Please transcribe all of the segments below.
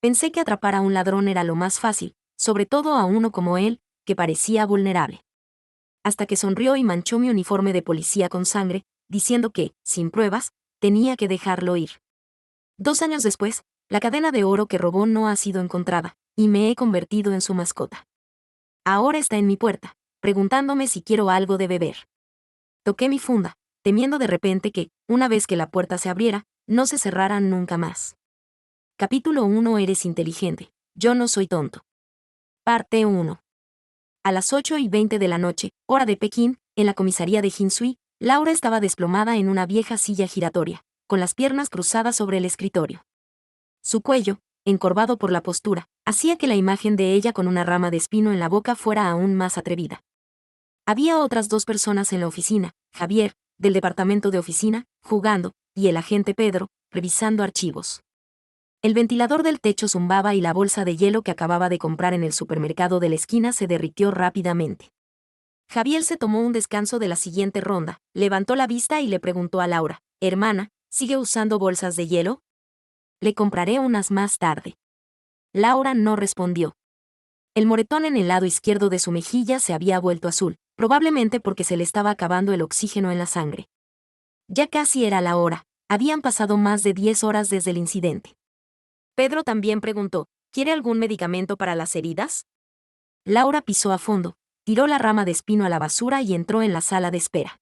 Pensé que atrapar a un ladrón era lo más fácil, sobre todo a uno como él, que parecía vulnerable. Hasta que sonrió y manchó mi uniforme de policía con sangre, diciendo que, sin pruebas, tenía que dejarlo ir. 2 años después, la cadena de oro que robó no ha sido encontrada, y me he convertido en su mascota. Ahora está en mi puerta, preguntándome si quiero algo de beber. Toqué mi funda, temiendo de repente que, una vez que la puerta se abriera, no se cerrara nunca más. Capítulo 1. Eres inteligente. Yo no soy tonto. Parte 1. A las 8:20 de la noche, hora de Pekín, en la comisaría de Jinsui, Laura estaba desplomada en una vieja silla giratoria, con las piernas cruzadas sobre el escritorio. Su cuello, encorvado por la postura, hacía que la imagen de ella con una rama de espino en la boca fuera aún más atrevida. Había otras 2 personas en la oficina, Javier, del departamento de oficina, jugando, y el agente Pedro, revisando archivos. El ventilador del techo zumbaba y la bolsa de hielo que acababa de comprar en el supermercado de la esquina se derritió rápidamente. Javier se tomó un descanso de la siguiente ronda, levantó la vista y le preguntó a Laura: «Hermana, ¿sigue usando bolsas de hielo?» «Le compraré unas más tarde». Laura no respondió. El moretón en el lado izquierdo de su mejilla se había vuelto azul, probablemente porque se le estaba acabando el oxígeno en la sangre. Ya casi era la hora, habían pasado más de 10 horas desde el incidente. Pedro también preguntó: «¿Quiere algún medicamento para las heridas?» Laura pisó a fondo, tiró la rama de espino a la basura y entró en la sala de espera.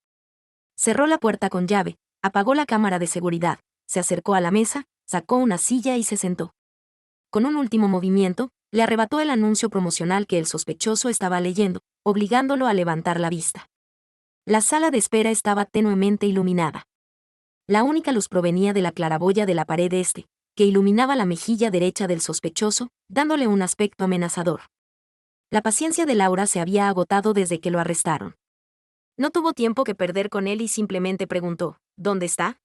Cerró la puerta con llave, apagó la cámara de seguridad, se acercó a la mesa, sacó una silla y se sentó. Con un último movimiento, le arrebató el anuncio promocional que el sospechoso estaba leyendo, obligándolo a levantar la vista. La sala de espera estaba tenuemente iluminada. La única luz provenía de la claraboya de la pared este, que iluminaba la mejilla derecha del sospechoso, dándole un aspecto amenazador. La paciencia de Laura se había agotado desde que lo arrestaron. No tuvo tiempo que perder con él y simplemente preguntó: «¿Dónde está?»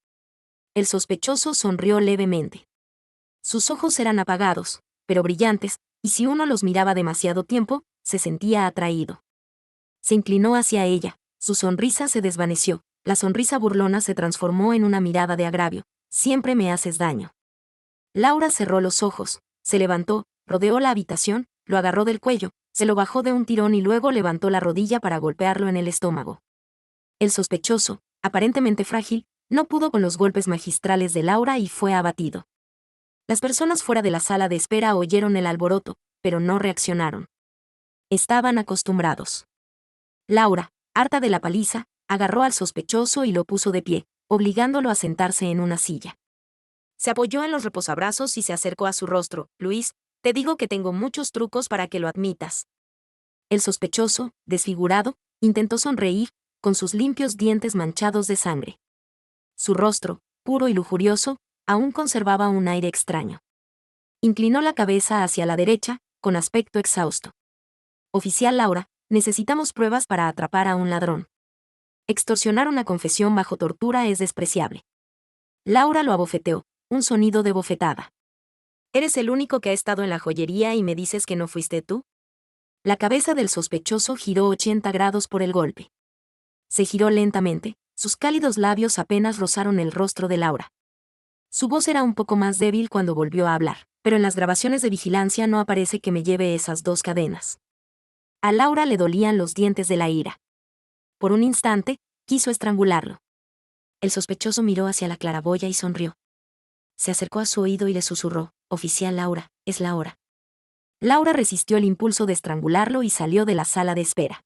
El sospechoso sonrió levemente. Sus ojos eran apagados, pero brillantes, y si uno los miraba demasiado tiempo, se sentía atraído. Se inclinó hacia ella, su sonrisa se desvaneció, la sonrisa burlona se transformó en una mirada de agravio: «Siempre me haces daño». Laura cerró los ojos, se levantó, rodeó la habitación, lo agarró del cuello, se lo bajó de un tirón y luego levantó la rodilla para golpearlo en el estómago. El sospechoso, aparentemente frágil, no pudo con los golpes magistrales de Laura y fue abatido. Las personas fuera de la sala de espera oyeron el alboroto, pero no reaccionaron. Estaban acostumbrados. Laura, harta de la paliza, agarró al sospechoso y lo puso de pie, obligándolo a sentarse en una silla. Se apoyó en los reposabrazos y se acercó a su rostro. «Luis, te digo que tengo muchos trucos para que lo admitas». El sospechoso, desfigurado, intentó sonreír, con sus limpios dientes manchados de sangre. Su rostro, puro y lujurioso, aún conservaba un aire extraño. Inclinó la cabeza hacia la derecha, con aspecto exhausto. «Oficial Laura, necesitamos pruebas para atrapar a un ladrón. Extorsionar una confesión bajo tortura es despreciable». Laura lo abofeteó, un sonido de bofetada. «¿Eres el único que ha estado en la joyería y me dices que no fuiste tú?» La cabeza del sospechoso giró 80 grados por el golpe. Se giró lentamente, sus cálidos labios apenas rozaron el rostro de Laura. Su voz era un poco más débil cuando volvió a hablar, pero en las grabaciones de vigilancia no aparece que me lleve esas 2 cadenas. A Laura le dolían los dientes de la ira. Por un instante, quiso estrangularlo. El sospechoso miró hacia la claraboya y sonrió. Se acercó a su oído y le susurró: «Oficial Laura, es la hora». Laura resistió el impulso de estrangularlo y salió de la sala de espera.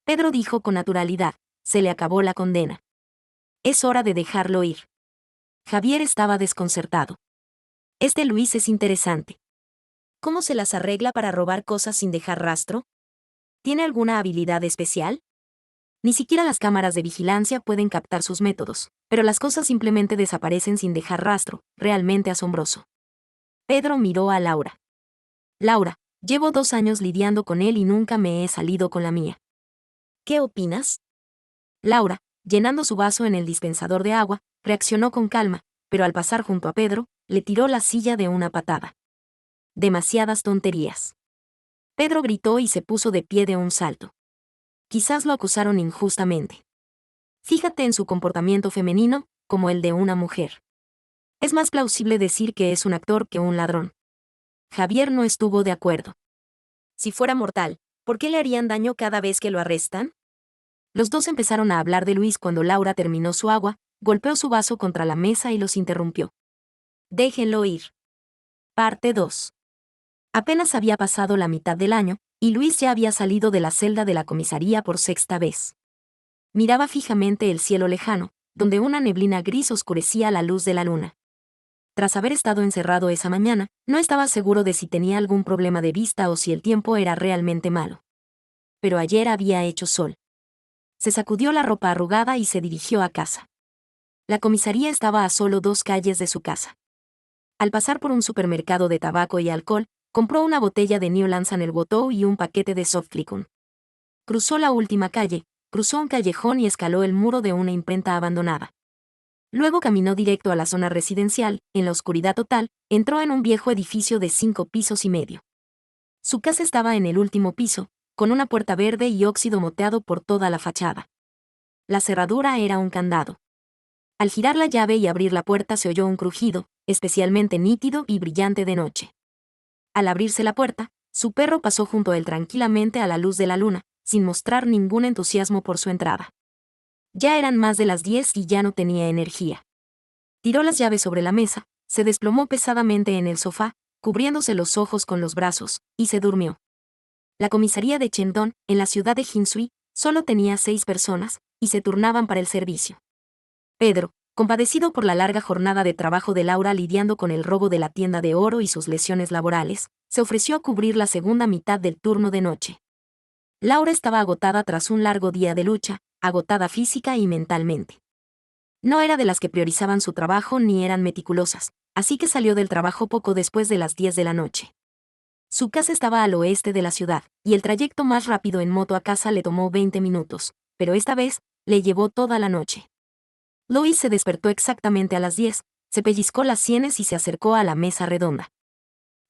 Pedro dijo con naturalidad: «Se le acabó la condena. Es hora de dejarlo ir». Javier estaba desconcertado. «Este Luis es interesante. ¿Cómo se las arregla para robar cosas sin dejar rastro? ¿Tiene alguna habilidad especial? Ni siquiera las cámaras de vigilancia pueden captar sus métodos, pero las cosas simplemente desaparecen sin dejar rastro, realmente asombroso». Pedro miró a Laura. «Laura, llevo 2 años lidiando con él y nunca me he salido con la mía. ¿Qué opinas?» Laura, llenando su vaso en el dispensador de agua, reaccionó con calma, pero al pasar junto a Pedro, le tiró la silla de una patada. «Demasiadas tonterías». Pedro gritó y se puso de pie de un salto. Quizás lo acusaron injustamente. Fíjate en su comportamiento femenino, como el de una mujer. Es más plausible decir que es un actor que un ladrón. Javier no estuvo de acuerdo. Si fuera mortal, ¿por qué le harían daño cada vez que lo arrestan? Los dos empezaron a hablar de Luis cuando Laura terminó su agua, golpeó su vaso contra la mesa y los interrumpió. Déjenlo ir. Parte 2. Apenas había pasado la mitad del año, y Luis ya había salido de la celda de la comisaría por sexta vez. Miraba fijamente el cielo lejano, donde una neblina gris oscurecía la luz de la luna. Tras haber estado encerrado esa mañana, no estaba seguro de si tenía algún problema de vista o si el tiempo era realmente malo. Pero ayer había hecho sol. Se sacudió la ropa arrugada y se dirigió a casa. La comisaría estaba a solo 2 calles de su casa. Al pasar por un supermercado de tabaco y alcohol, compró una botella de New Lansan Bottle y un paquete de Softlicon. Cruzó la última calle, cruzó un callejón y escaló el muro de una imprenta abandonada. Luego caminó directo a la zona residencial, en la oscuridad total, entró en un viejo edificio de 5 pisos y medio. Su casa estaba en el último piso, con una puerta verde y óxido moteado por toda la fachada. La cerradura era un candado. Al girar la llave y abrir la puerta se oyó un crujido, especialmente nítido y brillante de noche. Al abrirse la puerta, su perro pasó junto a él tranquilamente a la luz de la luna, sin mostrar ningún entusiasmo por su entrada. Ya eran más de las 10 y ya no tenía energía. Tiró las llaves sobre la mesa, se desplomó pesadamente en el sofá, cubriéndose los ojos con los brazos, y se durmió. La comisaría de Chendon, en la ciudad de Jinsui, solo tenía 6 personas, y se turnaban para el servicio. Pedro, compadecido por la larga jornada de trabajo de Laura lidiando con el robo de la tienda de oro y sus lesiones laborales, se ofreció a cubrir la segunda mitad del turno de noche. Laura estaba agotada tras un largo día de lucha, agotada física y mentalmente. No era de las que priorizaban su trabajo ni eran meticulosas, así que salió del trabajo poco después de las 10 de la noche. Su casa estaba al oeste de la ciudad, y el trayecto más rápido en moto a casa le tomó 20 minutos, pero esta vez, le llevó toda la noche. Lois se despertó exactamente a las 10, se pellizcó las sienes y se acercó a la mesa redonda.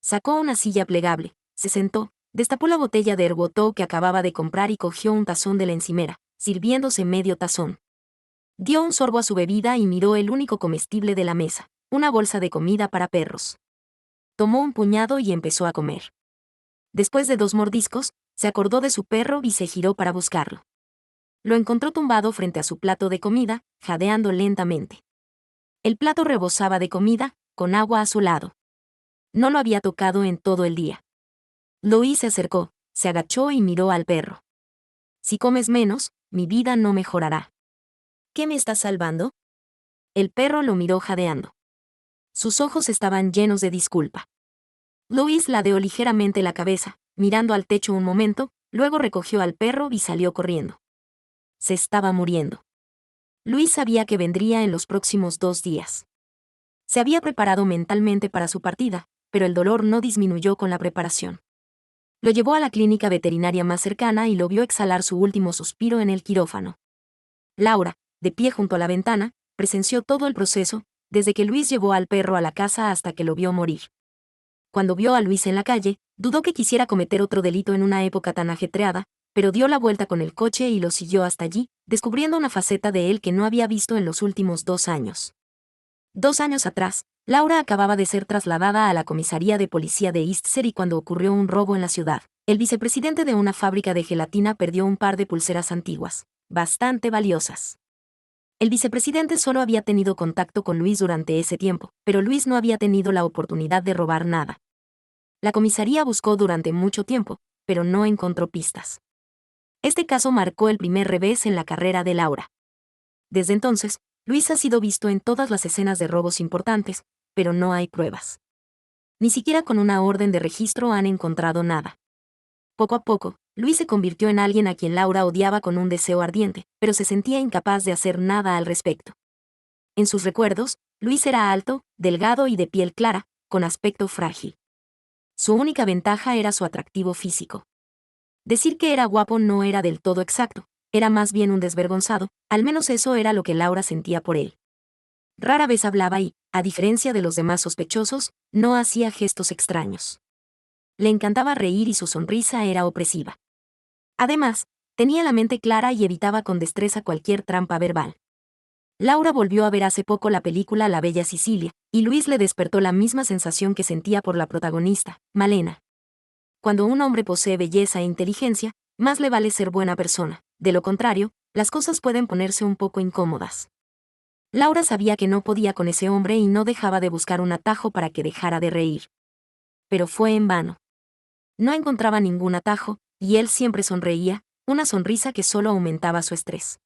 Sacó una silla plegable, se sentó, destapó la botella de Herbotó que acababa de comprar y cogió un tazón de la encimera, sirviéndose medio tazón. Dio un sorbo a su bebida y miró el único comestible de la mesa, una bolsa de comida para perros. Tomó un puñado y empezó a comer. Después de 2 mordiscos, se acordó de su perro y se giró para buscarlo. Lo encontró tumbado frente a su plato de comida, jadeando lentamente. El plato rebosaba de comida, con agua a su lado. No lo había tocado en todo el día. Lois se acercó, se agachó y miró al perro. Si comes menos, mi vida no mejorará. ¿Qué me estás salvando? El perro lo miró jadeando. Sus ojos estaban llenos de disculpa. Lois ladeó ligeramente la cabeza, mirando al techo un momento, luego recogió al perro y salió corriendo. Se estaba muriendo. Luis sabía que vendría en los próximos 2 días. Se había preparado mentalmente para su partida, pero el dolor no disminuyó con la preparación. Lo llevó a la clínica veterinaria más cercana y lo vio exhalar su último suspiro en el quirófano. Laura, de pie junto a la ventana, presenció todo el proceso, desde que Luis llevó al perro a la casa hasta que lo vio morir. Cuando vio a Luis en la calle, dudó que quisiera cometer otro delito en una época tan ajetreada, pero dio la vuelta con el coche y lo siguió hasta allí, descubriendo una faceta de él que no había visto en los últimos 2 años. 2 años atrás, Laura acababa de ser trasladada a la comisaría de policía de East City cuando ocurrió un robo en la ciudad. El vicepresidente de una fábrica de gelatina perdió un par de pulseras antiguas, bastante valiosas. El vicepresidente solo había tenido contacto con Luis durante ese tiempo, pero Luis no había tenido la oportunidad de robar nada. La comisaría buscó durante mucho tiempo, pero no encontró pistas. Este caso marcó el primer revés en la carrera de Laura. Desde entonces, Luis ha sido visto en todas las escenas de robos importantes, pero no hay pruebas. Ni siquiera con una orden de registro han encontrado nada. Poco a poco, Luis se convirtió en alguien a quien Laura odiaba con un deseo ardiente, pero se sentía incapaz de hacer nada al respecto. En sus recuerdos, Luis era alto, delgado y de piel clara, con aspecto frágil. Su única ventaja era su atractivo físico. Decir que era guapo no era del todo exacto, era más bien un desvergonzado, al menos eso era lo que Laura sentía por él. Rara vez hablaba y, a diferencia de los demás sospechosos, no hacía gestos extraños. Le encantaba reír y su sonrisa era opresiva. Además, tenía la mente clara y evitaba con destreza cualquier trampa verbal. Laura volvió a ver hace poco la película La Bella Sicilia, y Luis le despertó la misma sensación que sentía por la protagonista, Malena. Cuando un hombre posee belleza e inteligencia, más le vale ser buena persona. De lo contrario, las cosas pueden ponerse un poco incómodas. Laura sabía que no podía con ese hombre y no dejaba de buscar un atajo para que dejara de reír. Pero fue en vano. No encontraba ningún atajo, y él siempre sonreía, una sonrisa que solo aumentaba su estrés.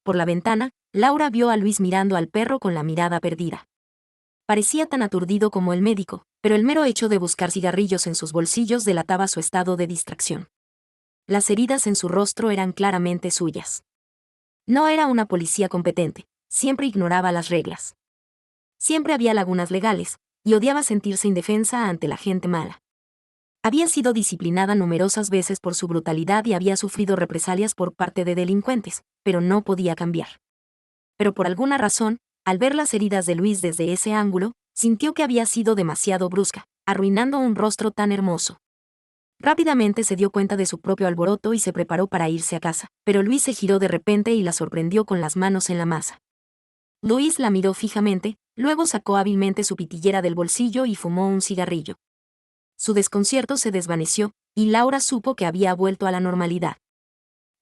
Por la ventana, Laura vio a Luis mirando al perro con la mirada perdida. Parecía tan aturdido como el médico, pero el mero hecho de buscar cigarrillos en sus bolsillos delataba su estado de distracción. Las heridas en su rostro eran claramente suyas. No era una policía competente, siempre ignoraba las reglas. Siempre había lagunas legales, y odiaba sentirse indefensa ante la gente mala. Había sido disciplinada numerosas veces por su brutalidad y había sufrido represalias por parte de delincuentes, pero no podía cambiar. Pero por alguna razón, al ver las heridas de Luis desde ese ángulo, sintió que había sido demasiado brusca, arruinando un rostro tan hermoso. Rápidamente se dio cuenta de su propio alboroto y se preparó para irse a casa, pero Luis se giró de repente y la sorprendió con las manos en la masa. Luis la miró fijamente, luego sacó hábilmente su pitillera del bolsillo y fumó un cigarrillo. Su desconcierto se desvaneció, y Laura supo que había vuelto a la normalidad.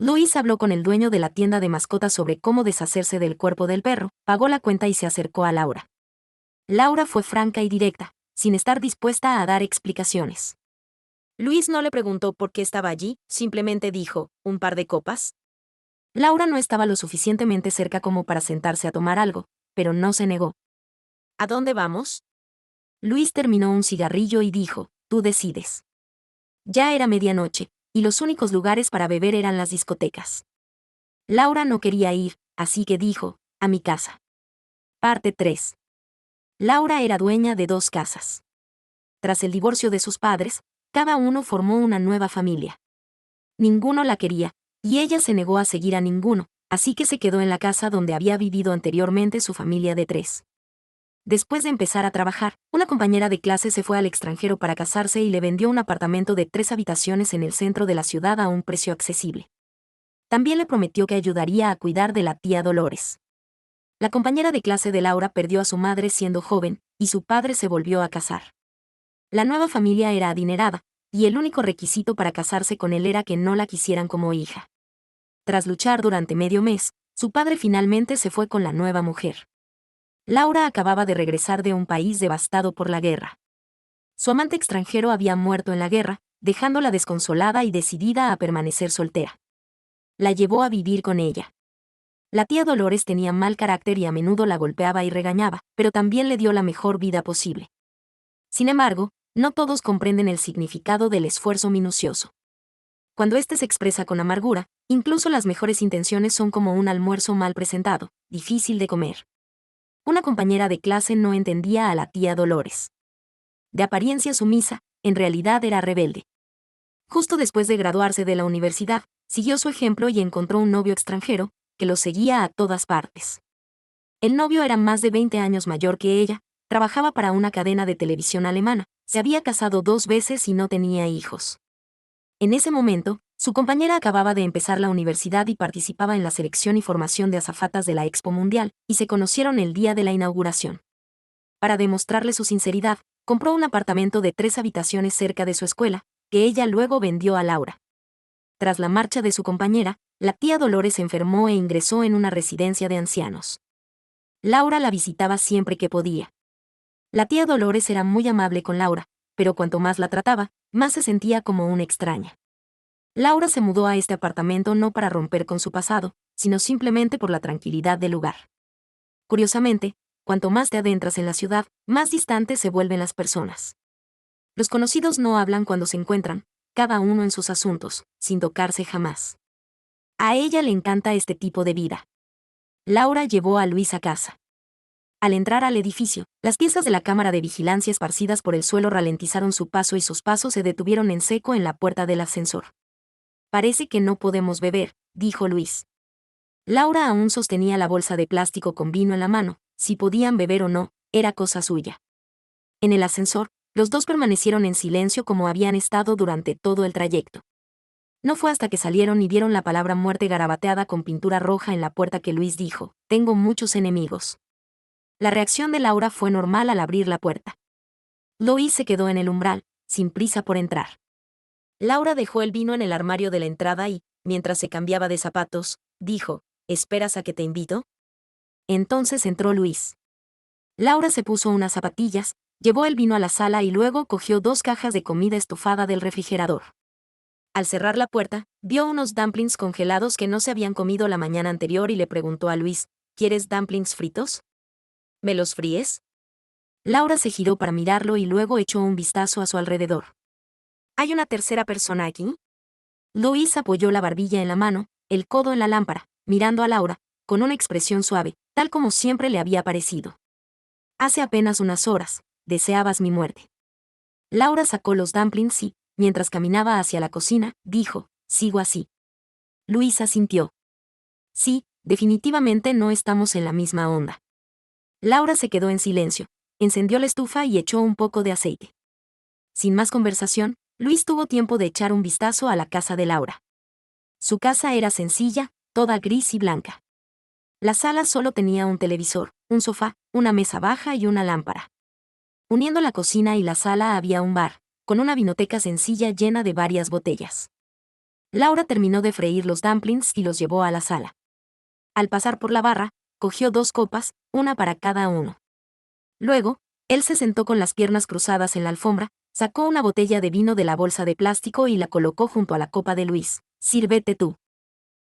Luis habló con el dueño de la tienda de mascotas sobre cómo deshacerse del cuerpo del perro, pagó la cuenta y se acercó a Laura. Laura fue franca y directa, sin estar dispuesta a dar explicaciones. Luis no le preguntó por qué estaba allí, simplemente dijo, ¿un par de copas? Laura no estaba lo suficientemente cerca como para sentarse a tomar algo, pero no se negó. ¿A dónde vamos? Luis terminó un cigarrillo y dijo, tú decides. Ya era medianoche, y los únicos lugares para beber eran las discotecas. Laura no quería ir, así que dijo, a mi casa. Parte 3. Laura era dueña de 2 casas. Tras el divorcio de sus padres, cada uno formó una nueva familia. Ninguno la quería, y ella se negó a seguir a ninguno, así que se quedó en la casa donde había vivido anteriormente su familia de 3. Después de empezar a trabajar, una compañera de clase se fue al extranjero para casarse y le vendió un apartamento de 3 habitaciones en el centro de la ciudad a un precio accesible. También le prometió que ayudaría a cuidar de la tía Dolores. La compañera de clase de Laura perdió a su madre siendo joven, y su padre se volvió a casar. La nueva familia era adinerada, y el único requisito para casarse con él era que no la quisieran como hija. Tras luchar durante medio mes, su padre finalmente se fue con la nueva mujer. Laura acababa de regresar de un país devastado por la guerra. Su amante extranjero había muerto en la guerra, dejándola desconsolada y decidida a permanecer soltera. La llevó a vivir con ella. La tía Dolores tenía mal carácter y a menudo la golpeaba y regañaba, pero también le dio la mejor vida posible. Sin embargo, no todos comprenden el significado del esfuerzo minucioso. Cuando éste se expresa con amargura, incluso las mejores intenciones son como un almuerzo mal presentado, difícil de comer. Una compañera de clase no entendía a la tía Dolores. De apariencia sumisa, en realidad era rebelde. Justo después de graduarse de la universidad, siguió su ejemplo y encontró un novio extranjero, que lo seguía a todas partes. El novio era más de 20 años mayor que ella, trabajaba para una cadena de televisión alemana, se había casado 2 veces y no tenía hijos. En ese momento, su compañera acababa de empezar la universidad y participaba en la selección y formación de azafatas de la Expo Mundial, y se conocieron el día de la inauguración. Para demostrarle su sinceridad, compró un apartamento de 3 habitaciones cerca de su escuela, que ella luego vendió a Laura. Tras la marcha de su compañera, la tía Dolores se enfermó e ingresó en una residencia de ancianos. Laura la visitaba siempre que podía. La tía Dolores era muy amable con Laura, pero cuanto más la trataba, más se sentía como una extraña. Laura se mudó a este apartamento no para romper con su pasado, sino simplemente por la tranquilidad del lugar. Curiosamente, cuanto más te adentras en la ciudad, más distantes se vuelven las personas. Los conocidos no hablan cuando se encuentran, cada uno en sus asuntos, sin tocarse jamás. A ella le encanta este tipo de vida. Laura llevó a Luis a casa. Al entrar al edificio, las piezas de la cámara de vigilancia esparcidas por el suelo ralentizaron su paso y sus pasos se detuvieron en seco en la puerta del ascensor. Parece que no podemos beber, dijo Luis. Laura aún sostenía la bolsa de plástico con vino en la mano, si podían beber o no, era cosa suya. En el ascensor, los dos permanecieron en silencio como habían estado durante todo el trayecto. No fue hasta que salieron y vieron la palabra muerte garabateada con pintura roja en la puerta que Luis dijo, «Tengo muchos enemigos». La reacción de Laura fue normal al abrir la puerta. Luis se quedó en el umbral, sin prisa por entrar. Laura dejó el vino en el armario de la entrada y, mientras se cambiaba de zapatos, dijo, «¿Esperas a que te invito?». Entonces entró Luis. Laura se puso unas zapatillas, llevó el vino a la sala y luego cogió 2 cajas de comida estofada del refrigerador. Al cerrar la puerta, vio unos dumplings congelados que no se habían comido la mañana anterior y le preguntó a Luis, «¿Quieres dumplings fritos? ¿Me los fríes?». Laura se giró para mirarlo y luego echó un vistazo a su alrededor. ¿Hay una tercera persona aquí? Luis apoyó la barbilla en la mano, el codo en la lámpara, mirando a Laura, con una expresión suave, tal como siempre le había parecido. «Hace apenas unas horas, deseabas mi muerte». Laura sacó los dumplings y, mientras caminaba hacia la cocina, dijo, «Sigo así». Luis asintió. «Sí, definitivamente no estamos en la misma onda». Laura se quedó en silencio, encendió la estufa y echó un poco de aceite. Sin más conversación, Luis tuvo tiempo de echar un vistazo a la casa de Laura. Su casa era sencilla, toda gris y blanca. La sala solo tenía un televisor, un sofá, una mesa baja y una lámpara. Uniendo la cocina y la sala había un bar, con una vinoteca sencilla llena de varias botellas. Laura terminó de freír los dumplings y los llevó a la sala. Al pasar por la barra, cogió 2 copas, una para cada uno. Luego, él se sentó con las piernas cruzadas en la alfombra, sacó una botella de vino de la bolsa de plástico y la colocó junto a la copa de Luis. «Sírvete tú».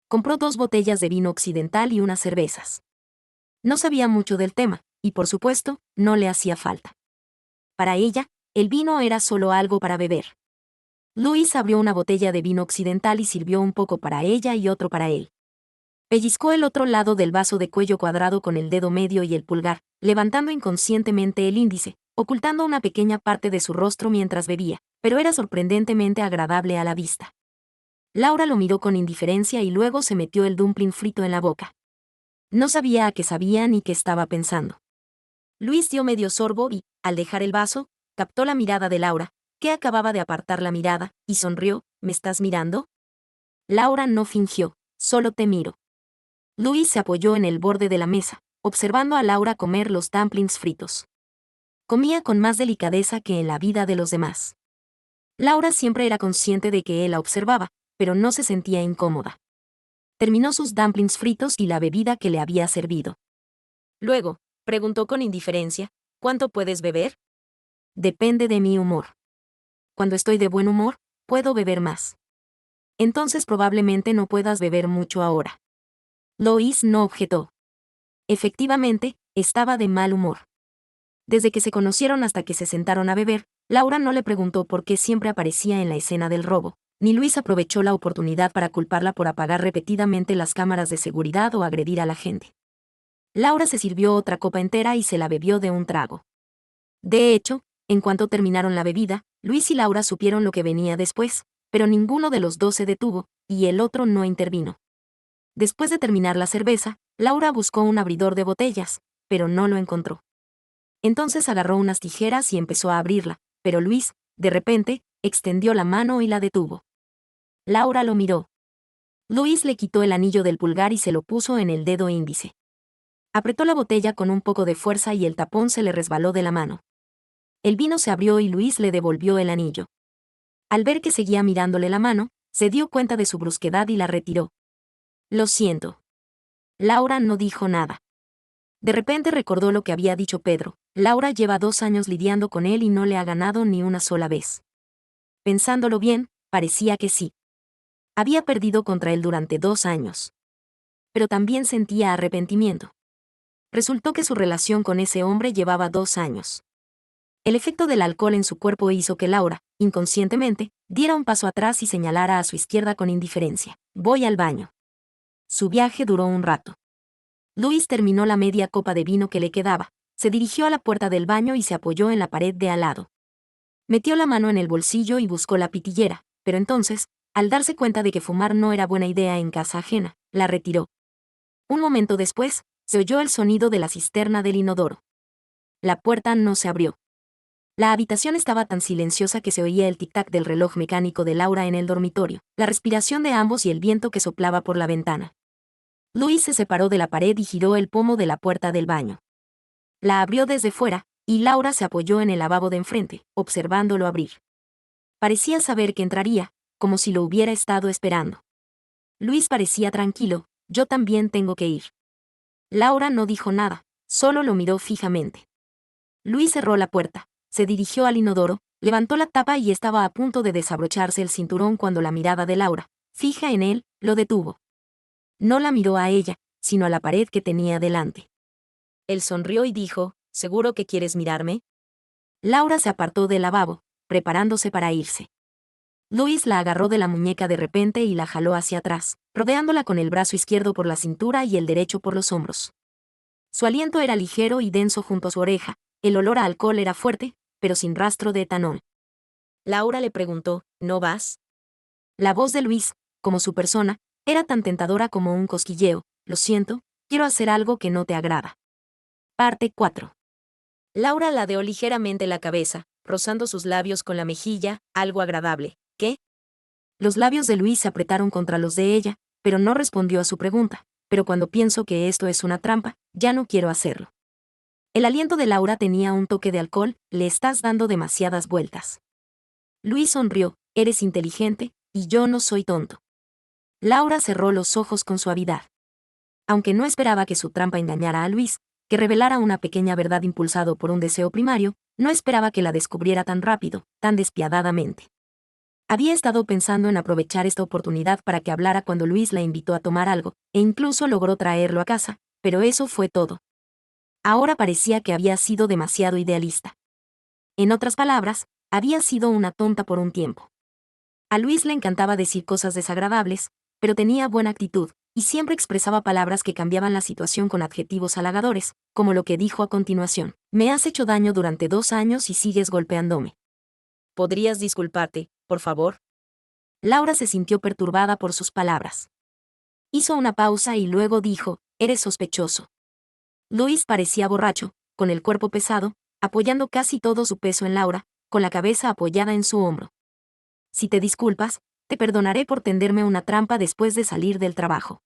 Compró 2 botellas de vino occidental y unas cervezas. No sabía mucho del tema, y por supuesto, no le hacía falta. Para ella, el vino era solo algo para beber. Luis abrió una botella de vino occidental y sirvió un poco para ella y otro para él. Pellizcó el otro lado del vaso de cuello cuadrado con el dedo medio y el pulgar, levantando inconscientemente el índice, ocultando una pequeña parte de su rostro mientras bebía, pero era sorprendentemente agradable a la vista. Laura lo miró con indiferencia y luego se metió el dumpling frito en la boca. No sabía a qué sabía ni qué estaba pensando. Luis dio medio sorbo y, al dejar el vaso, captó la mirada de Laura, que acababa de apartar la mirada, y sonrió, «¿Me estás mirando?». Laura no fingió, «Solo te miro». Luis se apoyó en el borde de la mesa, observando a Laura comer los dumplings fritos. Comía con más delicadeza que en la vida de los demás. Laura siempre era consciente de que él la observaba, pero no se sentía incómoda. Terminó sus dumplings fritos y la bebida que le había servido. Luego, preguntó con indiferencia, «¿Cuánto puedes beber?». «Depende de mi humor. Cuando estoy de buen humor, puedo beber más». «Entonces probablemente no puedas beber mucho ahora». Luis no objetó. Efectivamente, estaba de mal humor. Desde que se conocieron hasta que se sentaron a beber, Laura no le preguntó por qué siempre aparecía en la escena del robo, ni Luis aprovechó la oportunidad para culparla por apagar repetidamente las cámaras de seguridad o agredir a la gente. Laura se sirvió otra copa entera y se la bebió de un trago. De hecho, en cuanto terminaron la bebida, Luis y Laura supieron lo que venía después, pero ninguno de los dos se detuvo, y el otro no intervino. Después de terminar la cerveza, Laura buscó un abridor de botellas, pero no lo encontró. Entonces agarró unas tijeras y empezó a abrirla, pero Luis, de repente, extendió la mano y la detuvo. Laura lo miró. Luis le quitó el anillo del pulgar y se lo puso en el dedo índice. Apretó la botella con un poco de fuerza y el tapón se le resbaló de la mano. El vino se abrió y Luis le devolvió el anillo. Al ver que seguía mirándole la mano, se dio cuenta de su brusquedad y la retiró. «Lo siento». Laura no dijo nada. De repente recordó lo que había dicho Pedro. Laura lleva 2 años lidiando con él y no le ha ganado ni una sola vez. Pensándolo bien, parecía que sí. Había perdido contra él durante 2 años. Pero también sentía arrepentimiento. Resultó que su relación con ese hombre llevaba 2 años. El efecto del alcohol en su cuerpo hizo que Laura, inconscientemente, diera un paso atrás y señalara a su izquierda con indiferencia. «Voy al baño». Su viaje duró un rato. Luis terminó la media copa de vino que le quedaba, se dirigió a la puerta del baño y se apoyó en la pared de al lado. Metió la mano en el bolsillo y buscó la pitillera, pero entonces, al darse cuenta de que fumar no era buena idea en casa ajena, la retiró. Un momento después, se oyó el sonido de la cisterna del inodoro. La puerta no se abrió. La habitación estaba tan silenciosa que se oía el tic-tac del reloj mecánico de Laura en el dormitorio, la respiración de ambos y el viento que soplaba por la ventana. Luis se separó de la pared y giró el pomo de la puerta del baño. La abrió desde fuera, y Laura se apoyó en el lavabo de enfrente, observándolo abrir. Parecía saber que entraría, como si lo hubiera estado esperando. Luis parecía tranquilo, yo también tengo que ir. Laura no dijo nada, solo lo miró fijamente. Luis cerró la puerta, se dirigió al inodoro, levantó la tapa y estaba a punto de desabrocharse el cinturón cuando la mirada de Laura, fija en él, lo detuvo. No la miró a ella, sino a la pared que tenía delante. Él sonrió y dijo, ¿seguro que quieres mirarme? Laura se apartó del lavabo, preparándose para irse. Luis la agarró de la muñeca de repente y la jaló hacia atrás, rodeándola con el brazo izquierdo por la cintura y el derecho por los hombros. Su aliento era ligero y denso junto a su oreja, el olor a alcohol era fuerte, pero sin rastro de etanol. Laura le preguntó, ¿no vas? La voz de Luis, como su persona, era tan tentadora como un cosquilleo. Lo siento, quiero hacer algo que no te agrada. Parte 4. Laura ladeó ligeramente la cabeza, rozando sus labios con la mejilla, algo agradable. ¿Qué? Los labios de Luis se apretaron contra los de ella, pero no respondió a su pregunta. Pero cuando pienso que esto es una trampa, ya no quiero hacerlo. El aliento de Laura tenía un toque de alcohol, le estás dando demasiadas vueltas. Luis sonrió, eres inteligente, y yo no soy tonto. Laura cerró los ojos con suavidad. Aunque no esperaba que su trampa engañara a Luis, que revelara una pequeña verdad impulsado por un deseo primario, no esperaba que la descubriera tan rápido, tan despiadadamente. Había estado pensando en aprovechar esta oportunidad para que hablara cuando Luis la invitó a tomar algo, e incluso logró traerlo a casa, pero eso fue todo. Ahora parecía que había sido demasiado idealista. En otras palabras, había sido una tonta por un tiempo. A Luis le encantaba decir cosas desagradables, pero tenía buena actitud, y siempre expresaba palabras que cambiaban la situación con adjetivos halagadores, como lo que dijo a continuación. Me has hecho daño durante 2 años y sigues golpeándome. ¿Podrías disculparte, por favor? Laura se sintió perturbada por sus palabras. Hizo una pausa y luego dijo, eres sospechoso. Luis parecía borracho, con el cuerpo pesado, apoyando casi todo su peso en Laura, con la cabeza apoyada en su hombro. Si te disculpas, te perdonaré por tenderme una trampa después de salir del trabajo.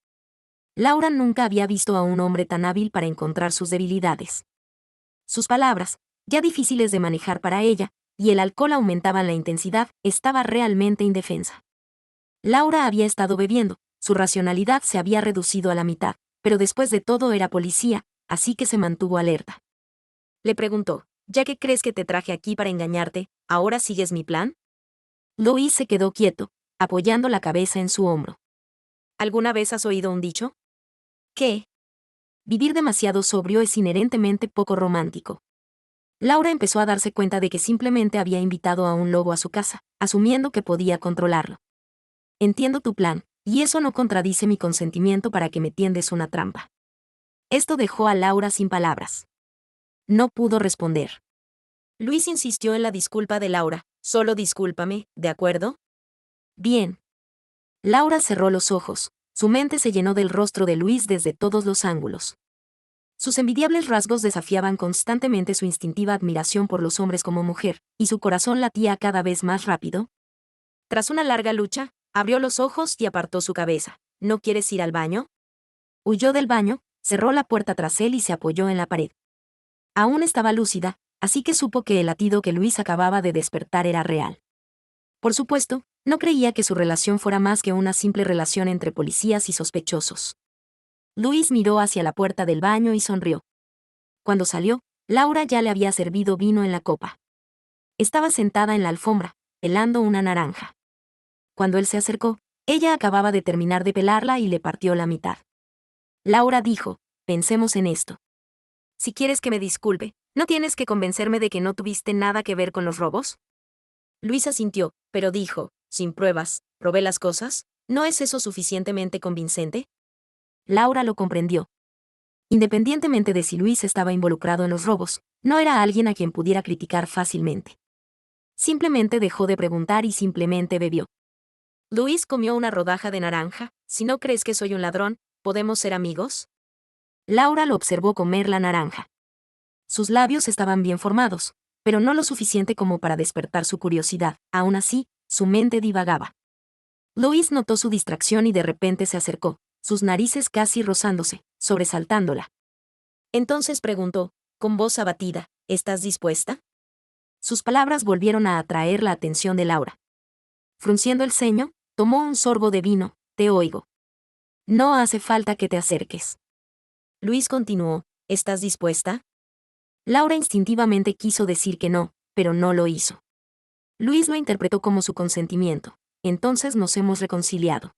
Laura nunca había visto a un hombre tan hábil para encontrar sus debilidades. Sus palabras, ya difíciles de manejar para ella, y el alcohol aumentaban la intensidad, estaba realmente indefensa. Laura había estado bebiendo, su racionalidad se había reducido a la mitad, pero después de todo era policía, así que se mantuvo alerta. Le preguntó, ya que crees que te traje aquí para engañarte, ¿ahora sigues mi plan? Luis se quedó quieto, apoyando la cabeza en su hombro. ¿Alguna vez has oído un dicho? ¿Qué? Vivir demasiado sobrio es inherentemente poco romántico. Laura empezó a darse cuenta de que simplemente había invitado a un lobo a su casa, asumiendo que podía controlarlo. Entiendo tu plan, y eso no contradice mi consentimiento para que me tiendes una trampa. Esto dejó a Laura sin palabras. No pudo responder. Luis insistió en la disculpa de Laura, solo discúlpame, ¿de acuerdo? Bien. Laura cerró los ojos, su mente se llenó del rostro de Luis desde todos los ángulos. Sus envidiables rasgos desafiaban constantemente su instintiva admiración por los hombres como mujer, y su corazón latía cada vez más rápido. Tras una larga lucha, abrió los ojos y apartó su cabeza. ¿No quieres ir al baño? Huyó del baño, cerró la puerta tras él y se apoyó en la pared. Aún estaba lúcida, así que supo que el latido que Luis acababa de despertar era real. Por supuesto, no creía que su relación fuera más que una simple relación entre policías y sospechosos. Luis miró hacia la puerta del baño y sonrió. Cuando salió, Laura ya le había servido vino en la copa. Estaba sentada en la alfombra, pelando una naranja. Cuando él se acercó, ella acababa de terminar de pelarla y le partió la mitad. Laura dijo, pensemos en esto. Si quieres que me disculpe, ¿no tienes que convencerme de que no tuviste nada que ver con los robos? Luis asintió, pero dijo, sin pruebas, ¿probé las cosas? ¿No es eso suficientemente convincente? Laura lo comprendió. Independientemente de si Luis estaba involucrado en los robos, no era alguien a quien pudiera criticar fácilmente. Simplemente dejó de preguntar y simplemente bebió. Luis comió una rodaja de naranja. Si no crees que soy un ladrón, ¿podemos ser amigos? Laura lo observó comer la naranja. Sus labios estaban bien formados, pero no lo suficiente como para despertar su curiosidad. Aún así, su mente divagaba. Luis notó su distracción y de repente se acercó, sus narices casi rozándose, sobresaltándola. Entonces preguntó, con voz abatida, ¿estás dispuesta? Sus palabras volvieron a atraer la atención de Laura. Frunciendo el ceño, tomó un sorbo de vino. Te oigo. No hace falta que te acerques. Luis continuó, ¿estás dispuesta? Laura instintivamente quiso decir que no, pero no lo hizo. Luis lo interpretó como su consentimiento. Entonces nos hemos reconciliado.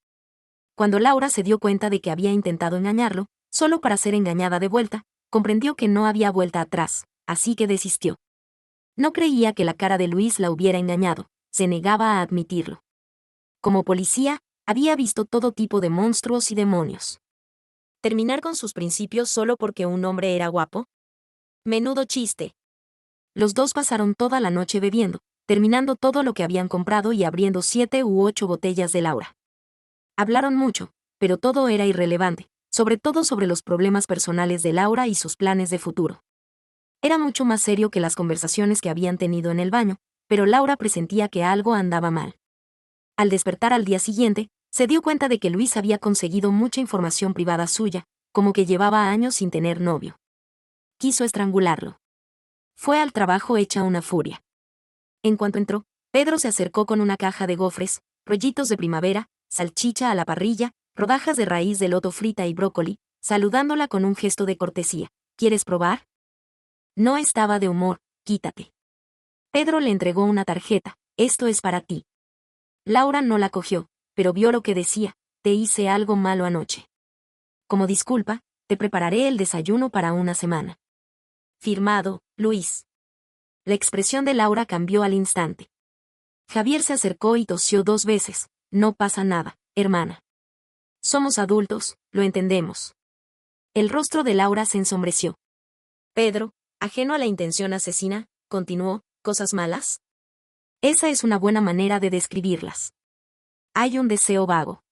Cuando Laura se dio cuenta de que había intentado engañarlo, solo para ser engañada de vuelta, comprendió que no había vuelta atrás, así que desistió. No creía que la cara de Luis la hubiera engañado, se negaba a admitirlo. Como policía, había visto todo tipo de monstruos y demonios. ¿Terminar con sus principios solo porque un hombre era guapo? Menudo chiste. Los dos pasaron toda la noche bebiendo, terminando todo lo que habían comprado y abriendo 7 u 8 botellas de Laura. Hablaron mucho, pero todo era irrelevante, sobre todo sobre los problemas personales de Laura y sus planes de futuro. Era mucho más serio que las conversaciones que habían tenido en el baño, pero Laura presentía que algo andaba mal. Al despertar al día siguiente, se dio cuenta de que Luis había conseguido mucha información privada suya, como que llevaba años sin tener novio. Quiso estrangularlo. Fue al trabajo hecha una furia. En cuanto entró, Pedro se acercó con una caja de gofres, rollitos de primavera, salchicha a la parrilla, rodajas de raíz de loto frita y brócoli, saludándola con un gesto de cortesía. ¿Quieres probar? No estaba de humor, quítate. Pedro le entregó una tarjeta, esto es para ti. Laura no la cogió, pero vio lo que decía, te hice algo malo anoche. Como disculpa, te prepararé el desayuno para una semana. Firmado, Luis. La expresión de Laura cambió al instante. Javier se acercó y tosió 2 veces, no pasa nada, hermana. Somos adultos, lo entendemos. El rostro de Laura se ensombreció. Pedro, ajeno a la intención asesina, continuó, ¿cosas malas? Esa es una buena manera de describirlas. Hay un deseo vago.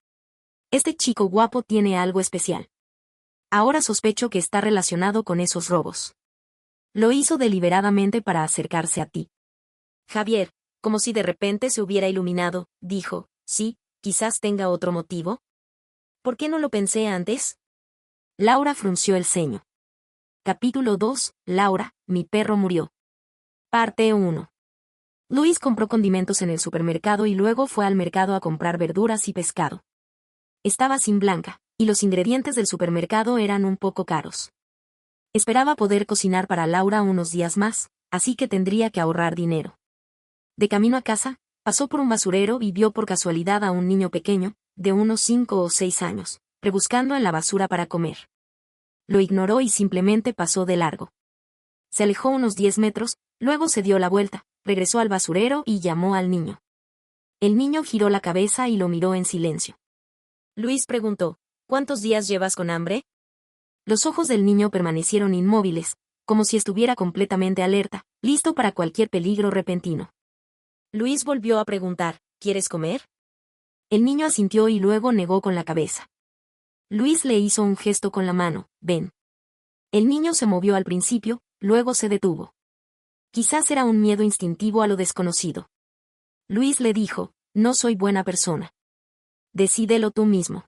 Este chico guapo tiene algo especial. Ahora sospecho que está relacionado con esos robos. Lo hizo deliberadamente para acercarse a ti. Javier, como si de repente se hubiera iluminado, dijo, sí, quizás tenga otro motivo. ¿Por qué no lo pensé antes? Laura frunció el ceño. Capítulo 2, Laura, mi perro murió. Parte 1. Luis compró condimentos en el supermercado y luego fue al mercado a comprar verduras y pescado. Estaba sin Blanca, y los ingredientes del supermercado eran un poco caros. Esperaba poder cocinar para Laura unos días más, así que tendría que ahorrar dinero. De camino a casa, pasó por un basurero y vio por casualidad a un niño pequeño, de unos 5 o 6 años, rebuscando en la basura para comer. Lo ignoró y simplemente pasó de largo. Se alejó unos 10 metros, luego se dio la vuelta, regresó al basurero y llamó al niño. El niño giró la cabeza y lo miró en silencio. Luis preguntó, ¿cuántos días llevas con hambre? Los ojos del niño permanecieron inmóviles, como si estuviera completamente alerta, listo para cualquier peligro repentino. Luis volvió a preguntar, ¿quieres comer? El niño asintió y luego negó con la cabeza. Luis le hizo un gesto con la mano, ven. El niño se movió al principio, luego se detuvo. Quizás era un miedo instintivo a lo desconocido. Luis le dijo, no soy buena persona. Decídelo tú mismo.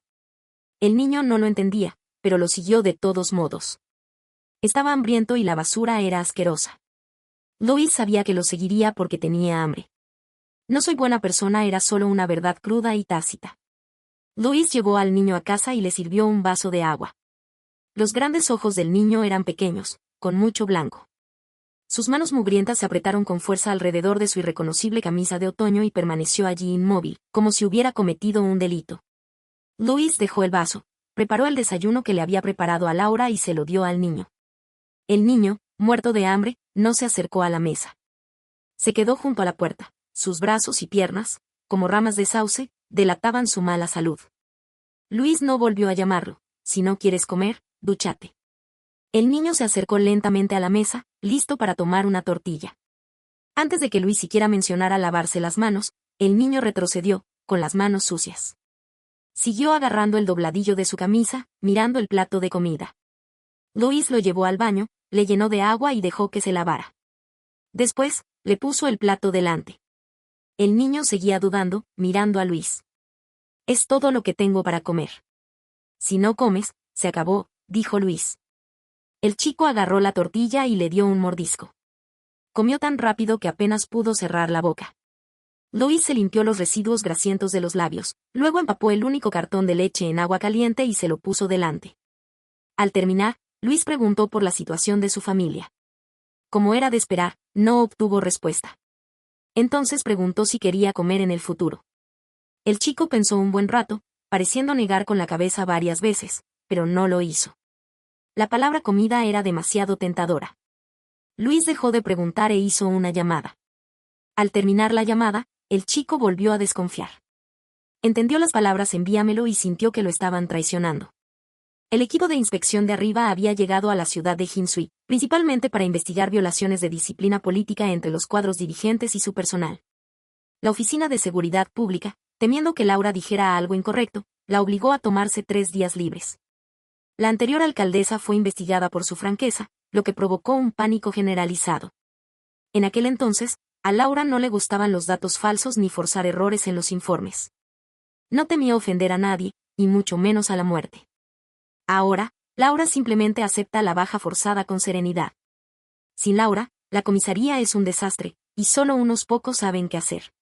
El niño no lo entendía, pero lo siguió de todos modos. Estaba hambriento y la basura era asquerosa. Luis sabía que lo seguiría porque tenía hambre. No soy buena persona era solo una verdad cruda y tácita. Luis llevó al niño a casa y le sirvió un vaso de agua. Los grandes ojos del niño eran pequeños, con mucho blanco. Sus manos mugrientas se apretaron con fuerza alrededor de su irreconocible camisa de otoño y permaneció allí inmóvil, como si hubiera cometido un delito. Luis dejó el vaso, preparó el desayuno que le había preparado a Laura y se lo dio al niño. El niño, muerto de hambre, no se acercó a la mesa. Se quedó junto a la puerta. Sus brazos y piernas, como ramas de sauce, delataban su mala salud. Luis no volvió a llamarlo. Si no quieres comer, dúchate. El niño se acercó lentamente a la mesa, listo para tomar una tortilla. Antes de que Luis siquiera mencionara lavarse las manos, el niño retrocedió, con las manos sucias. Siguió agarrando el dobladillo de su camisa, mirando el plato de comida. Luis lo llevó al baño, le llenó de agua y dejó que se lavara. Después, le puso el plato delante. El niño seguía dudando, mirando a Luis. Es todo lo que tengo para comer. Si no comes, se acabó, dijo Luis. El chico agarró la tortilla y le dio un mordisco. Comió tan rápido que apenas pudo cerrar la boca. Luis se limpió los residuos grasientos de los labios, luego empapó el único cartón de leche en agua caliente y se lo puso delante. Al terminar, Luis preguntó por la situación de su familia. Como era de esperar, no obtuvo respuesta. Entonces preguntó si quería comer en el futuro. El chico pensó un buen rato, pareciendo negar con la cabeza varias veces, pero no lo hizo. La palabra comida era demasiado tentadora. Luis dejó de preguntar e hizo una llamada. Al terminar la llamada, el chico volvió a desconfiar. Entendió las palabras envíamelo y sintió que lo estaban traicionando. El equipo de inspección de arriba había llegado a la ciudad de Hinsui, principalmente para investigar violaciones de disciplina política entre los cuadros dirigentes y su personal. La Oficina de Seguridad Pública, temiendo que Laura dijera algo incorrecto, la obligó a tomarse 3 días libres. La anterior alcaldesa fue investigada por su franqueza, lo que provocó un pánico generalizado. En aquel entonces, a Laura no le gustaban los datos falsos ni forzar errores en los informes. No temía ofender a nadie, y mucho menos a la muerte. Ahora, Laura simplemente acepta la baja forzada con serenidad. Sin Laura, la comisaría es un desastre, y solo unos pocos saben qué hacer.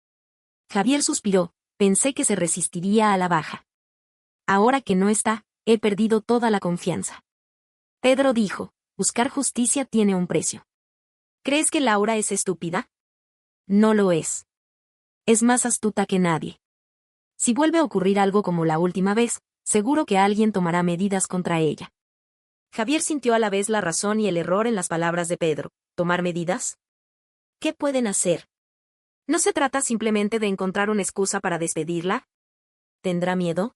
Javier suspiró, pensé que se resistiría a la baja. Ahora que no está, he perdido toda la confianza. Pedro dijo, buscar justicia tiene un precio. ¿Crees que Laura es estúpida? No lo es. Es más astuta que nadie. Si vuelve a ocurrir algo como la última vez, seguro que alguien tomará medidas contra ella. Javier sintió a la vez la razón y el error en las palabras de Pedro. ¿Tomar medidas? ¿Qué pueden hacer? ¿No se trata simplemente de encontrar una excusa para despedirla? ¿Tendrá miedo?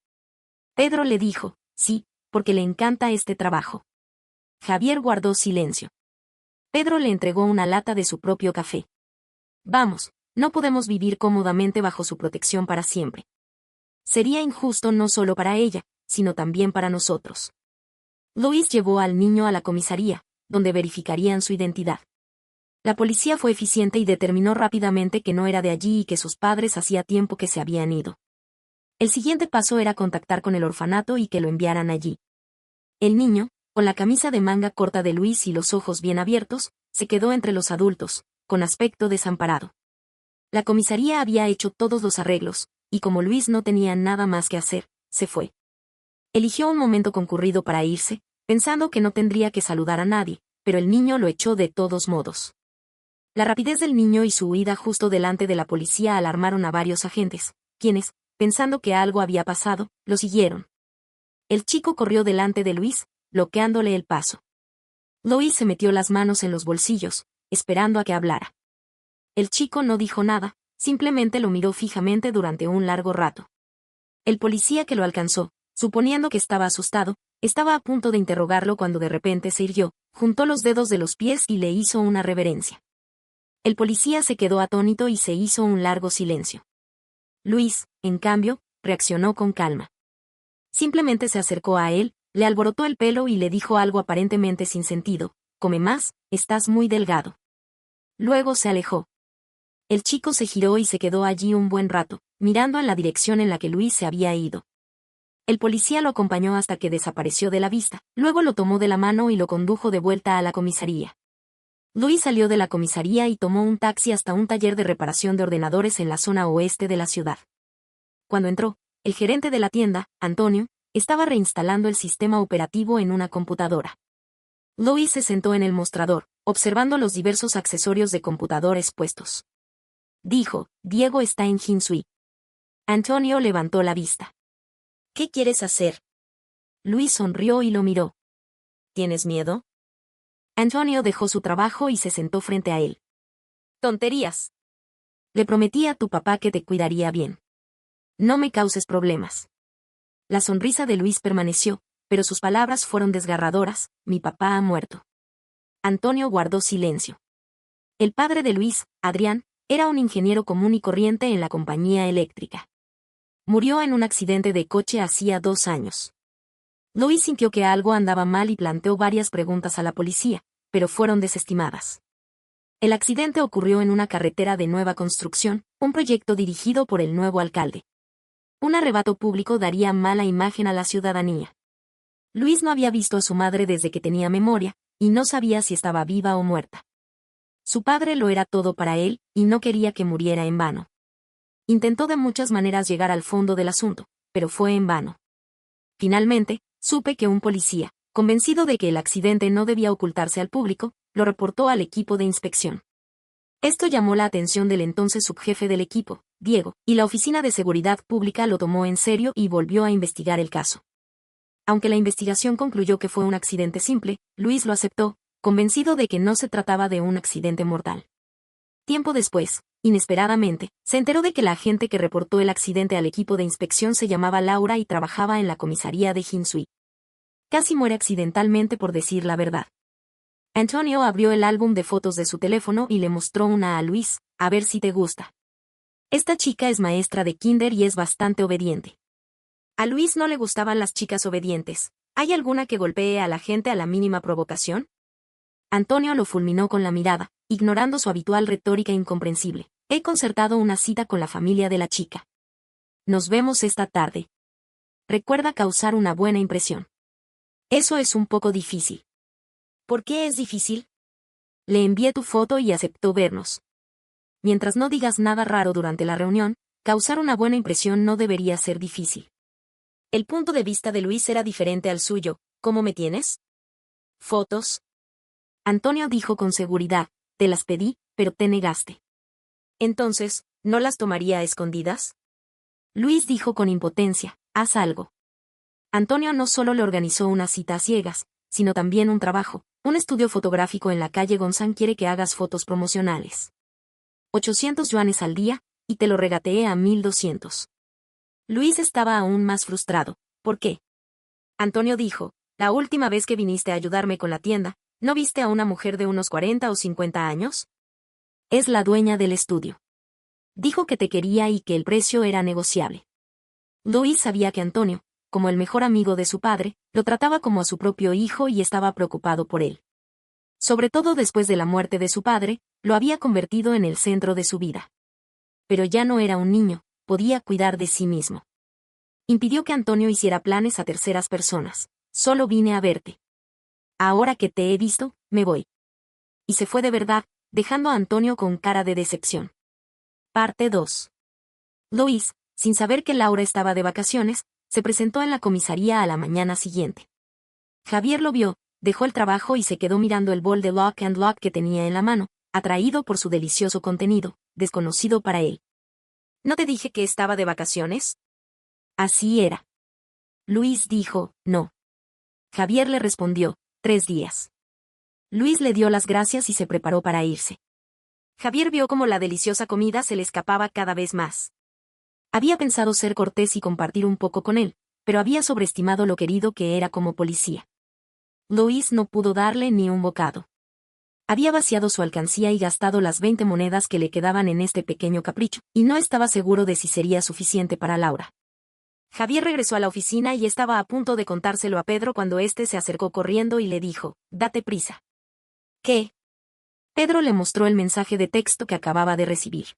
Pedro le dijo, sí, porque le encanta este trabajo. Javier guardó silencio. Pedro le entregó una lata de su propio café. Vamos, no podemos vivir cómodamente bajo su protección para siempre. Sería injusto no solo para ella, sino también para nosotros. Luis llevó al niño a la comisaría, donde verificarían su identidad. La policía fue eficiente y determinó rápidamente que no era de allí y que sus padres hacía tiempo que se habían ido. El siguiente paso era contactar con el orfanato y que lo enviaran allí. El niño, con la camisa de manga corta de Luis y los ojos bien abiertos, se quedó entre los adultos, con aspecto desamparado. La comisaría había hecho todos los arreglos, y como Luis no tenía nada más que hacer, se fue. Eligió un momento concurrido para irse, pensando que no tendría que saludar a nadie, pero el niño lo echó de todos modos. La rapidez del niño y su huida justo delante de la policía alarmaron a varios agentes, quienes, pensando que algo había pasado, lo siguieron. El chico corrió delante de Luis, bloqueándole el paso. Luis se metió las manos en los bolsillos, esperando a que hablara. El chico no dijo nada, simplemente lo miró fijamente durante un largo rato. El policía que lo alcanzó, suponiendo que estaba asustado, estaba a punto de interrogarlo cuando de repente se irguió, juntó los dedos de los pies y le hizo una reverencia. El policía se quedó atónito y se hizo un largo silencio. Luis, en cambio, reaccionó con calma. Simplemente se acercó a él, le alborotó el pelo y le dijo algo aparentemente sin sentido, come más, estás muy delgado. Luego se alejó. El chico se giró y se quedó allí un buen rato, mirando en la dirección en la que Luis se había ido. El policía lo acompañó hasta que desapareció de la vista, luego lo tomó de la mano y lo condujo de vuelta a la comisaría. Luis salió de la comisaría y tomó un taxi hasta un taller de reparación de ordenadores en la zona oeste de la ciudad. Cuando entró, el gerente de la tienda, Antonio, estaba reinstalando el sistema operativo en una computadora. Luis se sentó en el mostrador, observando los diversos accesorios de computador expuestos. Dijo, Diego está en Hinsui. Antonio levantó la vista. ¿Qué quieres hacer? Luis sonrió y lo miró. ¿Tienes miedo? Antonio dejó su trabajo y se sentó frente a él. Tonterías. Le prometí a tu papá que te cuidaría bien. No me causes problemas. La sonrisa de Luis permaneció, pero sus palabras fueron desgarradoras, mi papá ha muerto. Antonio guardó silencio. El padre de Luis, Adrián, era un ingeniero común y corriente en la compañía eléctrica. Murió en un accidente de coche hacía 2 años. Luis sintió que algo andaba mal y planteó varias preguntas a la policía, pero fueron desestimadas. El accidente ocurrió en una carretera de nueva construcción, un proyecto dirigido por el nuevo alcalde. Un arrebato público daría mala imagen a la ciudadanía. Luis no había visto a su madre desde que tenía memoria, y no sabía si estaba viva o muerta. Su padre lo era todo para él, y no quería que muriera en vano. Intentó de muchas maneras llegar al fondo del asunto, pero fue en vano. Finalmente, supe que un policía, convencido de que el accidente no debía ocultarse al público, lo reportó al equipo de inspección. Esto llamó la atención del entonces subjefe del equipo, Diego, y la Oficina de Seguridad Pública lo tomó en serio y volvió a investigar el caso. Aunque la investigación concluyó que fue un accidente simple, Luis lo aceptó, convencido de que no se trataba de un accidente mortal. Tiempo después, inesperadamente, se enteró de que la agente que reportó el accidente al equipo de inspección se llamaba Laura y trabajaba en la comisaría de Hinsui. Casi muere accidentalmente por decir la verdad. Antonio abrió el álbum de fotos de su teléfono y le mostró una a Luis, a ver si te gusta. Esta chica es maestra de kinder y es bastante obediente. A Luis no le gustaban las chicas obedientes. ¿Hay alguna que golpee a la gente a la mínima provocación? Antonio lo fulminó con la mirada, ignorando su habitual retórica incomprensible. He concertado una cita con la familia de la chica. Nos vemos esta tarde. Recuerda causar una buena impresión. Eso es un poco difícil. ¿Por qué es difícil? Le envié tu foto y aceptó vernos. Mientras no digas nada raro durante la reunión, causar una buena impresión no debería ser difícil. El punto de vista de Luis era diferente al suyo. ¿Cómo me tienes? ¿Fotos? Antonio dijo con seguridad, te las pedí, pero te negaste. Entonces, ¿no las tomaría a escondidas? Luis dijo con impotencia, haz algo. Antonio no solo le organizó una cita a ciegas, sino también un trabajo, un estudio fotográfico en la calle Gonzán. Quiere que hagas fotos promocionales. 800 yuanes al día, y te lo regateé a 1200. Luis estaba aún más frustrado. ¿Por qué? Antonio dijo, la última vez que viniste a ayudarme con la tienda, ¿no viste a una mujer de unos 40 o 50 años? Es la dueña del estudio. Dijo que te quería y que el precio era negociable. Luis sabía que Antonio, como el mejor amigo de su padre, lo trataba como a su propio hijo y estaba preocupado por él. Sobre todo después de la muerte de su padre, lo había convertido en el centro de su vida. Pero ya no era un niño, podía cuidar de sí mismo. Impidió que Antonio hiciera planes a terceras personas. Solo vine a verte. Ahora que te he visto, me voy. Y se fue de verdad, dejando a Antonio con cara de decepción. Parte 2. Luis, sin saber que Laura estaba de vacaciones, se presentó en la comisaría a la mañana siguiente. Javier lo vio, dejó el trabajo y se quedó mirando el bol de Lock and Lock que tenía en la mano, atraído por su delicioso contenido, desconocido para él. ¿No te dije que estaba de vacaciones? Así era. Luis dijo, no. Javier le respondió, 3 días. Luis le dio las gracias y se preparó para irse. Javier vio cómo la deliciosa comida se le escapaba cada vez más. Había pensado ser cortés y compartir un poco con él, pero había sobreestimado lo querido que era como policía. Luis no pudo darle ni un bocado. Había vaciado su alcancía y gastado las 20 monedas que le quedaban en este pequeño capricho, y no estaba seguro de si sería suficiente para Laura. Javier regresó a la oficina y estaba a punto de contárselo a Pedro cuando éste se acercó corriendo y le dijo, date prisa. ¿Qué? Pedro le mostró el mensaje de texto que acababa de recibir.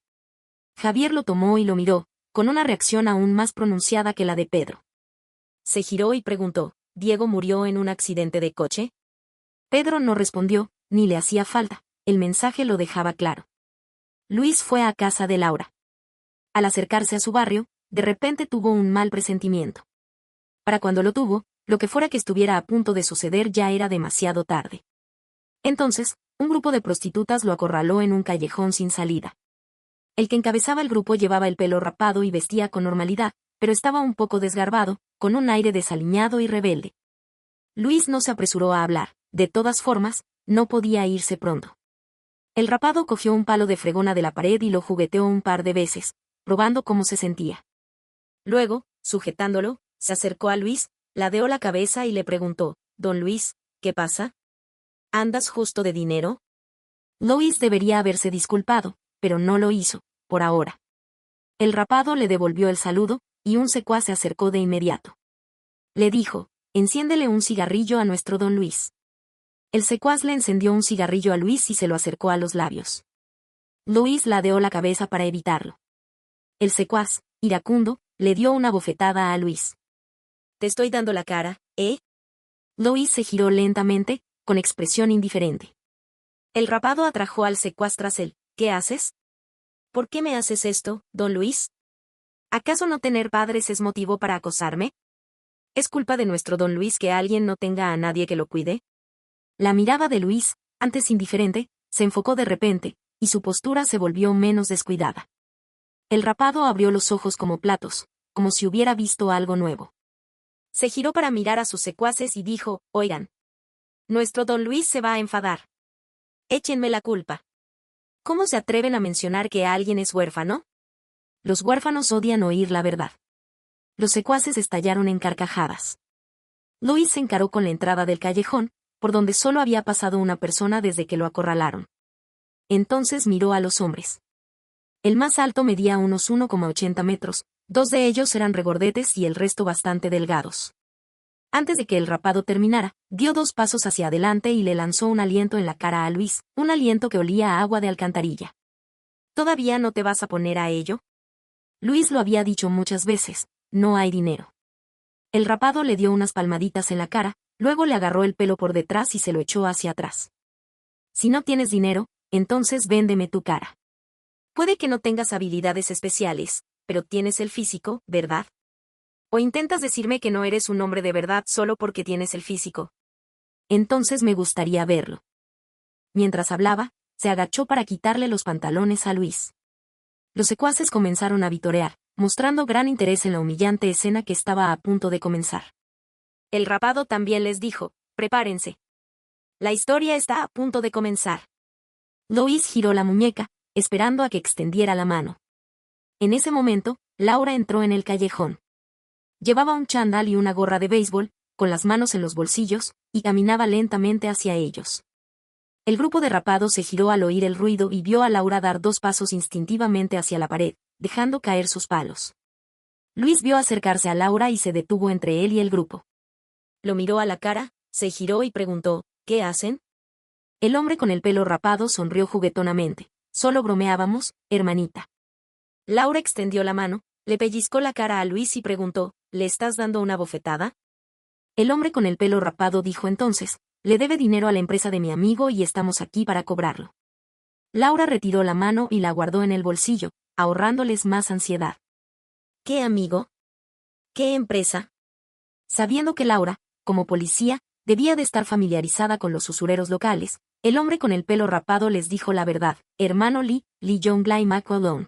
Javier lo tomó y lo miró, con una reacción aún más pronunciada que la de Pedro. Se giró y preguntó, ¿Diego murió en un accidente de coche? Pedro no respondió, ni le hacía falta, el mensaje lo dejaba claro. Luis fue a casa de Laura. Al acercarse a su barrio, de repente tuvo un mal presentimiento. Para cuando lo tuvo, lo que fuera que estuviera a punto de suceder ya era demasiado tarde. Entonces, un grupo de prostitutas lo acorraló en un callejón sin salida. El que encabezaba el grupo llevaba el pelo rapado y vestía con normalidad, pero estaba un poco desgarbado, con un aire desaliñado y rebelde. Luis no se apresuró a hablar, de todas formas, no podía irse pronto. El rapado cogió un palo de fregona de la pared y lo jugueteó un par de veces, probando cómo se sentía. Luego, sujetándolo, se acercó a Luis, ladeó la cabeza y le preguntó, «Don Luis, ¿qué pasa? ¿Andas justo de dinero?» Luis debería haberse disculpado, pero no lo hizo, por ahora. El rapado le devolvió el saludo, y un secuaz se acercó de inmediato. Le dijo, «Enciéndele un cigarrillo a nuestro don Luis». El secuaz le encendió un cigarrillo a Luis y se lo acercó a los labios. Luis ladeó la cabeza para evitarlo. El secuaz, iracundo, le dio una bofetada a Luis. «Te estoy dando la cara, ¿eh?» Luis se giró lentamente, con expresión indiferente. El rapado atrajo al secuaz tras él. «¿Qué haces? ¿Por qué me haces esto, don Luis? ¿Acaso no tener padres es motivo para acosarme? ¿Es culpa de nuestro don Luis que alguien no tenga a nadie que lo cuide?» La mirada de Luis, antes indiferente, se enfocó de repente, y su postura se volvió menos descuidada. El rapado abrió los ojos como platos, como si hubiera visto algo nuevo. Se giró para mirar a sus secuaces y dijo: «Oigan. Nuestro don Luis se va a enfadar. Échenme la culpa. ¿Cómo se atreven a mencionar que alguien es huérfano? Los huérfanos odian oír la verdad». Los secuaces estallaron en carcajadas. Luis se encaró con la entrada del callejón, por donde solo había pasado una persona desde que lo acorralaron. Entonces miró a los hombres. El más alto medía unos 1,80 metros, 2 de ellos eran regordetes y el resto bastante delgados. Antes de que el rapado terminara, dio 2 pasos hacia adelante y le lanzó un aliento en la cara a Luis, un aliento que olía a agua de alcantarilla. ¿Todavía no te vas a poner a ello? Luis lo había dicho muchas veces: no hay dinero. El rapado le dio unas palmaditas en la cara, luego le agarró el pelo por detrás y se lo echó hacia atrás. Si no tienes dinero, entonces véndeme tu cara. Puede que no tengas habilidades especiales, pero tienes el físico, ¿verdad? ¿O intentas decirme que no eres un hombre de verdad solo porque tienes el físico? Entonces me gustaría verlo. Mientras hablaba, se agachó para quitarle los pantalones a Luis. Los secuaces comenzaron a vitorear, mostrando gran interés en la humillante escena que estaba a punto de comenzar. El rapado también les dijo: «Prepárense. La historia está a punto de comenzar». Luis giró la muñeca, esperando a que extendiera la mano. En ese momento, Laura entró en el callejón. Llevaba un chándal y una gorra de béisbol, con las manos en los bolsillos, y caminaba lentamente hacia ellos. El grupo de rapados se giró al oír el ruido y vio a Laura dar 2 pasos instintivamente hacia la pared, dejando caer sus palos. Luis vio acercarse a Laura y se detuvo entre él y el grupo. Lo miró a la cara, se giró y preguntó: «¿Qué hacen?» El hombre con el pelo rapado sonrió juguetonamente. «Solo bromeábamos, hermanita». Laura extendió la mano, le pellizcó la cara a Luis y preguntó: «¿Le estás dando una bofetada?» El hombre con el pelo rapado dijo entonces: «Le debe dinero a la empresa de mi amigo y estamos aquí para cobrarlo». Laura retiró la mano y la guardó en el bolsillo, ahorrándoles más ansiedad. ¿Qué amigo? ¿Qué empresa? Sabiendo que Laura, como policía, debía de estar familiarizada con los usureros locales, el hombre con el pelo rapado les dijo la verdad: «Hermano Lee Jong-Lai McCollum.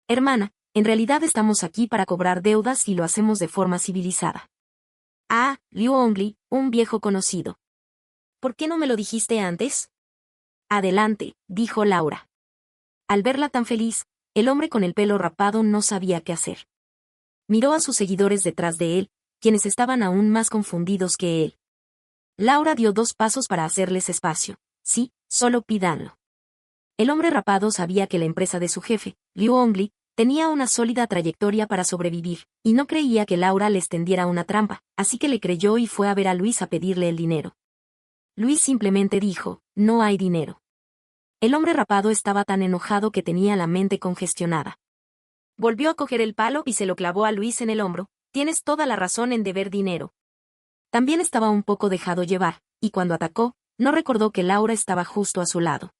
Hermana, en realidad estamos aquí para cobrar deudas y lo hacemos de forma civilizada». «Ah, Liu Ongli, un viejo conocido. ¿Por qué no me lo dijiste antes?» «Adelante», dijo Laura. Al verla tan feliz, el hombre con el pelo rapado no sabía qué hacer. Miró a sus seguidores detrás de él, quienes estaban aún más confundidos que él. Laura dio 2 pasos para hacerles espacio. «Sí, solo pídanlo». El hombre rapado sabía que la empresa de su jefe, Liu Ongli, tenía una sólida trayectoria para sobrevivir, y no creía que Laura les tendiera una trampa, así que le creyó y fue a ver a Luis a pedirle el dinero. Luis simplemente dijo: «No hay dinero». El hombre rapado estaba tan enojado que tenía la mente congestionada. Volvió a coger el palo y se lo clavó a Luis en el hombro: «Tienes toda la razón en deber dinero». También estaba un poco dejado llevar, y cuando atacó, no recordó que Laura estaba justo a su lado.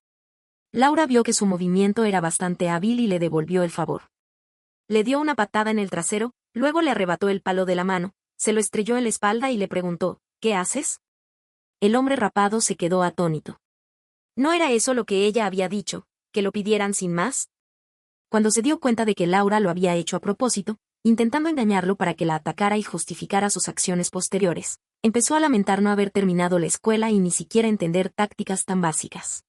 Laura vio que su movimiento era bastante hábil y le devolvió el favor. Le dio una patada en el trasero, luego le arrebató el palo de la mano, se lo estrelló en la espalda y le preguntó: «¿Qué haces?» El hombre rapado se quedó atónito. ¿No era eso lo que ella había dicho, que lo pidieran sin más? Cuando se dio cuenta de que Laura lo había hecho a propósito, intentando engañarlo para que la atacara y justificara sus acciones posteriores, empezó a lamentar no haber terminado la escuela y ni siquiera entender tácticas tan básicas.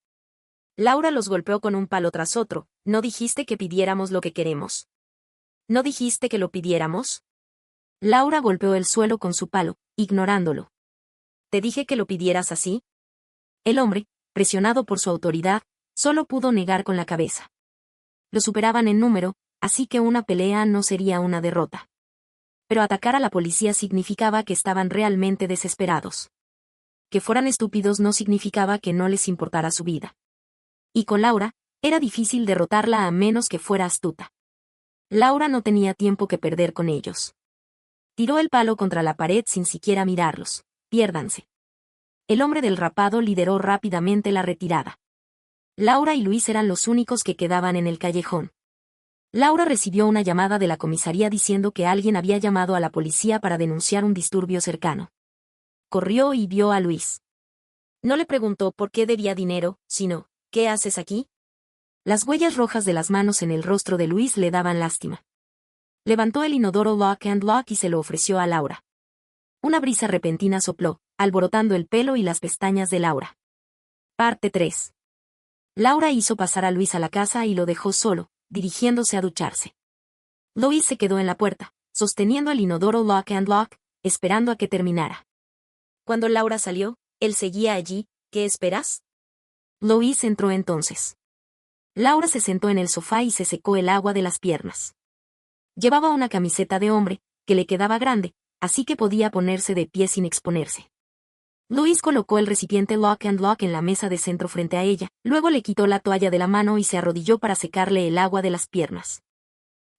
Laura los golpeó con un palo tras otro. «¿No dijiste que pidiéramos lo que queremos? ¿No dijiste que lo pidiéramos?» Laura golpeó el suelo con su palo, ignorándolo. «¿Te dije que lo pidieras así?» El hombre, presionado por su autoridad, solo pudo negar con la cabeza. Lo superaban en número, así que una pelea no sería una derrota. Pero atacar a la policía significaba que estaban realmente desesperados. que fueran estúpidos no significaba que no les importara su vida. Y con Laura, era difícil derrotarla a menos que fuera astuta. Laura no tenía tiempo que perder con ellos. Tiró el palo contra la pared sin siquiera mirarlos. Piérdanse. El hombre del rapado lideró rápidamente la retirada. Laura y Luis eran los únicos que quedaban en el callejón. Laura recibió una llamada de la comisaría diciendo que alguien había llamado a la policía para denunciar un disturbio cercano. Corrió y vio a Luis. No le preguntó por qué debía dinero, sino, ¿qué haces aquí? Las huellas rojas de las manos en el rostro de Luis le daban lástima. Levantó el inodoro Lock and Lock y se lo ofreció a Laura. Una brisa repentina sopló, alborotando el pelo y las pestañas de Laura. Parte 3. Laura hizo pasar a Luis a la casa y lo dejó solo, dirigiéndose a ducharse. Luis se quedó en la puerta, sosteniendo el inodoro Lock and Lock, esperando a que terminara. Cuando Laura salió, él seguía allí. ¿Qué esperas? Luis entró entonces. Laura se sentó en el sofá y se secó el agua de las piernas. Llevaba una camiseta de hombre, que le quedaba grande, así que podía ponerse de pie sin exponerse. Luis colocó el recipiente Lock and Lock en la mesa de centro frente a ella, luego le quitó la toalla de la mano y se arrodilló para secarle el agua de las piernas.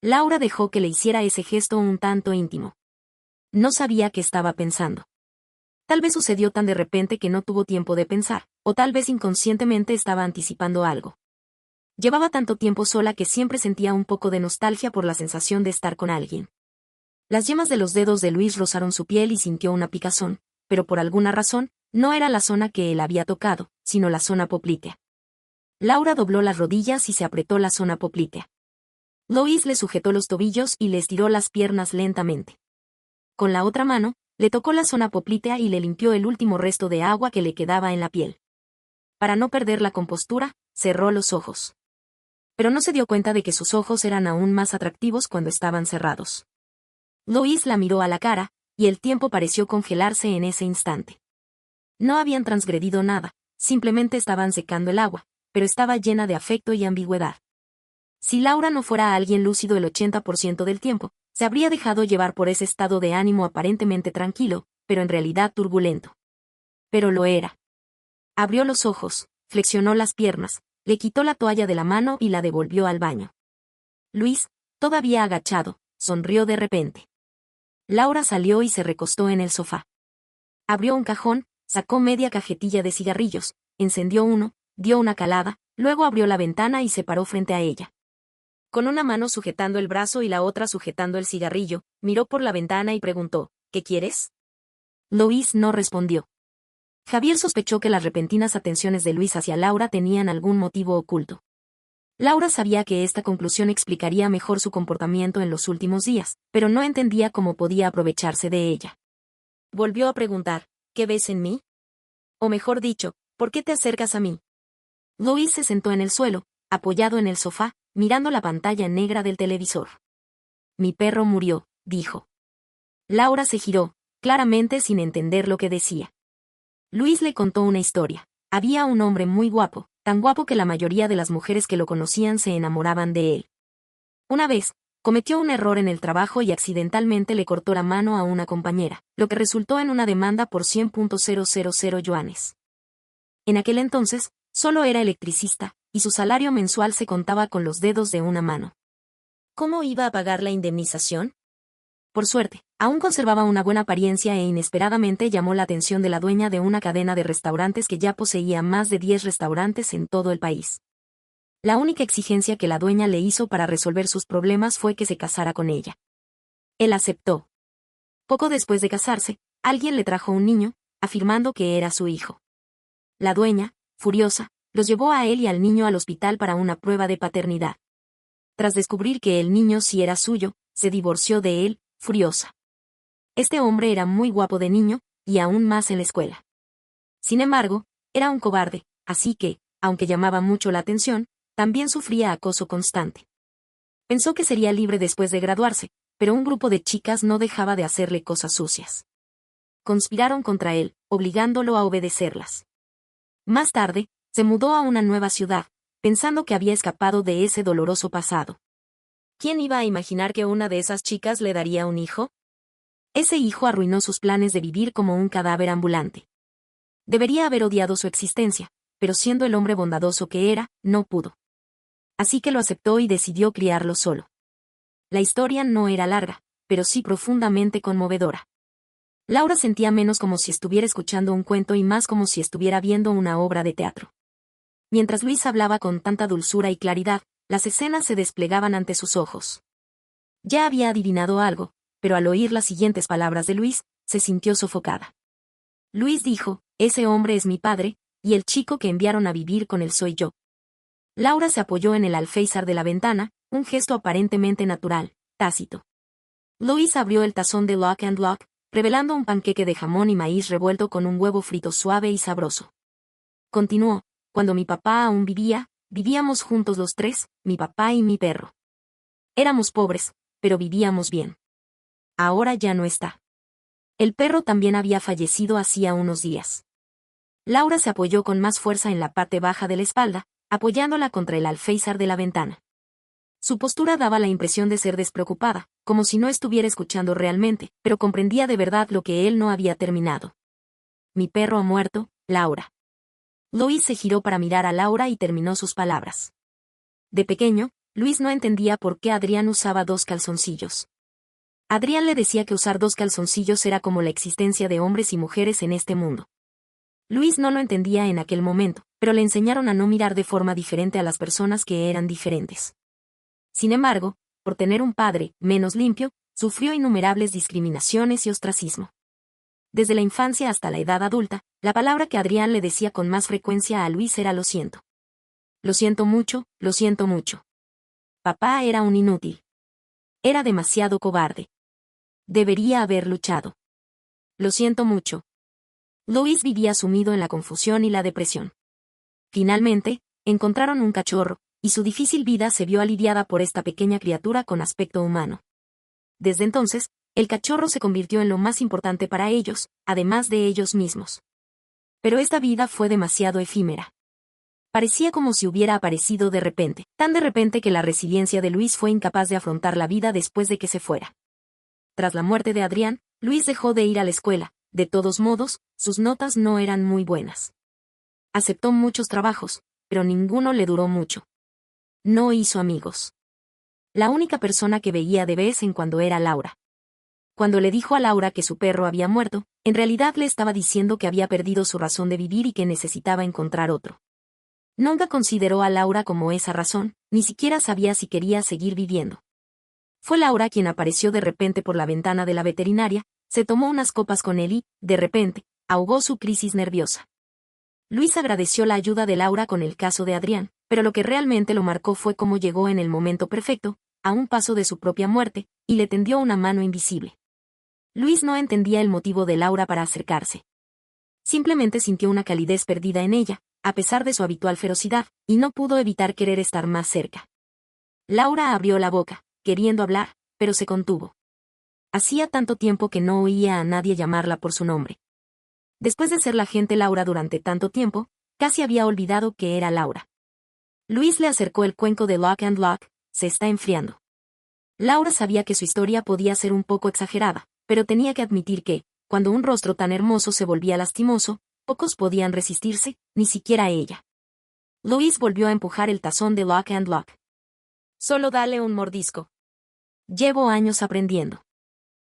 Laura dejó que le hiciera ese gesto un tanto íntimo. No sabía qué estaba pensando. Tal vez sucedió tan de repente que no tuvo tiempo de pensar, o tal vez inconscientemente estaba anticipando algo. Llevaba tanto tiempo sola que siempre sentía un poco de nostalgia por la sensación de estar con alguien. Las yemas de los dedos de Luis rozaron su piel y sintió una picazón, pero por alguna razón, no era la zona que él había tocado, sino la zona poplitea. Laura dobló las rodillas y se apretó la zona poplitea. Luis le sujetó los tobillos y le estiró las piernas lentamente. Con la otra mano, le tocó la zona poplitea y le limpió el último resto de agua que le quedaba en la piel. Para no perder la compostura, cerró los ojos. Pero no se dio cuenta de que sus ojos eran aún más atractivos cuando estaban cerrados. Luis la miró a la cara, y el tiempo pareció congelarse en ese instante. No habían transgredido nada, simplemente estaban secando el agua, pero estaba llena de afecto y ambigüedad. Si Laura no fuera alguien lúcido el 80% del tiempo, se habría dejado llevar por ese estado de ánimo aparentemente tranquilo, pero en realidad turbulento. Pero lo era. Abrió los ojos, flexionó las piernas, le quitó la toalla de la mano y la devolvió al baño. Luis, todavía agachado, sonrió de repente. Laura salió y se recostó en el sofá. Abrió un cajón, sacó media cajetilla de cigarrillos, encendió uno, dio una calada, luego abrió la ventana y se paró frente a ella. Con una mano sujetando el brazo y la otra sujetando el cigarrillo, miró por la ventana y preguntó, ¿qué quieres? Luis no respondió. Javier sospechó que las repentinas atenciones de Luis hacia Laura tenían algún motivo oculto. Laura sabía que esta conclusión explicaría mejor su comportamiento en los últimos días, pero no entendía cómo podía aprovecharse de ella. Volvió a preguntar, ¿qué ves en mí? O mejor dicho, ¿por qué te acercas a mí? Luis se sentó en el suelo, apoyado en el sofá, mirando la pantalla negra del televisor. Mi perro murió, dijo. Laura se giró, claramente sin entender lo que decía. Luis le contó una historia. Había un hombre muy guapo, tan guapo que la mayoría de las mujeres que lo conocían se enamoraban de él. Una vez, cometió un error en el trabajo y accidentalmente le cortó la mano a una compañera, lo que resultó en una demanda por 100.000 yuanes. En aquel entonces, solo era electricista, y su salario mensual se contaba con los dedos de una mano. ¿Cómo iba a pagar la indemnización? Por suerte, aún conservaba una buena apariencia e inesperadamente llamó la atención de la dueña de una cadena de restaurantes que ya poseía más de 10 restaurantes en todo el país. La única exigencia que la dueña le hizo para resolver sus problemas fue que se casara con ella. Él aceptó. Poco después de casarse, alguien le trajo un niño, afirmando que era su hijo. La dueña, furiosa, los llevó a él y al niño al hospital para una prueba de paternidad. Tras descubrir que el niño sí era suyo, se divorció de él, furiosa. Este hombre era muy guapo de niño, y aún más en la escuela. Sin embargo, era un cobarde, así que, aunque llamaba mucho la atención, también sufría acoso constante. Pensó que sería libre después de graduarse, pero un grupo de chicas no dejaba de hacerle cosas sucias. Conspiraron contra él, obligándolo a obedecerlas. Más tarde, se mudó a una nueva ciudad, pensando que había escapado de ese doloroso pasado. ¿Quién iba a imaginar que una de esas chicas le daría un hijo? Ese hijo arruinó sus planes de vivir como un cadáver ambulante. Debería haber odiado su existencia, pero siendo el hombre bondadoso que era, no pudo. Así que lo aceptó y decidió criarlo solo. La historia no era larga, pero sí profundamente conmovedora. Laura sentía menos como si estuviera escuchando un cuento y más como si estuviera viendo una obra de teatro. Mientras Luis hablaba con tanta dulzura y claridad, las escenas se desplegaban ante sus ojos. Ya había adivinado algo, pero al oír las siguientes palabras de Luis, se sintió sofocada. Luis dijo, ese hombre es mi padre, y el chico que enviaron a vivir con él soy yo. Laura se apoyó en el alféizar de la ventana, un gesto aparentemente natural, tácito. Luis abrió el tazón de Lock and Lock, revelando un panqueque de jamón y maíz revuelto con un huevo frito suave y sabroso. Continuó, cuando mi papá aún vivía, vivíamos juntos los tres, mi papá y mi perro. Éramos pobres, pero vivíamos bien. Ahora ya no está. El perro también había fallecido hacía unos días. Laura se apoyó con más fuerza en la parte baja de la espalda, apoyándola contra el alféizar de la ventana. Su postura daba la impresión de ser despreocupada, como si no estuviera escuchando realmente, pero comprendía de verdad lo que él no había terminado. Mi perro ha muerto, Laura. Luis se giró para mirar a Laura y terminó sus palabras. De pequeño, Luis no entendía por qué Adrián usaba 2 calzoncillos. Adrián le decía que usar 2 calzoncillos era como la existencia de hombres y mujeres en este mundo. Luis no lo entendía en aquel momento, pero le enseñaron a no mirar de forma diferente a las personas que eran diferentes. Sin embargo, por tener un padre menos limpio, sufrió innumerables discriminaciones y ostracismo. Desde la infancia hasta la edad adulta, la palabra que Adrián le decía con más frecuencia a Luis era lo siento. Lo siento mucho, lo siento mucho. Papá era un inútil. Era demasiado cobarde. Debería haber luchado. Lo siento mucho. Luis vivía sumido en la confusión y la depresión. Finalmente, encontraron un cachorro, y su difícil vida se vio aliviada por esta pequeña criatura con aspecto humano. Desde entonces, el cachorro se convirtió en lo más importante para ellos, además de ellos mismos. Pero esta vida fue demasiado efímera. Parecía como si hubiera aparecido de repente, tan de repente que la resiliencia de Luis fue incapaz de afrontar la vida después de que se fuera. Tras la muerte de Adrián, Luis dejó de ir a la escuela, de todos modos, sus notas no eran muy buenas. Aceptó muchos trabajos, pero ninguno le duró mucho. No hizo amigos. La única persona que veía de vez en cuando era Laura. Cuando le dijo a Laura que su perro había muerto, en realidad le estaba diciendo que había perdido su razón de vivir y que necesitaba encontrar otro. Nunca consideró a Laura como esa razón, ni siquiera sabía si quería seguir viviendo. Fue Laura quien apareció de repente por la ventana de la veterinaria, se tomó unas copas con él y, de repente, ahogó su crisis nerviosa. Luis agradeció la ayuda de Laura con el caso de Adrián, pero lo que realmente lo marcó fue cómo llegó en el momento perfecto, a un paso de su propia muerte, y le tendió una mano invisible. Luis no entendía el motivo de Laura para acercarse. Simplemente sintió una calidez perdida en ella, a pesar de su habitual ferocidad, y no pudo evitar querer estar más cerca. Laura abrió la boca, queriendo hablar, pero se contuvo. Hacía tanto tiempo que no oía a nadie llamarla por su nombre. Después de ser la agente Laura durante tanto tiempo, casi había olvidado que era Laura. Luis le acercó el cuenco de Lock and Lock, se está enfriando. Laura sabía que su historia podía ser un poco exagerada, pero tenía que admitir que, cuando un rostro tan hermoso se volvía lastimoso, pocos podían resistirse, ni siquiera ella. Luis volvió a empujar el tazón de Lock and Lock. Solo dale un mordisco. Llevo años aprendiendo.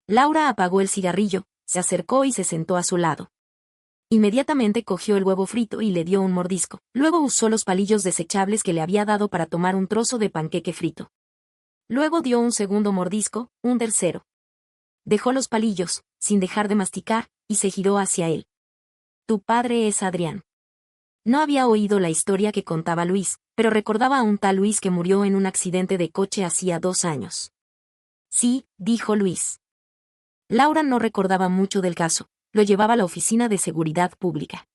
Laura apagó el cigarrillo, se acercó y se sentó a su lado. Inmediatamente cogió el huevo frito y le dio un mordisco. Luego usó los palillos desechables que le había dado para tomar un trozo de panqueque frito. Luego dio un segundo mordisco, un tercero. Dejó los palillos, sin dejar de masticar, y se giró hacia él. Tu padre es Adrián. No había oído la historia que contaba Luis, pero recordaba a un tal Luis que murió en un accidente de coche hacía 2 años. Sí, dijo Luis. Laura no recordaba mucho del caso, lo llevaba a la Oficina de Seguridad Pública.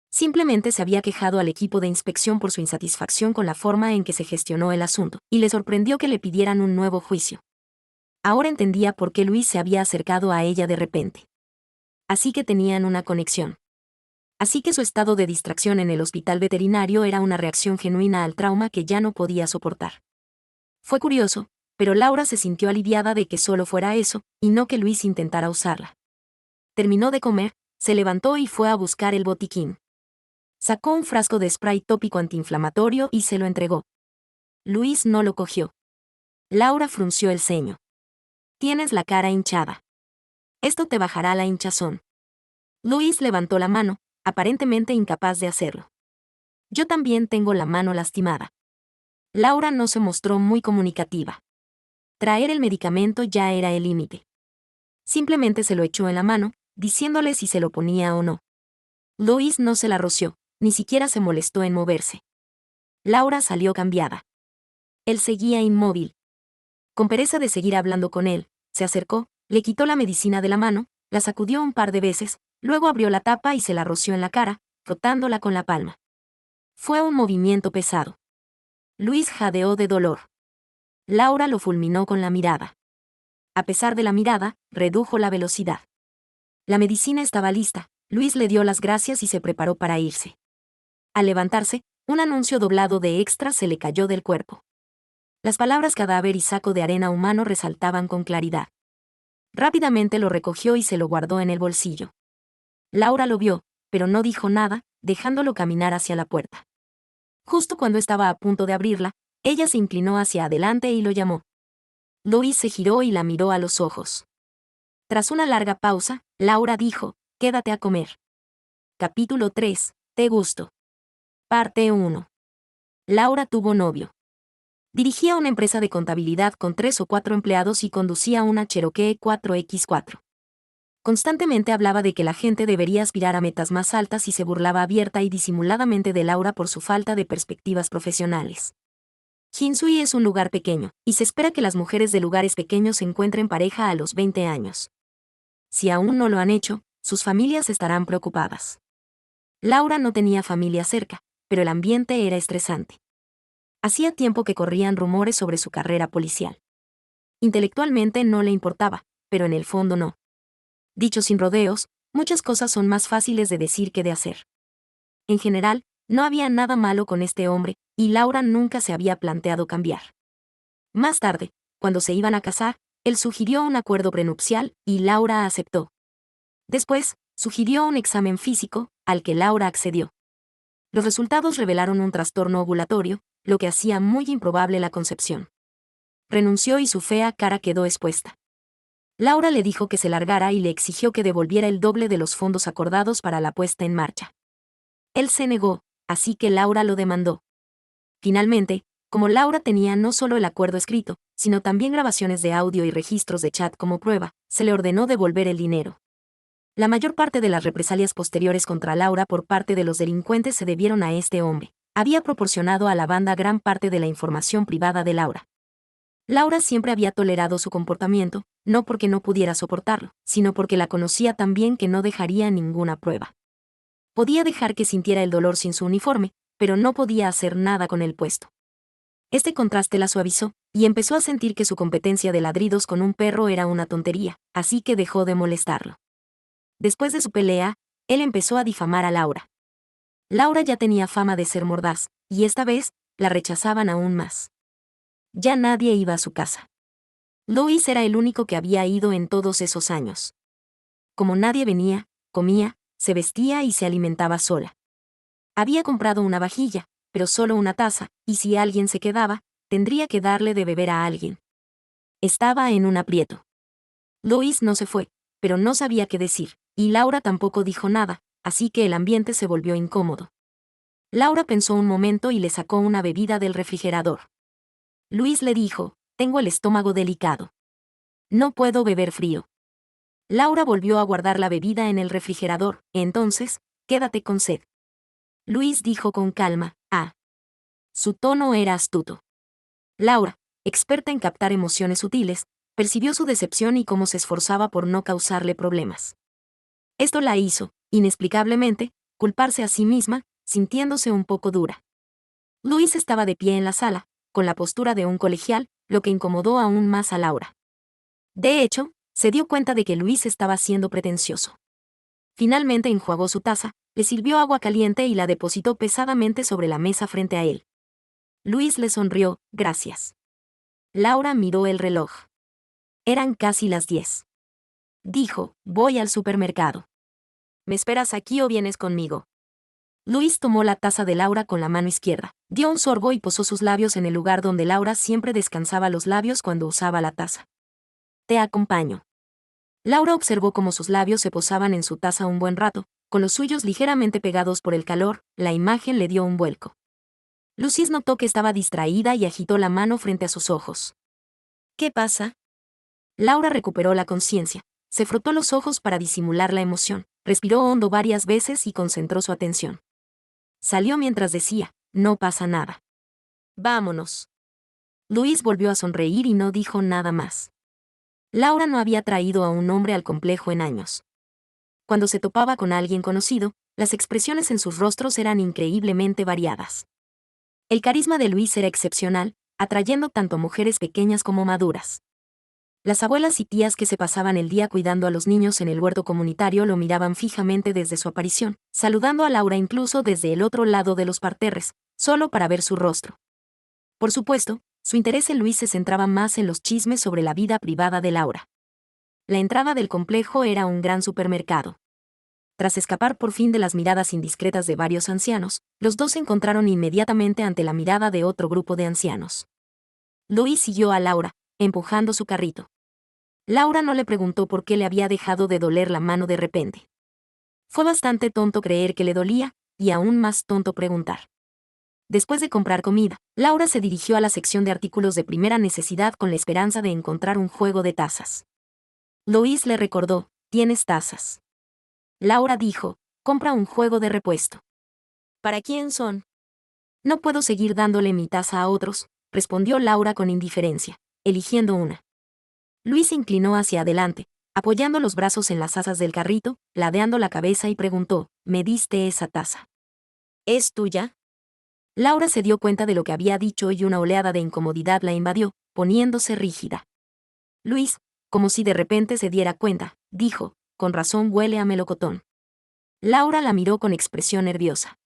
Simplemente se había quejado al equipo de inspección por su insatisfacción con la forma en que se gestionó el asunto, y le sorprendió que le pidieran un nuevo juicio. Ahora entendía por qué Luis se había acercado a ella de repente. Así que tenían una conexión. Así que su estado de distracción en el hospital veterinario era una reacción genuina al trauma que ya no podía soportar. Fue curioso, pero Laura se sintió aliviada de que solo fuera eso, y no que Luis intentara usarla. Terminó de comer, se levantó y fue a buscar el botiquín. Sacó un frasco de spray tópico antiinflamatorio y se lo entregó. Luis no lo cogió. Laura frunció el ceño. Tienes la cara hinchada. Esto te bajará la hinchazón. Luis levantó la mano, aparentemente incapaz de hacerlo. Yo también tengo la mano lastimada. Laura no se mostró muy comunicativa. Traer el medicamento ya era el límite. Simplemente se lo echó en la mano, diciéndole si se lo ponía o no. Luis no se la roció, ni siquiera se molestó en moverse. Laura salió cambiada. Él seguía inmóvil. Con pereza de seguir hablando con él, se acercó, le quitó la medicina de la mano, la sacudió un par de veces, luego abrió la tapa y se la roció en la cara, frotándola con la palma. Fue un movimiento pesado. Luis jadeó de dolor. Laura lo fulminó con la mirada. A pesar de la mirada, redujo la velocidad. La medicina estaba lista, Luis le dio las gracias y se preparó para irse. Al levantarse, un anuncio doblado de extra se le cayó del cuerpo. Las palabras cadáver y saco de arena humano resaltaban con claridad. Rápidamente lo recogió y se lo guardó en el bolsillo. Laura lo vio, pero no dijo nada, dejándolo caminar hacia la puerta. Justo cuando estaba a punto de abrirla, ella se inclinó hacia adelante y lo llamó. Luis se giró y la miró a los ojos. Tras una larga pausa, Laura dijo, «Quédate a comer». Capítulo 3. Te gusto. Parte 1. Laura tuvo novio. Dirigía una empresa de contabilidad con 3 o 4 empleados y conducía una Cherokee 4X4. Constantemente hablaba de que la gente debería aspirar a metas más altas y se burlaba abierta y disimuladamente de Laura por su falta de perspectivas profesionales. Hinsui es un lugar pequeño, y se espera que las mujeres de lugares pequeños encuentren pareja a los 20 años. Si aún no lo han hecho, sus familias estarán preocupadas. Laura no tenía familia cerca, pero el ambiente era estresante. Hacía tiempo que corrían rumores sobre su carrera policial. Intelectualmente no le importaba, pero en el fondo no. Dicho sin rodeos, muchas cosas son más fáciles de decir que de hacer. En general, no había nada malo con este hombre, y Laura nunca se había planteado cambiar. Más tarde, cuando se iban a casar, él sugirió un acuerdo prenupcial, y Laura aceptó. Después, sugirió un examen físico, al que Laura accedió. Los resultados revelaron un trastorno ovulatorio, lo que hacía muy improbable la concepción. Renunció y su fea cara quedó expuesta. Laura le dijo que se largara y le exigió que devolviera el doble de los fondos acordados para la puesta en marcha. Él se negó, así que Laura lo demandó. Finalmente, como Laura tenía no solo el acuerdo escrito, sino también grabaciones de audio y registros de chat como prueba, se le ordenó devolver el dinero. La mayor parte de las represalias posteriores contra Laura por parte de los delincuentes se debieron a este hombre. Había proporcionado a la banda gran parte de la información privada de Laura. Laura siempre había tolerado su comportamiento, no porque no pudiera soportarlo, sino porque la conocía tan bien que no dejaría ninguna prueba. Podía dejar que sintiera el dolor sin su uniforme, pero no podía hacer nada con el puesto. Este contraste la suavizó, y empezó a sentir que su competencia de ladridos con un perro era una tontería, así que dejó de molestarlo. Después de su pelea, él empezó a difamar a Laura. Laura ya tenía fama de ser mordaz, y esta vez, la rechazaban aún más. Ya nadie iba a su casa. Luis era el único que había ido en todos esos años. Como nadie venía, comía, se vestía y se alimentaba sola. Había comprado una vajilla, pero solo una taza, y si alguien se quedaba, tendría que darle de beber a alguien. Estaba en un aprieto. Luis no se fue, pero no sabía qué decir, y Laura tampoco dijo nada, así que el ambiente se volvió incómodo. Laura pensó un momento y le sacó una bebida del refrigerador. Luis le dijo, «Tengo el estómago delicado. No puedo beber frío». Laura volvió a guardar la bebida en el refrigerador, entonces, «Quédate con sed». Luis dijo con calma, «Ah». Su tono era astuto. Laura, experta en captar emociones sutiles, percibió su decepción y cómo se esforzaba por no causarle problemas. Esto la hizo, inexplicablemente, culparse a sí misma, sintiéndose un poco dura. Luis estaba de pie en la sala, con la postura de un colegial, lo que incomodó aún más a Laura. De hecho, se dio cuenta de que Luis estaba siendo pretencioso. Finalmente enjuagó su taza, le sirvió agua caliente y la depositó pesadamente sobre la mesa frente a él. Luis le sonrió, «Gracias». Laura miró el reloj. Eran casi las 10. Dijo, «Voy al supermercado». ¿Me esperas aquí o vienes conmigo? Luis tomó la taza de Laura con la mano izquierda, dio un sorbo y posó sus labios en el lugar donde Laura siempre descansaba los labios cuando usaba la taza. Te acompaño. Laura observó cómo sus labios se posaban en su taza un buen rato, con los suyos ligeramente pegados por el calor. La imagen le dio un vuelco. Luis notó que estaba distraída y agitó la mano frente a sus ojos. ¿Qué pasa? Laura recuperó la conciencia, se frotó los ojos para disimular la emoción, respiró hondo varias veces y concentró su atención. Salió mientras decía, no pasa nada. Vámonos. Luis volvió a sonreír y no dijo nada más. Laura no había traído a un hombre al complejo en años. Cuando se topaba con alguien conocido, las expresiones en sus rostros eran increíblemente variadas. El carisma de Luis era excepcional, atrayendo tanto a mujeres pequeñas como maduras. Las abuelas y tías que se pasaban el día cuidando a los niños en el huerto comunitario lo miraban fijamente desde su aparición, saludando a Laura incluso desde el otro lado de los parterres, solo para ver su rostro. Por supuesto, su interés en Luis se centraba más en los chismes sobre la vida privada de Laura. La entrada del complejo era un gran supermercado. Tras escapar por fin de las miradas indiscretas de varios ancianos, los dos se encontraron inmediatamente ante la mirada de otro grupo de ancianos. Luis siguió a Laura, empujando su carrito. Laura no le preguntó por qué le había dejado de doler la mano de repente. Fue bastante tonto creer que le dolía, y aún más tonto preguntar. Después de comprar comida, Laura se dirigió a la sección de artículos de primera necesidad con la esperanza de encontrar un juego de tazas. Luis le recordó, ¿tienes tazas? Laura dijo, compra un juego de repuesto. ¿Para quién son? No puedo seguir dándole mi taza a otros, respondió Laura con indiferencia, eligiendo una. Luis se inclinó hacia adelante, apoyando los brazos en las asas del carrito, ladeando la cabeza y preguntó, ¿me diste esa taza? ¿Es tuya? Laura se dio cuenta de lo que había dicho y una oleada de incomodidad la invadió, poniéndose rígida. Luis, como si de repente se diera cuenta, dijo, con razón huele a melocotón. Laura la miró con expresión nerviosa.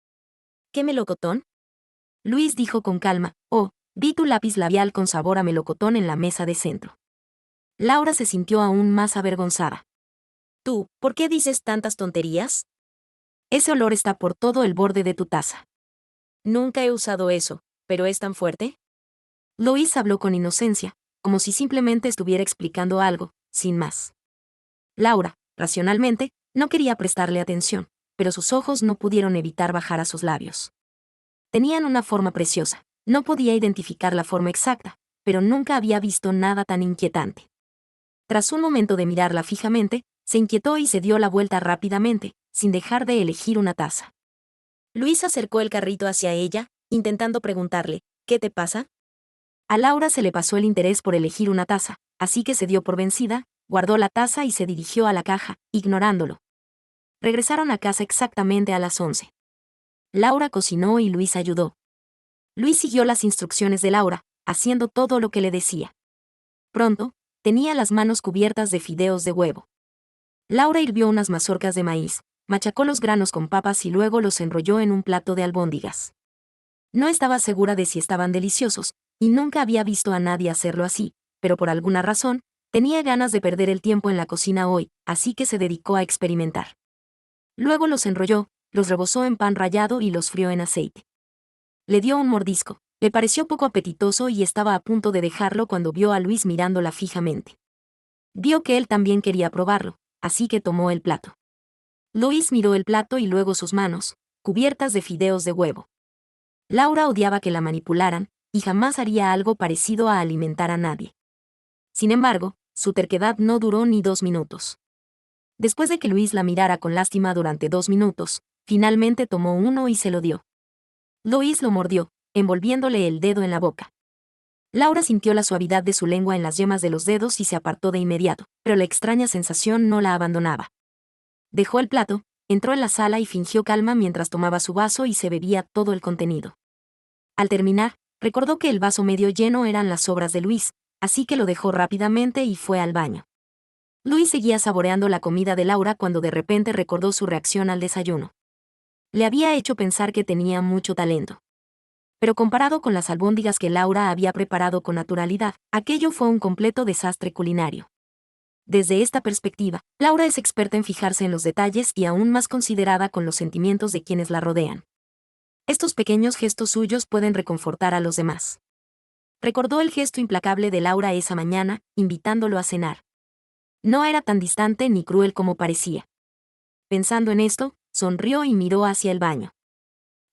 ¿Qué melocotón? Luis dijo con calma, oh, vi tu lápiz labial con sabor a melocotón en la mesa de centro. Laura se sintió aún más avergonzada. ¿Tú, por qué dices tantas tonterías? Ese olor está por todo el borde de tu taza. Nunca he usado eso, ¿pero es tan fuerte? Luis habló con inocencia, como si simplemente estuviera explicando algo, sin más. Laura, racionalmente, no quería prestarle atención, pero sus ojos no pudieron evitar bajar a sus labios. Tenían una forma preciosa, no podía identificar la forma exacta, pero nunca había visto nada tan inquietante. Tras un momento de mirarla fijamente, se inquietó y se dio la vuelta rápidamente, sin dejar de elegir una taza. Luis acercó el carrito hacia ella, intentando preguntarle, ¿qué te pasa? A Laura se le pasó el interés por elegir una taza, así que se dio por vencida, guardó la taza y se dirigió a la caja, ignorándolo. Regresaron a casa exactamente a las 11. Laura cocinó y Luis ayudó. Luis siguió las instrucciones de Laura, haciendo todo lo que le decía. Pronto, tenía las manos cubiertas de fideos de huevo. Laura hirvió unas mazorcas de maíz, machacó los granos con papas y luego los enrolló en un plato de albóndigas. No estaba segura de si estaban deliciosos, y nunca había visto a nadie hacerlo así, pero por alguna razón, tenía ganas de perder el tiempo en la cocina hoy, así que se dedicó a experimentar. Luego los enrolló, los rebozó en pan rallado y los frió en aceite. Le dio un mordisco, le pareció poco apetitoso y estaba a punto de dejarlo cuando vio a Luis mirándola fijamente. Vio que él también quería probarlo, así que tomó el plato. Luis miró el plato y luego sus manos, cubiertas de fideos de huevo. Laura odiaba que la manipularan, y jamás haría algo parecido a alimentar a nadie. Sin embargo, su terquedad no duró ni 2 minutos. Después de que Luis la mirara con lástima durante 2 minutos, finalmente tomó uno y se lo dio. Luis lo mordió, envolviéndole el dedo en la boca. Laura sintió la suavidad de su lengua en las yemas de los dedos y se apartó de inmediato, pero la extraña sensación no la abandonaba. Dejó el plato, entró en la sala y fingió calma mientras tomaba su vaso y se bebía todo el contenido. Al terminar, recordó que el vaso medio lleno eran las sobras de Luis, así que lo dejó rápidamente y fue al baño. Luis seguía saboreando la comida de Laura cuando de repente recordó su reacción al desayuno. Le había hecho pensar que tenía mucho talento. Pero comparado con las albóndigas que Laura había preparado con naturalidad, aquello fue un completo desastre culinario. Desde esta perspectiva, Laura es experta en fijarse en los detalles y aún más considerada con los sentimientos de quienes la rodean. Estos pequeños gestos suyos pueden reconfortar a los demás. Recordó el gesto implacable de Laura esa mañana, invitándolo a cenar. No era tan distante ni cruel como parecía. Pensando en esto, sonrió y miró hacia el baño.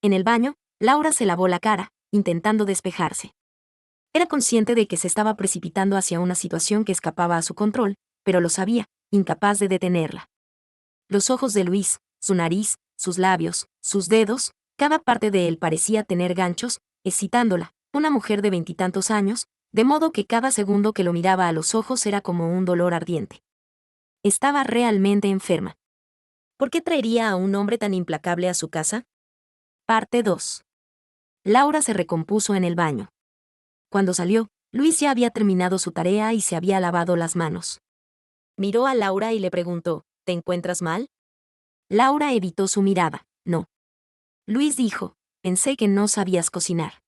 En el baño, Laura se lavó la cara, intentando despejarse. Era consciente de que se estaba precipitando hacia una situación que escapaba a su control, pero lo sabía, incapaz de detenerla. Los ojos de Luis, su nariz, sus labios, sus dedos, cada parte de él parecía tener ganchos, excitándola, una mujer de 20 años, de modo que cada segundo que lo miraba a los ojos era como un dolor ardiente. Estaba realmente enferma. ¿Por qué traería a un hombre tan implacable a su casa? Parte 2. Laura se recompuso en el baño. Cuando salió, Luis ya había terminado su tarea y se había lavado las manos. Miró a Laura y le preguntó, ¿te encuentras mal? Laura evitó su mirada, no. Luis dijo, pensé que no sabías cocinar.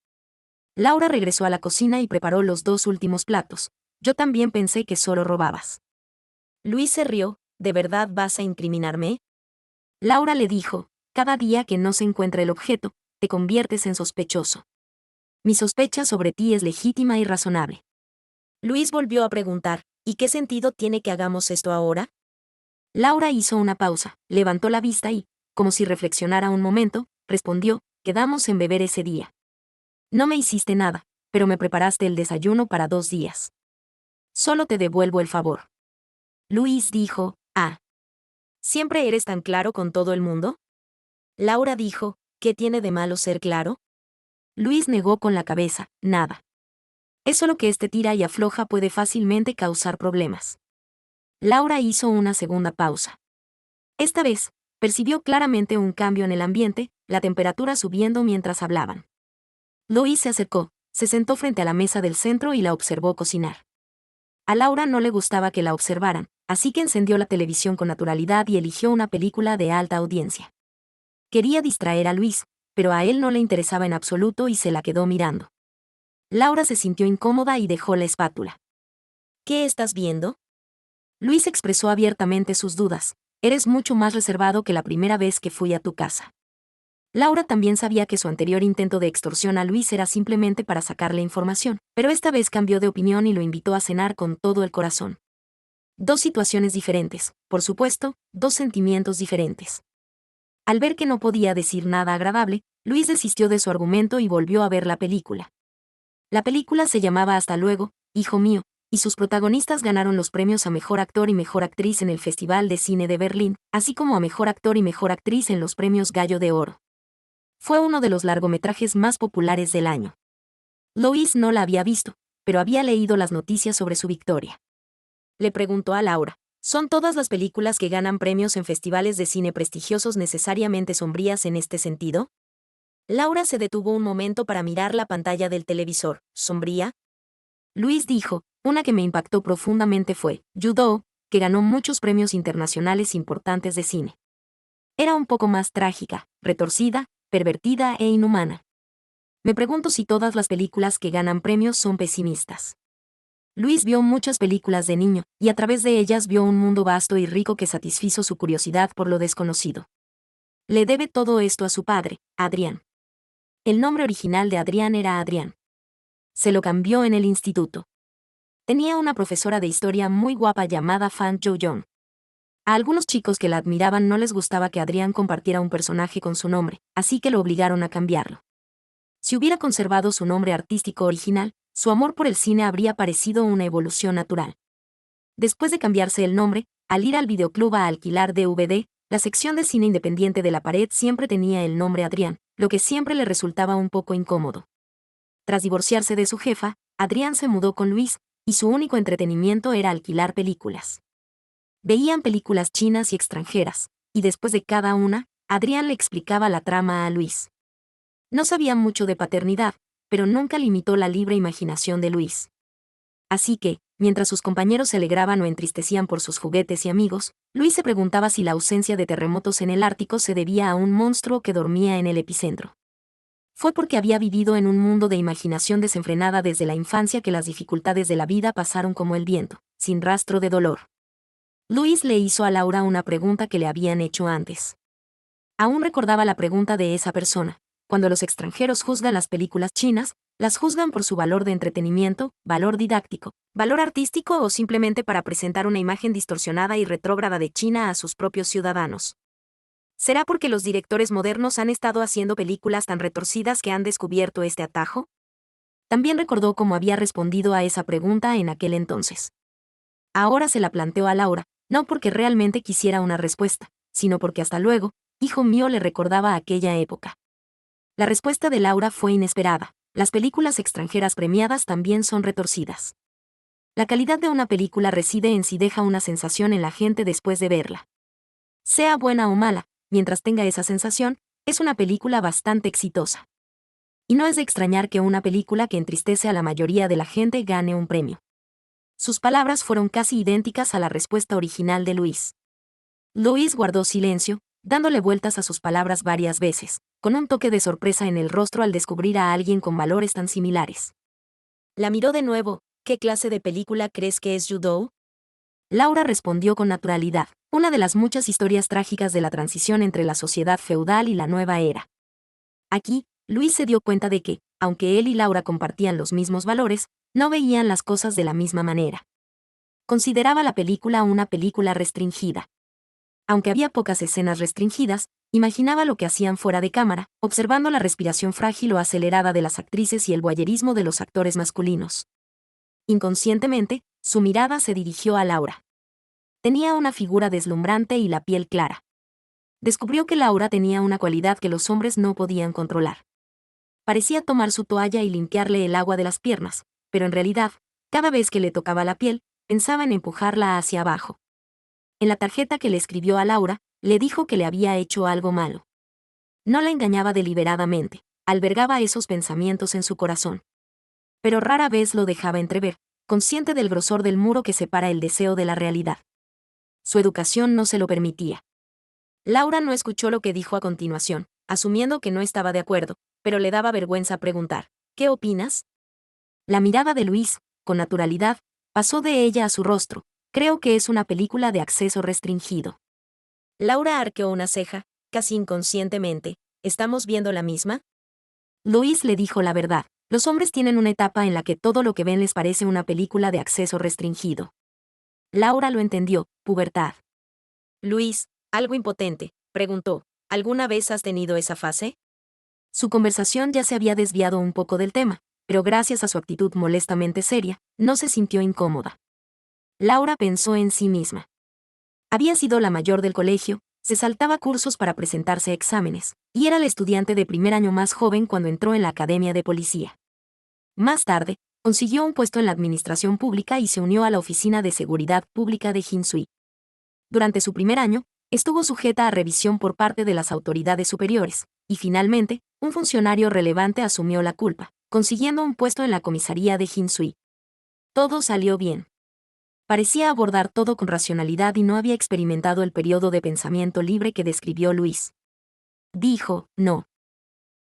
Laura regresó a la cocina y preparó los 2 últimos platos. Yo también pensé que solo robabas. Luis se rió, ¿de verdad vas a incriminarme? Laura le dijo, cada día que no se encuentra el objeto, te conviertes en sospechoso. Mi sospecha sobre ti es legítima y razonable. Luis volvió a preguntar, ¿y qué sentido tiene que hagamos esto ahora? Laura hizo una pausa, levantó la vista y, como si reflexionara un momento, respondió, quedamos en beber ese día. No me hiciste nada, pero me preparaste el desayuno para 2 días. Solo te devuelvo el favor. Luis dijo, ¿siempre eres tan claro con todo el mundo? Laura dijo, ¿qué tiene de malo ser claro? Luis negó con la cabeza, nada. Es solo que este tira y afloja puede fácilmente causar problemas. Laura hizo una segunda pausa. Esta vez, percibió claramente un cambio en el ambiente, la temperatura subiendo mientras hablaban. Luis se acercó, se sentó frente a la mesa del centro y la observó cocinar. A Laura no le gustaba que la observaran, así que encendió la televisión con naturalidad y eligió una película de alta audiencia. Quería distraer a Luis, pero a él no le interesaba en absoluto y se la quedó mirando. Laura se sintió incómoda y dejó la espátula. ¿Qué estás viendo? Luis expresó abiertamente sus dudas. Eres mucho más reservado que la primera vez que fui a tu casa. Laura también sabía que su anterior intento de extorsión a Luis era simplemente para sacarle información, pero esta vez cambió de opinión y lo invitó a cenar con todo el corazón. 2 situaciones diferentes, por supuesto, 2 sentimientos diferentes. Al ver que no podía decir nada agradable, Luis desistió de su argumento y volvió a ver la película. La película se llamaba Hasta luego, hijo mío, y sus protagonistas ganaron los premios a Mejor Actor y Mejor Actriz en el Festival de Cine de Berlín, así como a Mejor Actor y Mejor Actriz en los premios Gallo de Oro. Fue uno de los largometrajes más populares del año. Luis no la había visto, pero había leído las noticias sobre su victoria. Le preguntó a Laura, ¿son todas las películas que ganan premios en festivales de cine prestigiosos necesariamente sombrías en este sentido? Laura se detuvo un momento para mirar la pantalla del televisor. ¿Sombría? Luis dijo, una que me impactó profundamente fue Judo, que ganó muchos premios internacionales importantes de cine. Era un poco más trágica, retorcida, pervertida e inhumana. Me pregunto si todas las películas que ganan premios son pesimistas. Luis vio muchas películas de niño, y a través de ellas vio un mundo vasto y rico que satisfizo su curiosidad por lo desconocido. Le debe todo esto a su padre, Adrián. El nombre original de Adrián era Adrián. Se lo cambió en el instituto. Tenía una profesora de historia muy guapa llamada Fan Jo-young. A algunos chicos que la admiraban no les gustaba que Adrián compartiera un personaje con su nombre, así que lo obligaron a cambiarlo. Si hubiera conservado su nombre artístico original, su amor por el cine habría parecido una evolución natural. Después de cambiarse el nombre, al ir al videoclub a alquilar DVD, la sección de cine independiente de la pared siempre tenía el nombre Adrián, lo que siempre le resultaba un poco incómodo. Tras divorciarse de su jefa, Adrián se mudó con Luis, y su único entretenimiento era alquilar películas. Veían películas chinas y extranjeras, y después de cada una, Adrián le explicaba la trama a Luis. No sabía mucho de paternidad, pero nunca limitó la libre imaginación de Luis. Así que, mientras sus compañeros se alegraban o entristecían por sus juguetes y amigos, Luis se preguntaba si la ausencia de terremotos en el Ártico se debía a un monstruo que dormía en el epicentro. Fue porque había vivido en un mundo de imaginación desenfrenada desde la infancia que las dificultades de la vida pasaron como el viento, sin rastro de dolor. Luis le hizo a Laura una pregunta que le habían hecho antes. Aún recordaba la pregunta de esa persona. Cuando los extranjeros juzgan las películas chinas, las juzgan por su valor de entretenimiento, valor didáctico, valor artístico o simplemente para presentar una imagen distorsionada y retrógrada de China a sus propios ciudadanos. ¿Será porque los directores modernos han estado haciendo películas tan retorcidas que han descubierto este atajo? También recordó cómo había respondido a esa pregunta en aquel entonces. Ahora se la planteó a Laura, no porque realmente quisiera una respuesta, sino porque hasta luego, hijo mío, le recordaba aquella época. La respuesta de Laura fue inesperada. Las películas extranjeras premiadas también son retorcidas. La calidad de una película reside en si deja una sensación en la gente después de verla. Sea buena o mala, mientras tenga esa sensación, es una película bastante exitosa. Y no es de extrañar que una película que entristece a la mayoría de la gente gane un premio. Sus palabras fueron casi idénticas a la respuesta original de Luis. Luis guardó silencio, dándole vueltas a sus palabras varias veces, con un toque de sorpresa en el rostro al descubrir a alguien con valores tan similares. La miró de nuevo. ¿Qué clase de película crees que es Judo? Laura respondió con naturalidad, una de las muchas historias trágicas de la transición entre la sociedad feudal y la nueva era. Aquí, Luis se dio cuenta de que, aunque él y Laura compartían los mismos valores, no veían las cosas de la misma manera. Consideraba la película una película restringida. Aunque había pocas escenas restringidas, imaginaba lo que hacían fuera de cámara, observando la respiración frágil o acelerada de las actrices y el voyerismo de los actores masculinos. Inconscientemente, su mirada se dirigió a Laura. Tenía una figura deslumbrante y la piel clara. Descubrió que Laura tenía una cualidad que los hombres no podían controlar. Parecía tomar su toalla y limpiarle el agua de las piernas, pero en realidad, cada vez que le tocaba la piel, pensaba en empujarla hacia abajo. En la tarjeta que le escribió a Laura, le dijo que le había hecho algo malo. No la engañaba deliberadamente, albergaba esos pensamientos en su corazón. Pero rara vez lo dejaba entrever, consciente del grosor del muro que separa el deseo de la realidad. Su educación no se lo permitía. Laura no escuchó lo que dijo a continuación, asumiendo que no estaba de acuerdo, pero le daba vergüenza preguntar, ¿qué opinas? La mirada de Luis, con naturalidad, pasó de ella a su rostro. Creo que es una película de acceso restringido. Laura arqueó una ceja, casi inconscientemente. ¿Estamos viendo la misma? Luis le dijo la verdad. Los hombres tienen una etapa en la que todo lo que ven les parece una película de acceso restringido. Laura lo entendió, pubertad. Luis, algo impotente, preguntó, ¿alguna vez has tenido esa fase? Su conversación ya se había desviado un poco del tema, pero gracias a su actitud molestamente seria, no se sintió incómoda. Laura pensó en sí misma. Había sido la mayor del colegio, se saltaba cursos para presentarse a exámenes, y era la estudiante de primer año más joven cuando entró en la academia de policía. Más tarde, consiguió un puesto en la administración pública y se unió a la Oficina de Seguridad Pública de Jinsui. Durante su primer año, estuvo sujeta a revisión por parte de las autoridades superiores, y finalmente, un funcionario relevante asumió la culpa, consiguiendo un puesto en la comisaría de Jinsui. Todo salió bien. Parecía abordar todo con racionalidad y no había experimentado el periodo de pensamiento libre que describió Luis. Dijo, no.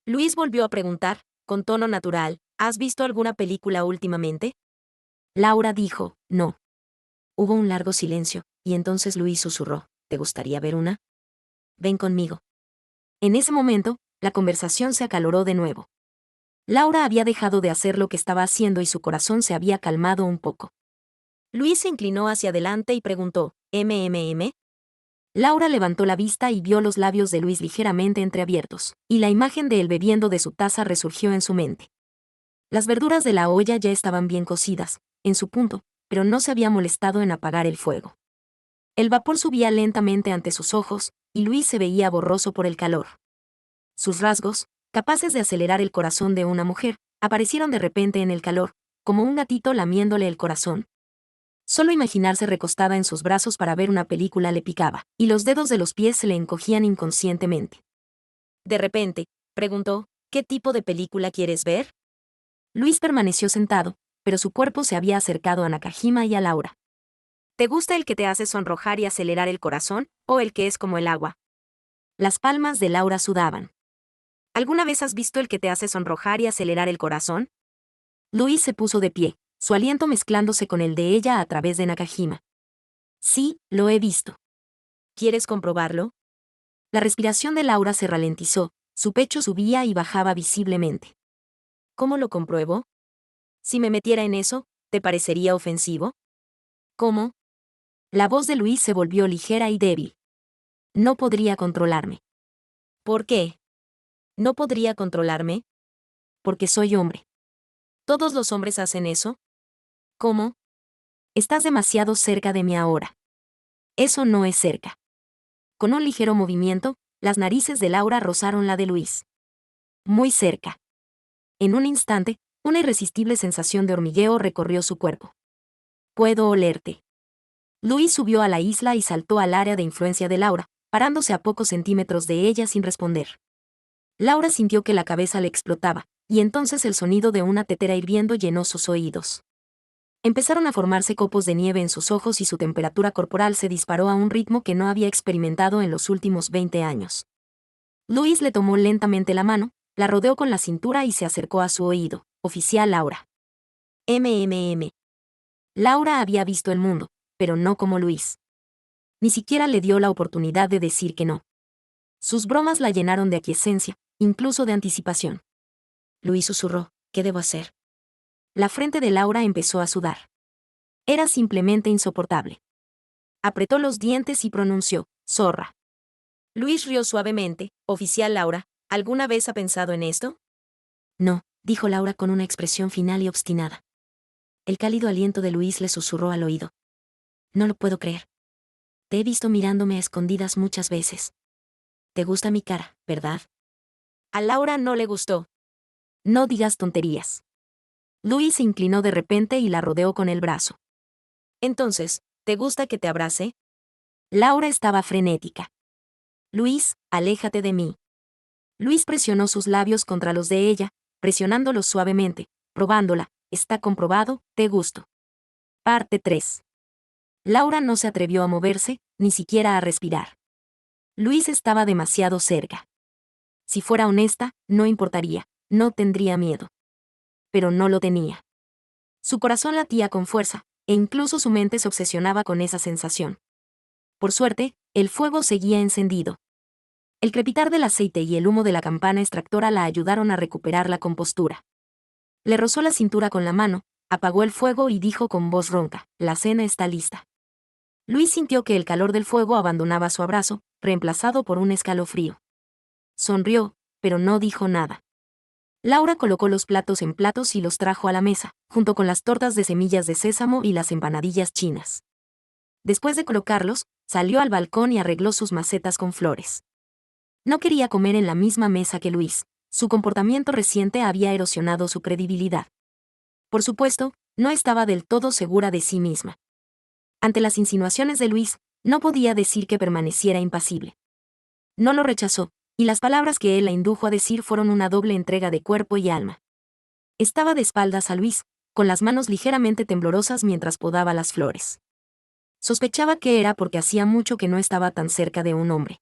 Luis volvió a preguntar, con tono natural, ¿has visto alguna película últimamente? Laura dijo, no. Hubo un largo silencio, y entonces Luis susurró, ¿te gustaría ver una? Ven conmigo. En ese momento, la conversación se acaloró de nuevo. Laura había dejado de hacer lo que estaba haciendo y su corazón se había calmado un poco. Luis se inclinó hacia adelante y preguntó, ¿MMM? Laura levantó la vista y vio los labios de Luis ligeramente entreabiertos, y la imagen de él bebiendo de su taza resurgió en su mente. Las verduras de la olla ya estaban bien cocidas, en su punto, pero no se había molestado en apagar el fuego. El vapor subía lentamente ante sus ojos, y Luis se veía borroso por el calor. Sus rasgos, capaces de acelerar el corazón de una mujer, aparecieron de repente en el calor, como un gatito lamiéndole el corazón. Solo imaginarse recostada en sus brazos para ver una película le picaba, y los dedos de los pies se le encogían inconscientemente. De repente, preguntó, ¿qué tipo de película quieres ver? Luis permaneció sentado, pero su cuerpo se había acercado a Nakajima y a Laura. ¿Te gusta el que te hace sonrojar y acelerar el corazón, o el que es como el agua? Las palmas de Laura sudaban. ¿Alguna vez has visto el que te hace sonrojar y acelerar el corazón? Luis se puso de pie, su aliento mezclándose con el de ella a través de Nakajima. Sí, lo he visto. ¿Quieres comprobarlo? La respiración de Laura se ralentizó, su pecho subía y bajaba visiblemente. ¿Cómo lo compruebo? Si me metiera en eso, ¿te parecería ofensivo? ¿Cómo? La voz de Luis se volvió ligera y débil. No podría controlarme. ¿Por qué? ¿No podría controlarme? Porque soy hombre. ¿Todos los hombres hacen eso? ¿Cómo? Estás demasiado cerca de mí ahora. Eso no es cerca. Con un ligero movimiento, las narices de Laura rozaron la de Luis. Muy cerca. En un instante, una irresistible sensación de hormigueo recorrió su cuerpo. Puedo olerte. Luis subió a la isla y saltó al área de influencia de Laura, parándose a pocos centímetros de ella sin responder. Laura sintió que la cabeza le explotaba, y entonces el sonido de una tetera hirviendo llenó sus oídos. Empezaron a formarse copos de nieve en sus ojos y su temperatura corporal se disparó a un ritmo que no había experimentado en los últimos 20 años. Luis le tomó lentamente la mano, la rodeó con la cintura y se acercó a su oído. Oficial Laura. MMM. Laura había visto el mundo, pero no como Luis. Ni siquiera le dio la oportunidad de decir que no. Sus bromas la llenaron de aquiescencia, incluso de anticipación. Luis susurró, ¿qué debo hacer? La frente de Laura empezó a sudar. Era simplemente insoportable. Apretó los dientes y pronunció, zorra. Luis rió suavemente. Oficial Laura, ¿alguna vez ha pensado en esto? No, dijo Laura con una expresión final y obstinada. El cálido aliento de Luis le susurró al oído. No lo puedo creer. Te he visto mirándome a escondidas muchas veces. Te gusta mi cara, ¿verdad? A Laura no le gustó. No digas tonterías. Luis se inclinó de repente y la rodeó con el brazo. Entonces, ¿te gusta que te abrace? Laura estaba frenética. Luis, aléjate de mí. Luis presionó sus labios contra los de ella, presionándolos suavemente, probándola. Está comprobado, te gusto. Parte 3. Laura no se atrevió a moverse, ni siquiera a respirar. Luis estaba demasiado cerca. Si fuera honesta, no importaría, no tendría miedo. Pero no lo tenía. Su corazón latía con fuerza, e incluso su mente se obsesionaba con esa sensación. Por suerte, el fuego seguía encendido. El crepitar del aceite y el humo de la campana extractora la ayudaron a recuperar la compostura. Le rozó la cintura con la mano, apagó el fuego y dijo con voz ronca, la cena está lista. Luis sintió que el calor del fuego abandonaba su abrazo, reemplazado por un escalofrío. Sonrió, pero no dijo nada. Laura colocó los platos en platos y los trajo a la mesa, junto con las tortas de semillas de sésamo y las empanadillas chinas. Después de colocarlos, salió al balcón y arregló sus macetas con flores. No quería comer en la misma mesa que Luis. Su comportamiento reciente había erosionado su credibilidad. Por supuesto, no estaba del todo segura de sí misma. Ante las insinuaciones de Luis, no podía decir que permaneciera impasible. No lo rechazó, y las palabras que él la indujo a decir fueron una doble entrega de cuerpo y alma. Estaba de espaldas a Luis, con las manos ligeramente temblorosas mientras podaba las flores. Sospechaba que era porque hacía mucho que no estaba tan cerca de un hombre.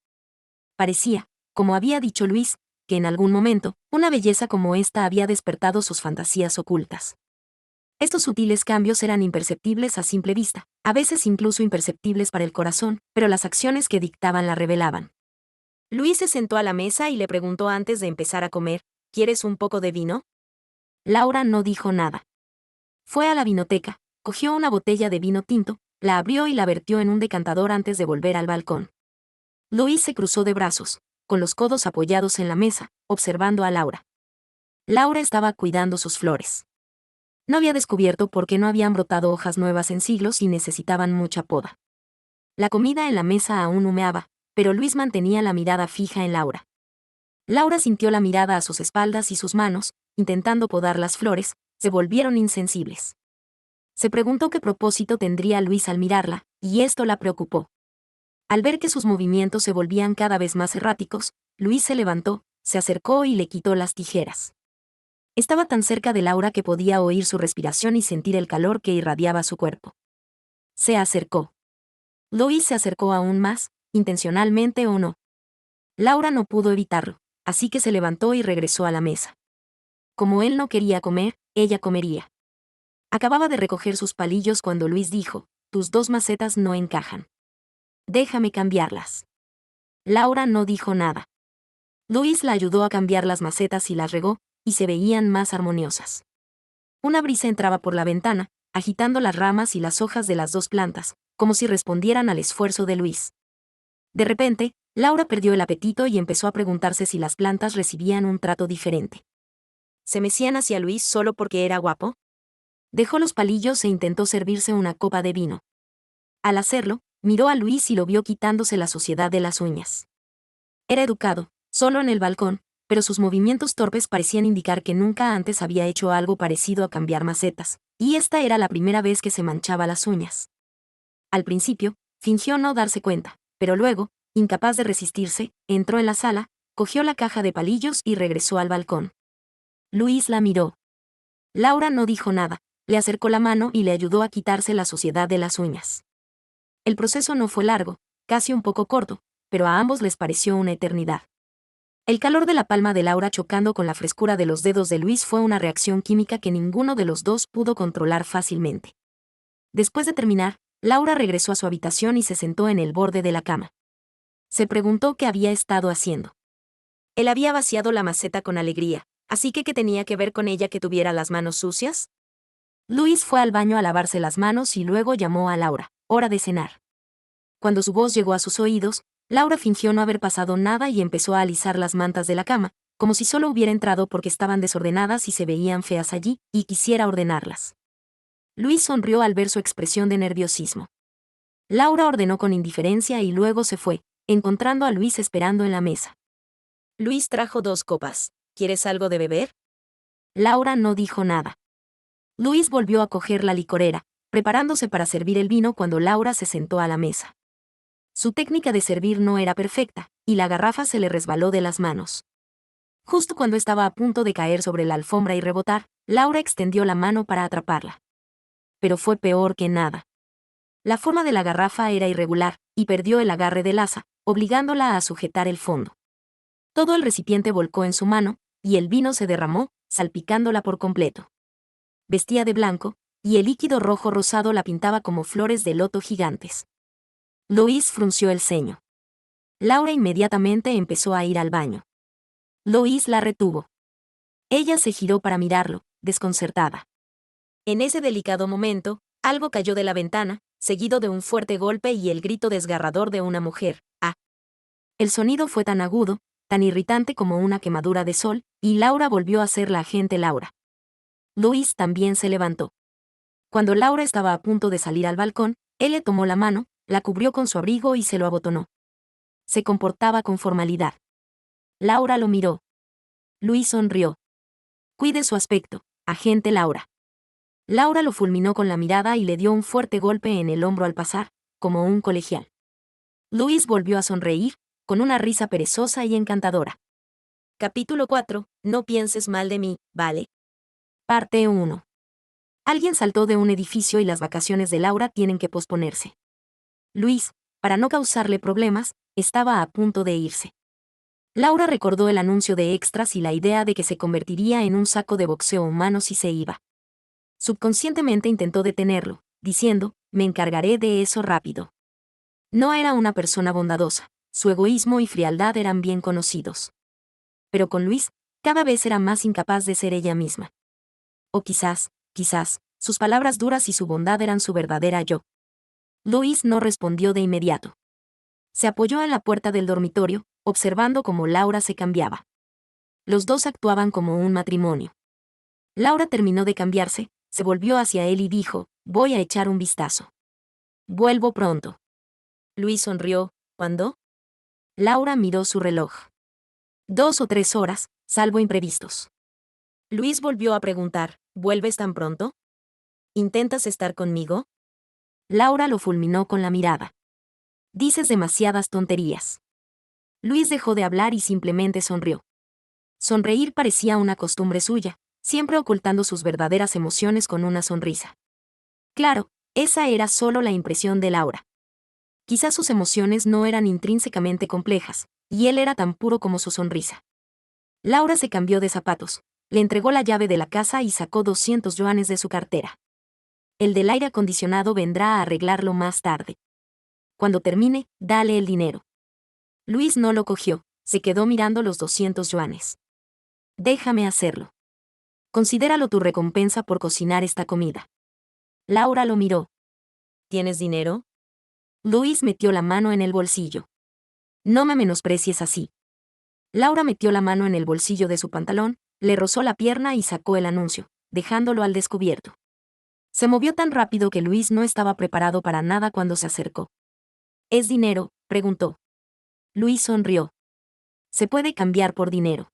Parecía, como había dicho Luis, que en algún momento, una belleza como esta había despertado sus fantasías ocultas. Estos sutiles cambios eran imperceptibles a simple vista, a veces incluso imperceptibles para el corazón, pero las acciones que dictaban la revelaban. Luis se sentó a la mesa y le preguntó antes de empezar a comer, ¿quieres un poco de vino? Laura no dijo nada. Fue a la vinoteca, cogió una botella de vino tinto, la abrió y la vertió en un decantador antes de volver al balcón. Luis se cruzó de brazos, con los codos apoyados en la mesa, observando a Laura. Laura estaba cuidando sus flores. No había descubierto por qué no habían brotado hojas nuevas en siglos y necesitaban mucha poda. La comida en la mesa aún humeaba, pero Luis mantenía la mirada fija en Laura. Laura sintió la mirada a sus espaldas y sus manos, intentando podar las flores, se volvieron insensibles. Se preguntó qué propósito tendría Luis al mirarla, y esto la preocupó. Al ver que sus movimientos se volvían cada vez más erráticos, Luis se levantó, se acercó y le quitó las tijeras. Estaba tan cerca de Laura que podía oír su respiración y sentir el calor que irradiaba su cuerpo. Se acercó. Luis se acercó aún más, intencionalmente o no. Laura no pudo evitarlo, así que se levantó y regresó a la mesa. Como él no quería comer, ella comería. Acababa de recoger sus palillos cuando Luis dijo, tus 2 macetas no encajan. Déjame cambiarlas. Laura no dijo nada. Luis la ayudó a cambiar las macetas y las regó, y se veían más armoniosas. Una brisa entraba por la ventana, agitando las ramas y las hojas de las 2 plantas, como si respondieran al esfuerzo de Luis. De repente, Laura perdió el apetito y empezó a preguntarse si las plantas recibían un trato diferente. ¿Se mecían hacia Luis solo porque era guapo? Dejó los palillos e intentó servirse una copa de vino. Al hacerlo, miró a Luis y lo vio quitándose la suciedad de las uñas. Era educado, solo en el balcón, pero sus movimientos torpes parecían indicar que nunca antes había hecho algo parecido a cambiar macetas, y esta era la primera vez que se manchaba las uñas. Al principio, fingió no darse cuenta, pero luego, incapaz de resistirse, entró en la sala, cogió la caja de palillos y regresó al balcón. Luis la miró. Laura no dijo nada, le acercó la mano y le ayudó a quitarse la suciedad de las uñas. El proceso no fue largo, casi un poco corto, pero a ambos les pareció una eternidad. El calor de la palma de Laura chocando con la frescura de los dedos de Luis fue una reacción química que ninguno de los dos pudo controlar fácilmente. Después de terminar, Laura regresó a su habitación y se sentó en el borde de la cama. Se preguntó qué había estado haciendo. Él había vaciado la maceta con alegría, así que ¿qué tenía que ver con ella que tuviera las manos sucias? Luis fue al baño a lavarse las manos y luego llamó a Laura. Hora de cenar. Cuando su voz llegó a sus oídos, Laura fingió no haber pasado nada y empezó a alisar las mantas de la cama, como si solo hubiera entrado porque estaban desordenadas y se veían feas allí, y quisiera ordenarlas. Luis sonrió al ver su expresión de nerviosismo. Laura ordenó con indiferencia y luego se fue, encontrando a Luis esperando en la mesa. Luis trajo 2 copas. ¿Quieres algo de beber? Laura no dijo nada. Luis volvió a coger la licorera, preparándose para servir el vino cuando Laura se sentó a la mesa. Su técnica de servir no era perfecta, y la garrafa se le resbaló de las manos. Justo cuando estaba a punto de caer sobre la alfombra y rebotar, Laura extendió la mano para atraparla. Pero fue peor que nada. La forma de la garrafa era irregular, y perdió el agarre del asa, obligándola a sujetar el fondo. Todo el recipiente volcó en su mano, y el vino se derramó, salpicándola por completo. Vestía de blanco, y el líquido rojo rosado la pintaba como flores de loto gigantes. Luis frunció el ceño. Laura inmediatamente empezó a ir al baño. Luis la retuvo. Ella se giró para mirarlo, desconcertada. En ese delicado momento, algo cayó de la ventana, seguido de un fuerte golpe y el grito desgarrador de una mujer. ¡Ah! El sonido fue tan agudo, tan irritante como una quemadura de sol, y Laura volvió a ser la agente Laura. Luis también se levantó. Cuando Laura estaba a punto de salir al balcón, él le tomó la mano, la cubrió con su abrigo y se lo abotonó. Se comportaba con formalidad. Laura lo miró. Luis sonrió. Cuide su aspecto, agente Laura. Laura lo fulminó con la mirada y le dio un fuerte golpe en el hombro al pasar, como un colegial. Luis volvió a sonreír, con una risa perezosa y encantadora. Capítulo 4. No pienses mal de mí, ¿vale? Parte 1. Alguien saltó de un edificio y las vacaciones de Laura tienen que posponerse. Luis, para no causarle problemas, estaba a punto de irse. Laura recordó el anuncio de extras y la idea de que se convertiría en un saco de boxeo humano si se iba. Subconscientemente intentó detenerlo, diciendo, me encargaré de eso rápido. No era una persona bondadosa, su egoísmo y frialdad eran bien conocidos. Pero con Luis, cada vez era más incapaz de ser ella misma. O quizás, sus palabras duras y su bondad eran su verdadera yo. Luis no respondió de inmediato. Se apoyó en la puerta del dormitorio, observando cómo Laura se cambiaba. Los dos actuaban como un matrimonio. Laura terminó de cambiarse, se volvió hacia él y dijo, voy a echar un vistazo. Vuelvo pronto. Luis sonrió, ¿cuándo? Laura miró su reloj. 2 o 3 horas, salvo imprevistos. Luis volvió a preguntar, ¿vuelves tan pronto? ¿Intentas estar conmigo? Laura lo fulminó con la mirada. Dices demasiadas tonterías. Luis dejó de hablar y simplemente sonrió. Sonreír parecía una costumbre suya, siempre ocultando sus verdaderas emociones con una sonrisa. Claro, esa era solo la impresión de Laura. Quizás sus emociones no eran intrínsecamente complejas, y él era tan puro como su sonrisa. Laura se cambió de zapatos, le entregó la llave de la casa y sacó 200 yuanes de su cartera. El del aire acondicionado vendrá a arreglarlo más tarde. Cuando termine, dale el dinero. Luis no lo cogió, se quedó mirando los 200 yuanes. Déjame hacerlo. Considéralo tu recompensa por cocinar esta comida. Laura lo miró. ¿Tienes dinero? Luis metió la mano en el bolsillo. No me menosprecies así. Laura metió la mano en el bolsillo de su pantalón, le rozó la pierna y sacó el anuncio, dejándolo al descubierto. Se movió tan rápido que Luis no estaba preparado para nada cuando se acercó. ¿Es dinero?, preguntó. Luis sonrió. Se puede cambiar por dinero.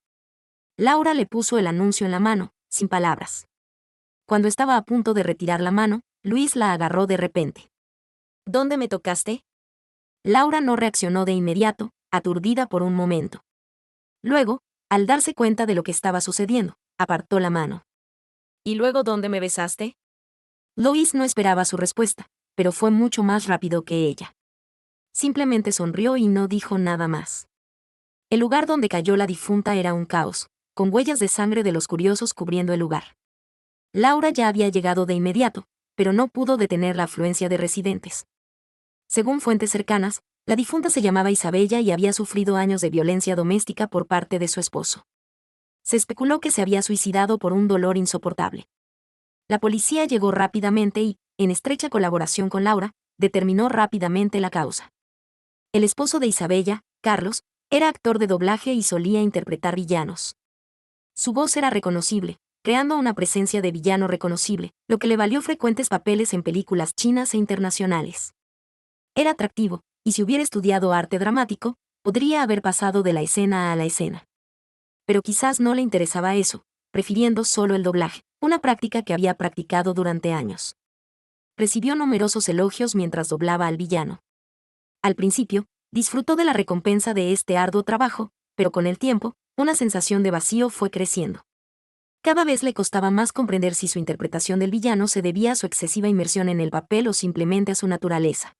Laura le puso el anuncio en la mano, sin palabras. Cuando estaba a punto de retirar la mano, Luis la agarró de repente. ¿Dónde me tocaste? Laura no reaccionó de inmediato, aturdida por un momento. Luego, al darse cuenta de lo que estaba sucediendo, apartó la mano. ¿Y luego dónde me besaste? Luis no esperaba su respuesta, pero fue mucho más rápido que ella. Simplemente sonrió y no dijo nada más. El lugar donde cayó la difunta era un caos, con huellas de sangre de los curiosos cubriendo el lugar. Laura ya había llegado de inmediato, pero no pudo detener la afluencia de residentes. Según fuentes cercanas, la difunta se llamaba Isabella y había sufrido años de violencia doméstica por parte de su esposo. Se especuló que se había suicidado por un dolor insoportable. La policía llegó rápidamente y, en estrecha colaboración con Laura, determinó rápidamente la causa. El esposo de Isabella, Carlos, era actor de doblaje y solía interpretar villanos. Su voz era reconocible, creando una presencia de villano reconocible, lo que le valió frecuentes papeles en películas chinas e internacionales. Era atractivo, y si hubiera estudiado arte dramático, podría haber pasado de la escena a la escena. Pero quizás no le interesaba eso, prefiriendo solo el doblaje, una práctica que había practicado durante años. Recibió numerosos elogios mientras doblaba al villano. Al principio, disfrutó de la recompensa de este arduo trabajo, pero con el tiempo, una sensación de vacío fue creciendo. Cada vez le costaba más comprender si su interpretación del villano se debía a su excesiva inmersión en el papel o simplemente a su naturaleza.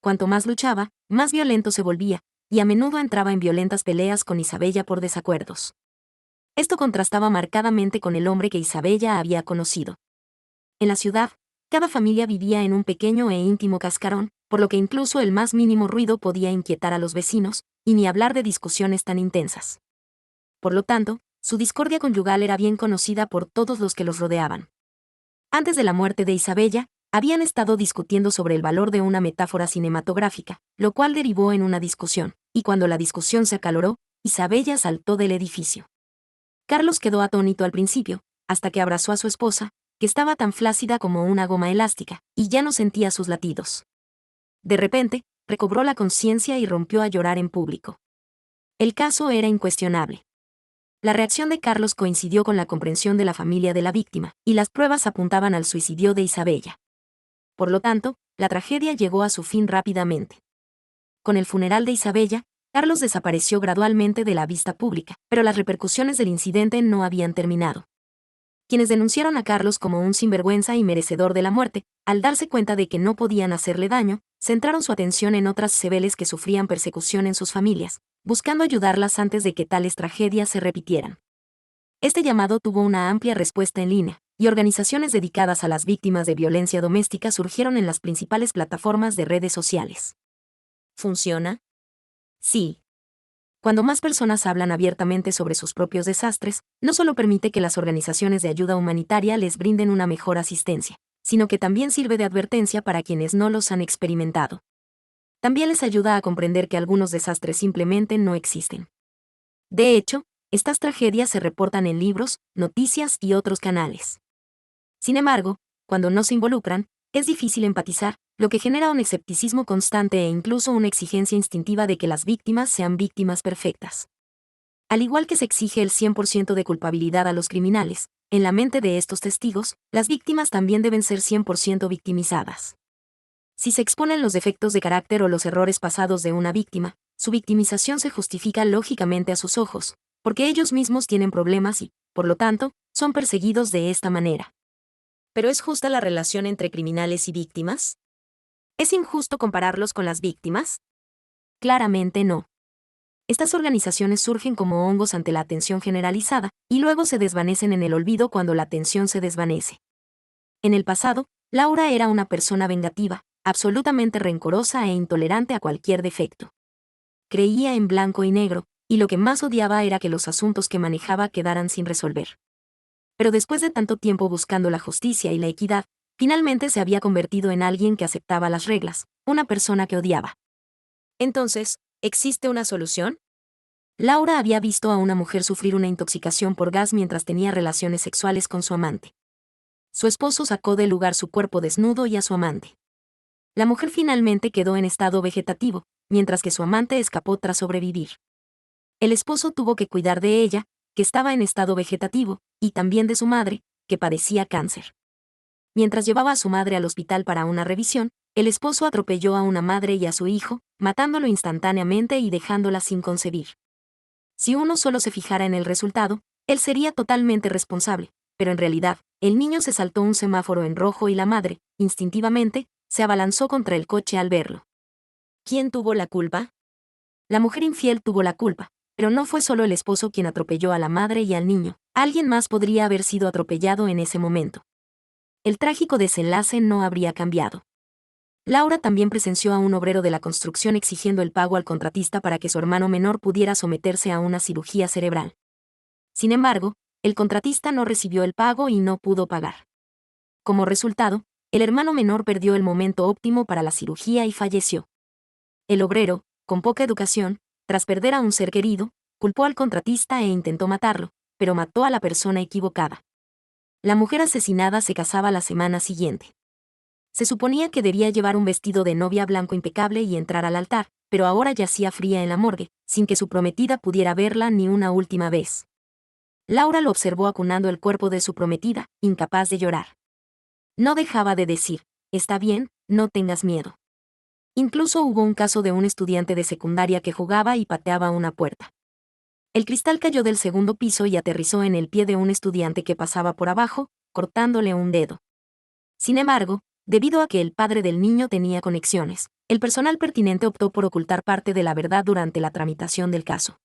Cuanto más luchaba, más violento se volvía, y a menudo entraba en violentas peleas con Isabella por desacuerdos. Esto contrastaba marcadamente con el hombre que Isabella había conocido. En la ciudad, cada familia vivía en un pequeño e íntimo cascarón, por lo que incluso el más mínimo ruido podía inquietar a los vecinos, y ni hablar de discusiones tan intensas. Por lo tanto, su discordia conyugal era bien conocida por todos los que los rodeaban. Antes de la muerte de Isabella, habían estado discutiendo sobre el valor de una metáfora cinematográfica, lo cual derivó en una discusión, y cuando la discusión se acaloró, Isabella saltó del edificio. Carlos quedó atónito al principio, hasta que abrazó a su esposa, que estaba tan flácida como una goma elástica, y ya no sentía sus latidos. De repente, recobró la conciencia y rompió a llorar en público. El caso era incuestionable. La reacción de Carlos coincidió con la comprensión de la familia de la víctima, y las pruebas apuntaban al suicidio de Isabella. Por lo tanto, la tragedia llegó a su fin rápidamente. Con el funeral de Isabella, Carlos desapareció gradualmente de la vista pública, pero las repercusiones del incidente no habían terminado. Quienes denunciaron a Carlos como un sinvergüenza y merecedor de la muerte, al darse cuenta de que no podían hacerle daño, centraron su atención en otras civiles que sufrían persecución en sus familias, buscando ayudarlas antes de que tales tragedias se repitieran. Este llamado tuvo una amplia respuesta en línea, y organizaciones dedicadas a las víctimas de violencia doméstica surgieron en las principales plataformas de redes sociales. ¿Funciona? Sí. Cuando más personas hablan abiertamente sobre sus propios desastres, no solo permite que las organizaciones de ayuda humanitaria les brinden una mejor asistencia, sino que también sirve de advertencia para quienes no los han experimentado. También les ayuda a comprender que algunos desastres simplemente no existen. De hecho, estas tragedias se reportan en libros, noticias y otros canales. Sin embargo, cuando no se involucran, es difícil empatizar, lo que genera un escepticismo constante e incluso una exigencia instintiva de que las víctimas sean víctimas perfectas. Al igual que se exige el 100% de culpabilidad a los criminales, en la mente de estos testigos, las víctimas también deben ser 100% victimizadas. Si se exponen los defectos de carácter o los errores pasados de una víctima, su victimización se justifica lógicamente a sus ojos, porque ellos mismos tienen problemas y, por lo tanto, son perseguidos de esta manera. ¿Pero es justa la relación entre criminales y víctimas? ¿Es injusto compararlos con las víctimas? Claramente no. Estas organizaciones surgen como hongos ante la atención generalizada, y luego se desvanecen en el olvido cuando la atención se desvanece. En el pasado, Laura era una persona vengativa, absolutamente rencorosa e intolerante a cualquier defecto. Creía en blanco y negro, y lo que más odiaba era que los asuntos que manejaba quedaran sin resolver. Pero después de tanto tiempo buscando la justicia y la equidad, finalmente se había convertido en alguien que aceptaba las reglas, una persona que odiaba. Entonces, ¿existe una solución? Laura había visto a una mujer sufrir una intoxicación por gas mientras tenía relaciones sexuales con su amante. Su esposo sacó del lugar su cuerpo desnudo y a su amante. La mujer finalmente quedó en estado vegetativo, mientras que su amante escapó tras sobrevivir. El esposo tuvo que cuidar de ella, que estaba en estado vegetativo, y también de su madre, que padecía cáncer. Mientras llevaba a su madre al hospital para una revisión, el esposo atropelló a una madre y a su hijo, matándolo instantáneamente y dejándola sin concebir. Si uno solo se fijara en el resultado, él sería totalmente responsable, pero en realidad, el niño se saltó un semáforo en rojo y la madre, instintivamente, se abalanzó contra el coche al verlo. ¿Quién tuvo la culpa? La mujer infiel tuvo la culpa, pero no fue solo el esposo quien atropelló a la madre y al niño, alguien más podría haber sido atropellado en ese momento. El trágico desenlace no habría cambiado. Laura también presenció a un obrero de la construcción exigiendo el pago al contratista para que su hermano menor pudiera someterse a una cirugía cerebral. Sin embargo, el contratista no recibió el pago y no pudo pagar. Como resultado, el hermano menor perdió el momento óptimo para la cirugía y falleció. El obrero, con poca educación, tras perder a un ser querido, culpó al contratista e intentó matarlo, pero mató a la persona equivocada. La mujer asesinada se casaba la semana siguiente. Se suponía que debía llevar un vestido de novia blanco impecable y entrar al altar, pero ahora yacía fría en la morgue, sin que su prometida pudiera verla ni una última vez. Laura lo observó acunando el cuerpo de su prometida, incapaz de llorar. No dejaba de decir, está bien, no tengas miedo. Incluso hubo un caso de un estudiante de secundaria que jugaba y pateaba una puerta. El cristal cayó del segundo piso y aterrizó en el pie de un estudiante que pasaba por abajo, cortándole un dedo. Sin embargo, debido a que el padre del niño tenía conexiones, el personal pertinente optó por ocultar parte de la verdad durante la tramitación del caso.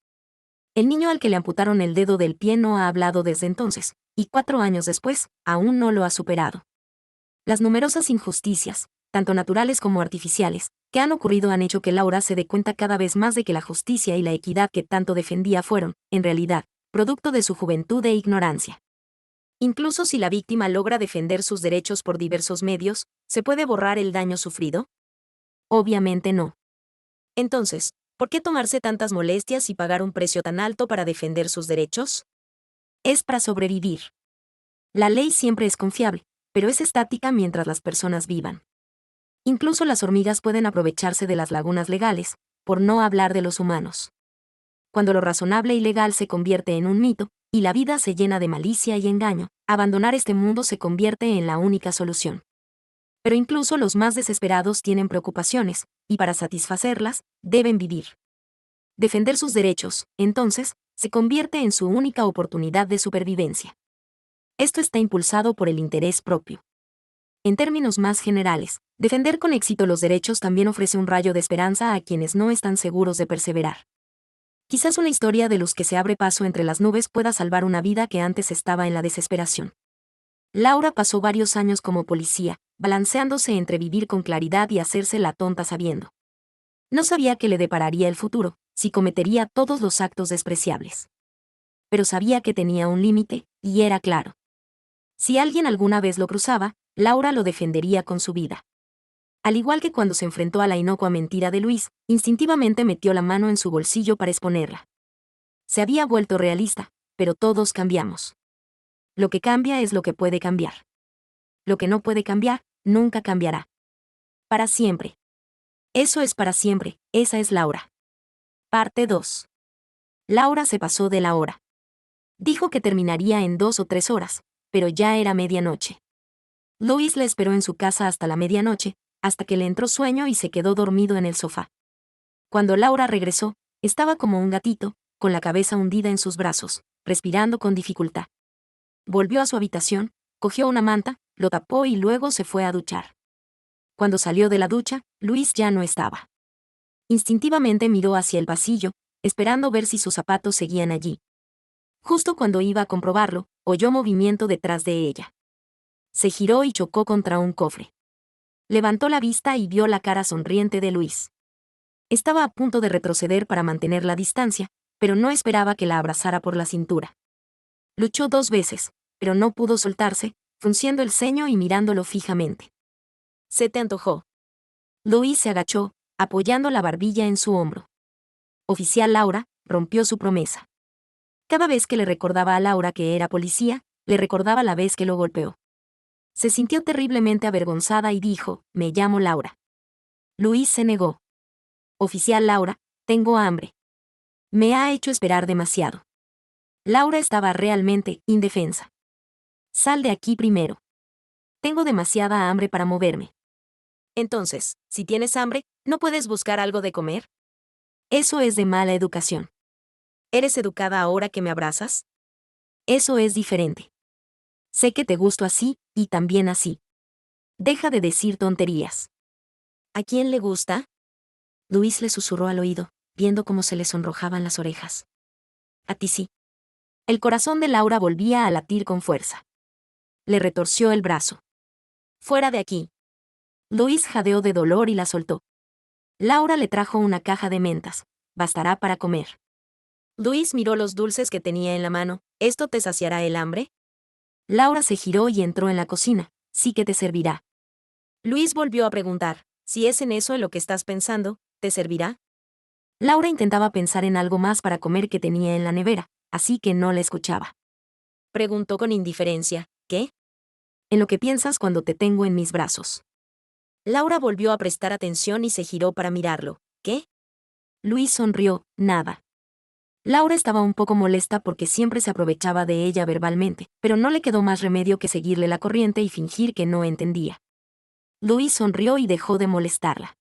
El niño al que le amputaron el dedo del pie no ha hablado desde entonces, y 4 años después, aún no lo ha superado. Las numerosas injusticias, tanto naturales como artificiales, que han ocurrido han hecho que Laura se dé cuenta cada vez más de que la justicia y la equidad que tanto defendía fueron, en realidad, producto de su juventud e ignorancia. Incluso si la víctima logra defender sus derechos por diversos medios, ¿se puede borrar el daño sufrido? Obviamente no. Entonces, ¿por qué tomarse tantas molestias y pagar un precio tan alto para defender sus derechos? Es para sobrevivir. La ley siempre es confiable, pero es estática mientras las personas vivan. Incluso las hormigas pueden aprovecharse de las lagunas legales, por no hablar de los humanos. Cuando lo razonable y legal se convierte en un mito, y la vida se llena de malicia y engaño, abandonar este mundo se convierte en la única solución. Pero incluso los más desesperados tienen preocupaciones, y para satisfacerlas, deben vivir. Defender sus derechos, entonces, se convierte en su única oportunidad de supervivencia. Esto está impulsado por el interés propio. En términos más generales, defender con éxito los derechos también ofrece un rayo de esperanza a quienes no están seguros de perseverar. Quizás una historia de luz que se abre paso entre las nubes pueda salvar una vida que antes estaba en la desesperación. Laura pasó varios años como policía, balanceándose entre vivir con claridad y hacerse la tonta sabiendo. No sabía qué le depararía el futuro, si cometería todos los actos despreciables. Pero sabía que tenía un límite, y era claro. Si alguien alguna vez lo cruzaba, Laura lo defendería con su vida. Al igual que cuando se enfrentó a la inocua mentira de Luis, instintivamente metió la mano en su bolsillo para exponerla. Se había vuelto realista, pero todos cambiamos. Lo que cambia es lo que puede cambiar. Lo que no puede cambiar, nunca cambiará. Para siempre. Eso es para siempre, esa es Laura. Parte 2. Laura se pasó de la hora. Dijo que terminaría en 2 o 3 horas, pero ya era medianoche. Luis le esperó en su casa hasta la medianoche, hasta que le entró sueño y se quedó dormido en el sofá. Cuando Laura regresó, estaba como un gatito, con la cabeza hundida en sus brazos, respirando con dificultad. Volvió a su habitación, cogió una manta, lo tapó y luego se fue a duchar. Cuando salió de la ducha, Luis ya no estaba. Instintivamente miró hacia el pasillo, esperando ver si sus zapatos seguían allí. Justo cuando iba a comprobarlo, oyó movimiento detrás de ella. Se giró y chocó contra un cofre. Levantó la vista y vio la cara sonriente de Luis. Estaba a punto de retroceder para mantener la distancia, pero no esperaba que la abrazara por la cintura. Luchó 2 veces, pero no pudo soltarse, frunciendo el ceño y mirándolo fijamente. ¿Se te antojó? Luis se agachó, apoyando la barbilla en su hombro. Oficial Laura rompió su promesa. Cada vez que le recordaba a Laura que era policía, le recordaba la vez que lo golpeó. Se sintió terriblemente avergonzada y dijo, «Me llamo Laura». Luis se negó. «Oficial Laura, tengo hambre. Me ha hecho esperar demasiado». Laura estaba realmente indefensa. «Sal de aquí primero. Tengo demasiada hambre para moverme». «Entonces, si tienes hambre, ¿no puedes buscar algo de comer?» «Eso es de mala educación». «¿Eres educada ahora que me abrazas?» «Eso es diferente. Sé que te gusto así, y también así. Deja de decir tonterías». «¿A quién le gusta?» Luis le susurró al oído, viendo cómo se le sonrojaban las orejas. «A ti sí». El corazón de Laura volvía a latir con fuerza. Le retorció el brazo. «Fuera de aquí». Luis jadeó de dolor y la soltó. Laura le trajo una caja de mentas. «Bastará para comer». Luis miró los dulces que tenía en la mano. «¿Esto te saciará el hambre?» Laura se giró y entró en la cocina. «Sí que te servirá». Luis volvió a preguntar, «Si es en eso en lo que estás pensando, ¿te servirá?» Laura intentaba pensar en algo más para comer que tenía en la nevera, así que no le escuchaba. Preguntó con indiferencia, «¿Qué?» «En lo que piensas cuando te tengo en mis brazos». Laura volvió a prestar atención y se giró para mirarlo. «¿Qué?» Luis sonrió, «Nada». Laura estaba un poco molesta porque siempre se aprovechaba de ella verbalmente, pero no le quedó más remedio que seguirle la corriente y fingir que no entendía. Luis sonrió y dejó de molestarla.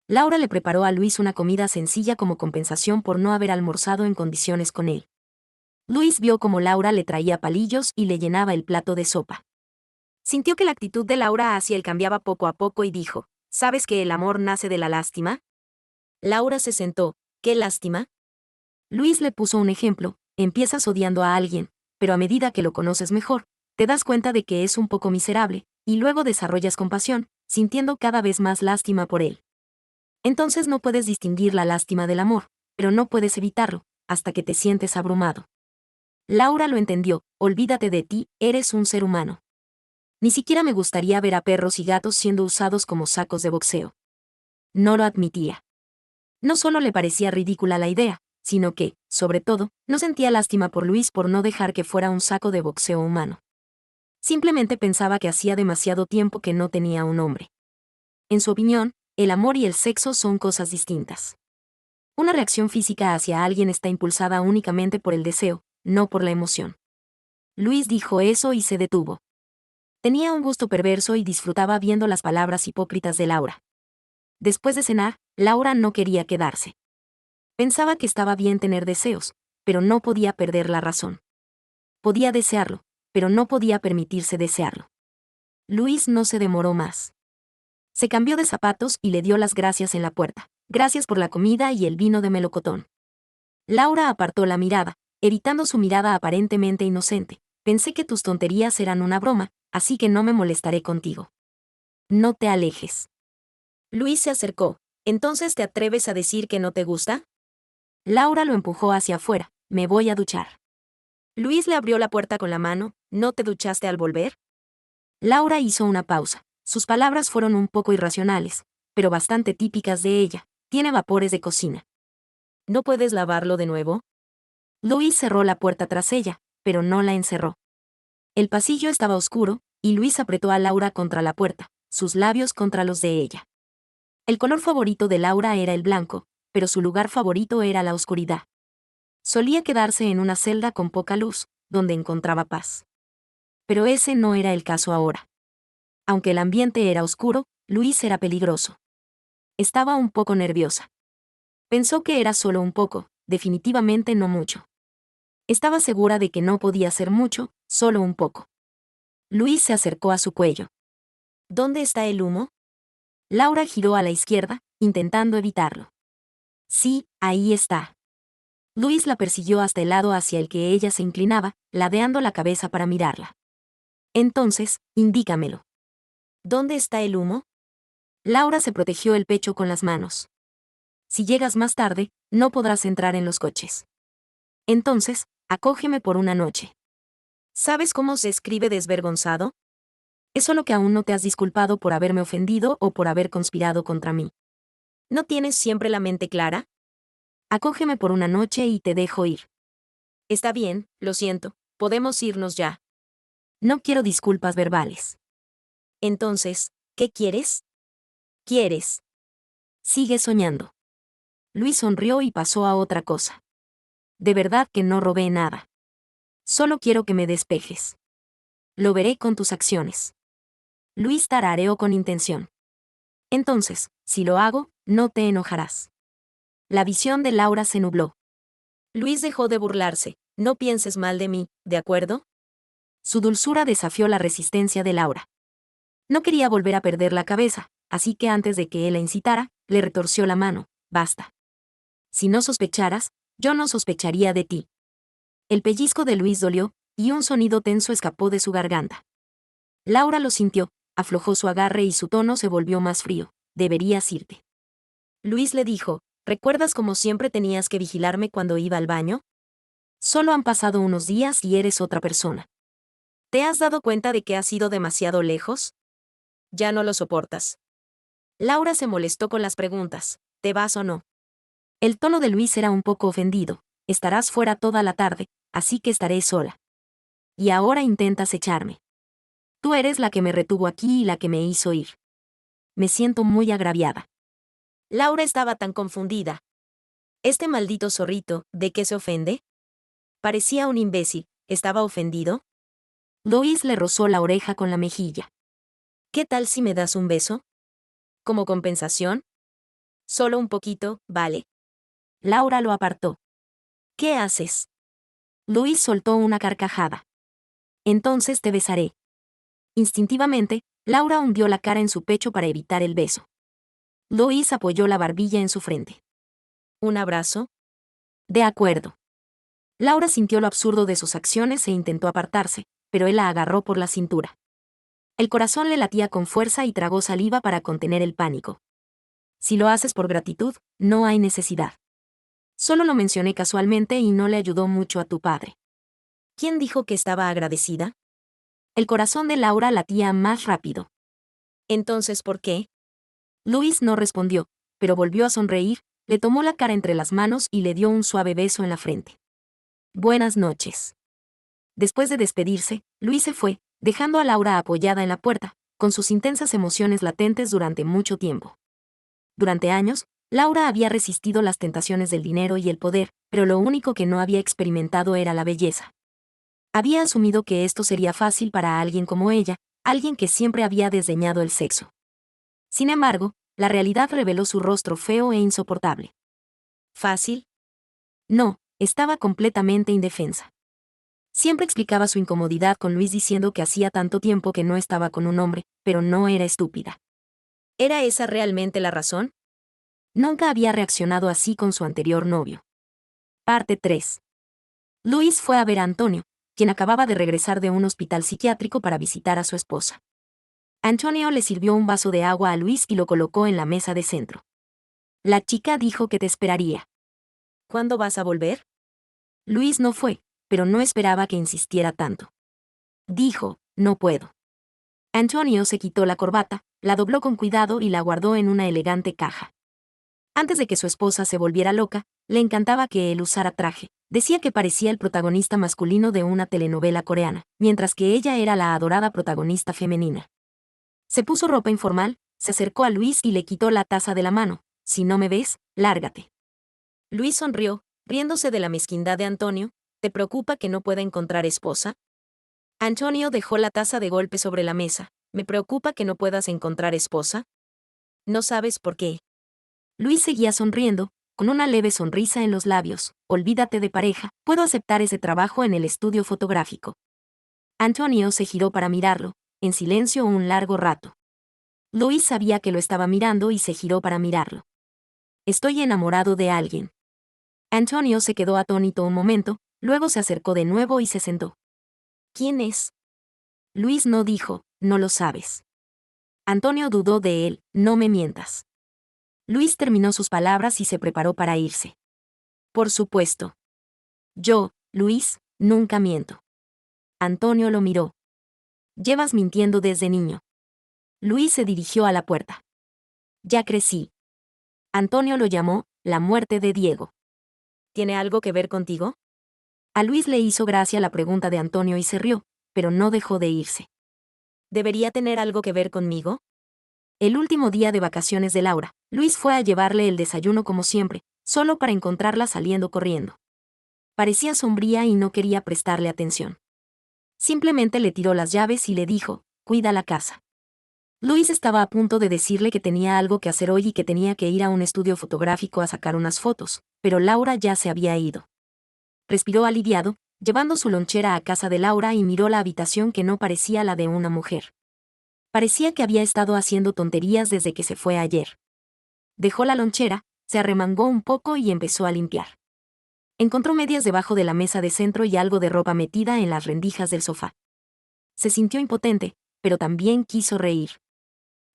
Laura le preparó a Luis una comida sencilla como compensación por no haber almorzado en condiciones con él. Luis vio cómo Laura le traía palillos y le llenaba el plato de sopa. Sintió que la actitud de Laura hacia él cambiaba poco a poco y dijo, «¿Sabes que el amor nace de la lástima?» Laura se sentó. «¿Qué lástima?» Luis le puso un ejemplo, empiezas odiando a alguien, pero a medida que lo conoces mejor, te das cuenta de que es un poco miserable, y luego desarrollas compasión, sintiendo cada vez más lástima por él. Entonces no puedes distinguir la lástima del amor, pero no puedes evitarlo, hasta que te sientes abrumado. Laura lo entendió, «Olvídate de ti, eres un ser humano. Ni siquiera me gustaría ver a perros y gatos siendo usados como sacos de boxeo». No lo admitía. No solo le parecía ridícula la idea, sino que, sobre todo, no sentía lástima por Luis por no dejar que fuera un saco de boxeo humano. Simplemente pensaba que hacía demasiado tiempo que no tenía un hombre. En su opinión, el amor y el sexo son cosas distintas. Una reacción física hacia alguien está impulsada únicamente por el deseo, no por la emoción. Luis dijo eso y se detuvo. Tenía un gusto perverso y disfrutaba viendo las palabras hipócritas de Laura. Después de cenar, Laura no quería quedarse. Pensaba que estaba bien tener deseos, pero no podía perder la razón. Podía desearlo, pero no podía permitirse desearlo. Luis no se demoró más. Se cambió de zapatos y le dio las gracias en la puerta. «Gracias por la comida y el vino de melocotón». Laura apartó la mirada, evitando su mirada aparentemente inocente. «Pensé que tus tonterías eran una broma, así que no me molestaré contigo. No te alejes». Luis se acercó. «¿Entonces te atreves a decir que no te gusta?» Laura lo empujó hacia afuera. «Me voy a duchar». Luis le abrió la puerta con la mano. «¿No te duchaste al volver?» Laura hizo una pausa. Sus palabras fueron un poco irracionales, pero bastante típicas de ella. «Tiene vapores de cocina». «¿No puedes lavarlo de nuevo?» Luis cerró la puerta tras ella, pero no la encerró. El pasillo estaba oscuro, y Luis apretó a Laura contra la puerta, sus labios contra los de ella. El color favorito de Laura era el blanco, pero su lugar favorito era la oscuridad. Solía quedarse en una celda con poca luz, donde encontraba paz. Pero ese no era el caso ahora. Aunque el ambiente era oscuro, Luis era peligroso. Estaba un poco nerviosa. Pensó que era solo un poco, definitivamente no mucho. Estaba segura de que no podía ser mucho, solo un poco. Luis se acercó a su cuello. «¿Dónde está el humo?» Laura giró a la izquierda, intentando evitarlo. «Sí, ahí está». Luis la persiguió hasta el lado hacia el que ella se inclinaba, ladeando la cabeza para mirarla. Entonces, indícamelo. ¿Dónde está el humo? Laura se protegió el pecho con las manos. Si llegas más tarde, no podrás entrar en los coches. Entonces, acógeme por una noche. ¿Sabes cómo se escribe desvergonzado? Es solo que aún no te has disculpado por haberme ofendido o por haber conspirado contra mí. ¿No tienes siempre la mente clara? Acógeme por una noche y te dejo ir. Está bien, lo siento, podemos irnos ya. No quiero disculpas verbales. Entonces, ¿qué quieres? ¿Quieres? Sigue soñando. Luis sonrió y pasó a otra cosa. De verdad que no robé nada. Solo quiero que me despejes. Lo veré con tus acciones. Luis tarareó con intención. Entonces, si lo hago, no te enojarás. La visión de Laura se nubló. Luis dejó de burlarse. No pienses mal de mí, ¿de acuerdo? Su dulzura desafió la resistencia de Laura. No quería volver a perder la cabeza, así que antes de que él la incitara, le retorció la mano. Basta. Si no sospecharas, yo no sospecharía de ti. El pellizco de Luis dolió, y un sonido tenso escapó de su garganta. Laura lo sintió, aflojó su agarre y su tono se volvió más frío. Deberías irte. Luis le dijo, ¿recuerdas cómo siempre tenías que vigilarme cuando iba al baño? Solo han pasado unos días y eres otra persona. ¿Te has dado cuenta de que has ido demasiado lejos? Ya no lo soportas. Laura se molestó con las preguntas, ¿te vas o no? El tono de Luis era un poco ofendido. Estarás fuera toda la tarde, así que estaré sola. Y ahora intentas echarme. Tú eres la que me retuvo aquí y la que me hizo ir. Me siento muy agraviada. Laura estaba tan confundida. Este maldito zorrito, ¿de qué se ofende? Parecía un imbécil. ¿Estaba ofendido? Luis le rozó la oreja con la mejilla. ¿Qué tal si me das un beso? ¿Como compensación? Solo un poquito, ¿vale? Laura lo apartó. ¿Qué haces? Luis soltó una carcajada. Entonces te besaré. Instintivamente, Laura hundió la cara en su pecho para evitar el beso. Luis apoyó la barbilla en su frente. ¿Un abrazo? De acuerdo. Laura sintió lo absurdo de sus acciones e intentó apartarse, pero él la agarró por la cintura. El corazón le latía con fuerza y tragó saliva para contener el pánico. Si lo haces por gratitud, no hay necesidad. Solo lo mencioné casualmente y no le ayudó mucho a tu padre. ¿Quién dijo que estaba agradecida? El corazón de Laura latía más rápido. Entonces, ¿por qué? Luis no respondió, pero volvió a sonreír, le tomó la cara entre las manos y le dio un suave beso en la frente. Buenas noches. Después de despedirse, Luis se fue, dejando a Laura apoyada en la puerta, con sus intensas emociones latentes durante mucho tiempo. Durante años, Laura había resistido las tentaciones del dinero y el poder, pero lo único que no había experimentado era la belleza. Había asumido que esto sería fácil para alguien como ella, alguien que siempre había desdeñado el sexo. Sin embargo, la realidad reveló su rostro feo e insoportable. ¿Fácil? No, estaba completamente indefensa. Siempre explicaba su incomodidad con Luis diciendo que hacía tanto tiempo que no estaba con un hombre, pero no era estúpida. ¿Era esa realmente la razón? Nunca había reaccionado así con su anterior novio. Parte 3. Luis fue a ver a Antonio, quien acababa de regresar de un hospital psiquiátrico para visitar a su esposa. Antonio le sirvió un vaso de agua a Luis y lo colocó en la mesa de centro. La chica dijo que te esperaría. ¿Cuándo vas a volver? Luis no fue, pero no esperaba que insistiera tanto. Dijo, no puedo. Antonio se quitó la corbata, la dobló con cuidado y la guardó en una elegante caja. Antes de que su esposa se volviera loca, le encantaba que él usara traje. Decía que parecía el protagonista masculino de una telenovela coreana, mientras que ella era la adorada protagonista femenina. Se puso ropa informal, se acercó a Luis y le quitó la taza de la mano. Si no me ves, lárgate. Luis sonrió, riéndose de la mezquindad de Antonio. ¿Te preocupa que no pueda encontrar esposa? Antonio dejó la taza de golpe sobre la mesa. ¿Me preocupa que no puedas encontrar esposa? No sabes por qué. Luis seguía sonriendo, con una leve sonrisa en los labios. Olvídate de pareja, puedo aceptar ese trabajo en el estudio fotográfico. Antonio se giró para mirarlo, en silencio un largo rato. Luis sabía que lo estaba mirando y se giró para mirarlo. Estoy enamorado de alguien. Antonio se quedó atónito un momento, luego se acercó de nuevo y se sentó. ¿Quién es? Luis no dijo, no lo sabes. Antonio dudó de él, no me mientas. Luis terminó sus palabras y se preparó para irse. Por supuesto. Yo, Luis, nunca miento. Antonio lo miró. Llevas mintiendo desde niño. Luis se dirigió a la puerta. Ya crecí. Antonio lo llamó, la muerte de Diego. ¿Tiene algo que ver contigo? A Luis le hizo gracia la pregunta de Antonio y se rió, pero no dejó de irse. ¿Debería tener algo que ver conmigo? El último día de vacaciones de Laura, Luis fue a llevarle el desayuno como siempre, solo para encontrarla saliendo corriendo. Parecía sombría y no quería prestarle atención. Simplemente le tiró las llaves y le dijo, cuida la casa. Luis estaba a punto de decirle que tenía algo que hacer hoy y que tenía que ir a un estudio fotográfico a sacar unas fotos, pero Laura ya se había ido. Respiró aliviado, llevando su lonchera a casa de Laura y miró la habitación que no parecía la de una mujer. Parecía que había estado haciendo tonterías desde que se fue ayer. Dejó la lonchera, se arremangó un poco y empezó a limpiar. Encontró medias debajo de la mesa de centro y algo de ropa metida en las rendijas del sofá. Se sintió impotente, pero también quiso reír.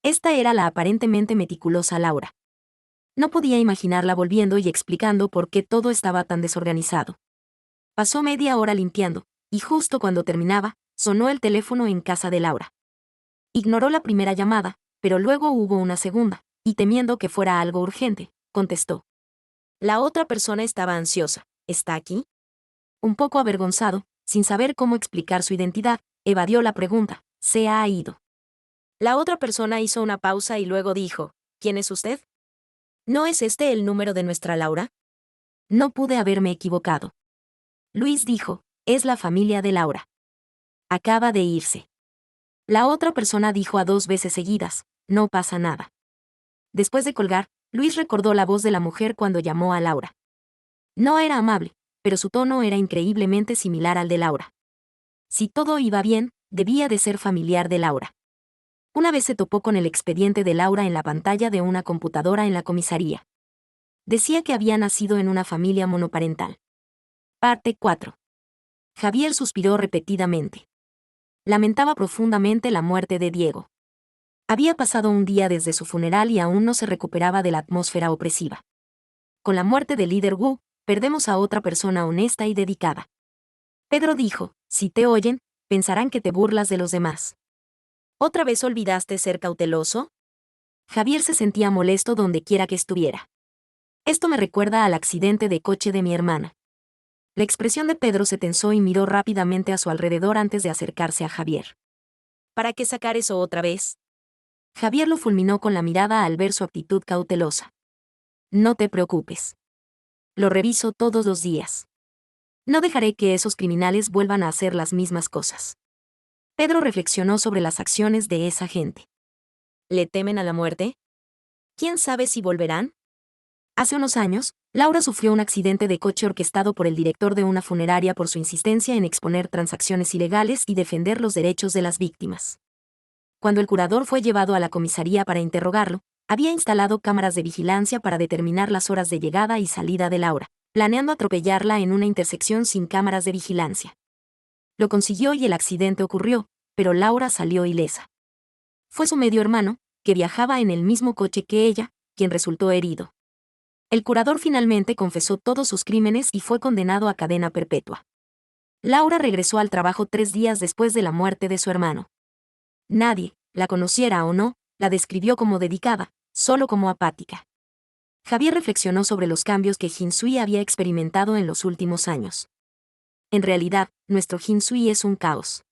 Esta era la aparentemente meticulosa Laura. No podía imaginarla volviendo y explicando por qué todo estaba tan desorganizado. Pasó media hora limpiando, y justo cuando terminaba, sonó el teléfono en casa de Laura. Ignoró la primera llamada, pero luego hubo una segunda, y temiendo que fuera algo urgente, contestó. La otra persona estaba ansiosa. ¿Está aquí? Un poco avergonzado, sin saber cómo explicar su identidad, evadió la pregunta. Se ha ido. La otra persona hizo una pausa y luego dijo, ¿quién es usted? ¿No es este el número de nuestra Laura? No pude haberme equivocado. Luis dijo, es la familia de Laura. Acaba de irse. La otra persona dijo a 2 veces seguidas, no pasa nada. Después de colgar, Luis recordó la voz de la mujer cuando llamó a Laura. No era amable, pero su tono era increíblemente similar al de Laura. Si todo iba bien, debía de ser familiar de Laura. Una vez se topó con el expediente de Laura en la pantalla de una computadora en la comisaría. Decía que había nacido en una familia monoparental. Parte 4. Javier suspiró repetidamente. Lamentaba profundamente la muerte de Diego. Había pasado un día desde su funeral y aún no se recuperaba de la atmósfera opresiva. Con la muerte del líder Wu, perdemos a otra persona honesta y dedicada. Pedro dijo, si te oyen, pensarán que te burlas de los demás. ¿Otra vez olvidaste ser cauteloso? Javier se sentía molesto donde quiera que estuviera. Esto me recuerda al accidente de coche de mi hermana. La expresión de Pedro se tensó y miró rápidamente a su alrededor antes de acercarse a Javier. ¿Para qué sacar eso otra vez? Javier lo fulminó con la mirada al ver su actitud cautelosa. No te preocupes. Lo reviso todos los días. No dejaré que esos criminales vuelvan a hacer las mismas cosas. Pedro reflexionó sobre las acciones de esa gente. ¿Le temen a la muerte? ¿Quién sabe si volverán? Hace unos años, Laura sufrió un accidente de coche orquestado por el director de una funeraria por su insistencia en exponer transacciones ilegales y defender los derechos de las víctimas. Cuando el curador fue llevado a la comisaría para interrogarlo, había instalado cámaras de vigilancia para determinar las horas de llegada y salida de Laura, planeando atropellarla en una intersección sin cámaras de vigilancia. Lo consiguió y el accidente ocurrió, pero Laura salió ilesa. Fue su medio hermano, que viajaba en el mismo coche que ella, quien resultó herido. El curador finalmente confesó todos sus crímenes y fue condenado a cadena perpetua. Laura regresó al trabajo 3 días después de la muerte de su hermano. Nadie, la conociera o no, la describió como dedicada, solo como apática. Javier reflexionó sobre los cambios que Jinsui había experimentado en los últimos años. En realidad, nuestro Jinsui es un caos.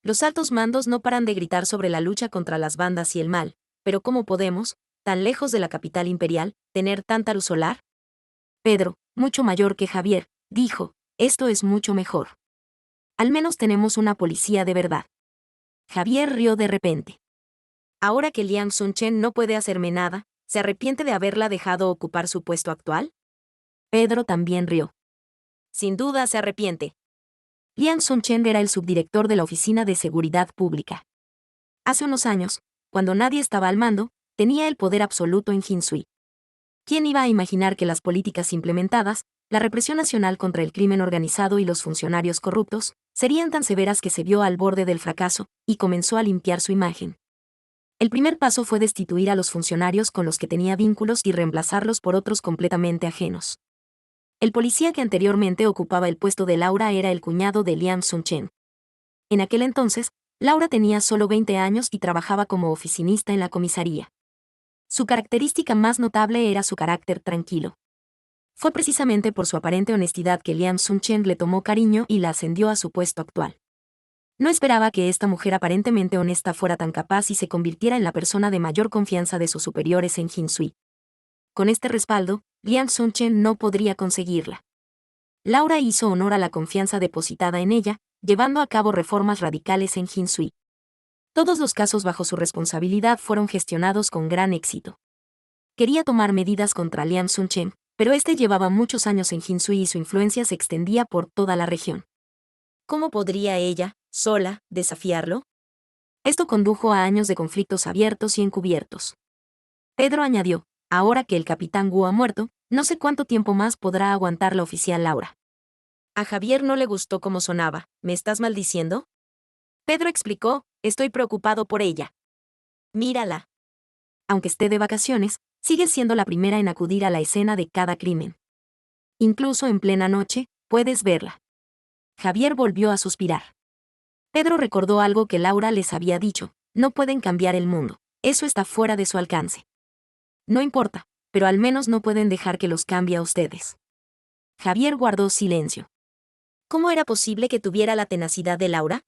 Los altos mandos no paran de gritar sobre la lucha contra las bandas y el mal, pero ¿cómo podemos, tan lejos de la capital imperial, tener tanta luz solar? Pedro, mucho mayor que Javier, dijo, esto es mucho mejor. Al menos tenemos una policía de verdad. Javier rió de repente. Ahora que Liang Sun-chen no puede hacerme nada, ¿se arrepiente de haberla dejado ocupar su puesto actual? Pedro también rió. Sin duda se arrepiente. Liang Sun-chen era el subdirector de la Oficina de Seguridad Pública. Hace unos años, cuando nadie estaba al mando, tenía el poder absoluto en Jinsui. ¿Quién iba a imaginar que las políticas implementadas La represión nacional contra el crimen organizado y los funcionarios corruptos serían tan severas que se vio al borde del fracaso y comenzó a limpiar su imagen. El primer paso fue destituir a los funcionarios con los que tenía vínculos y reemplazarlos por otros completamente ajenos. El policía que anteriormente ocupaba el puesto de Laura era el cuñado de Liam Sun-chen. En aquel entonces, Laura tenía solo 20 años y trabajaba como oficinista en la comisaría. Su característica más notable era su carácter tranquilo. Fue precisamente por su aparente honestidad que Liam Sun-chen le tomó cariño y la ascendió a su puesto actual. No esperaba que esta mujer aparentemente honesta fuera tan capaz y se convirtiera en la persona de mayor confianza de sus superiores en Jinsui. Con este respaldo, Liam Sun-chen no podría conseguirla. Laura hizo honor a la confianza depositada en ella, llevando a cabo reformas radicales en Jinsui. Todos los casos bajo su responsabilidad fueron gestionados con gran éxito. Quería tomar medidas contra Liam Sun-chen, pero este llevaba muchos años en Jinsui y su influencia se extendía por toda la región. ¿Cómo podría ella, sola, desafiarlo? Esto condujo a años de conflictos abiertos y encubiertos. Pedro añadió, ahora que el capitán Wu ha muerto, no sé cuánto tiempo más podrá aguantar la oficial Laura. A Javier no le gustó cómo sonaba, ¿me estás maldiciendo? Pedro explicó, estoy preocupado por ella. Mírala. Aunque esté de vacaciones, sigue siendo la primera en acudir a la escena de cada crimen. Incluso en plena noche, puedes verla. Javier volvió a suspirar. Pedro recordó algo que Laura les había dicho, no pueden cambiar el mundo, eso está fuera de su alcance. No importa, pero al menos no pueden dejar que los cambie a ustedes. Javier guardó silencio. ¿Cómo era posible que tuviera la tenacidad de Laura?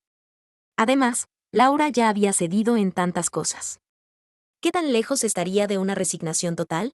Además, Laura ya había cedido en tantas cosas. ¿Qué tan lejos estaría de una resignación total?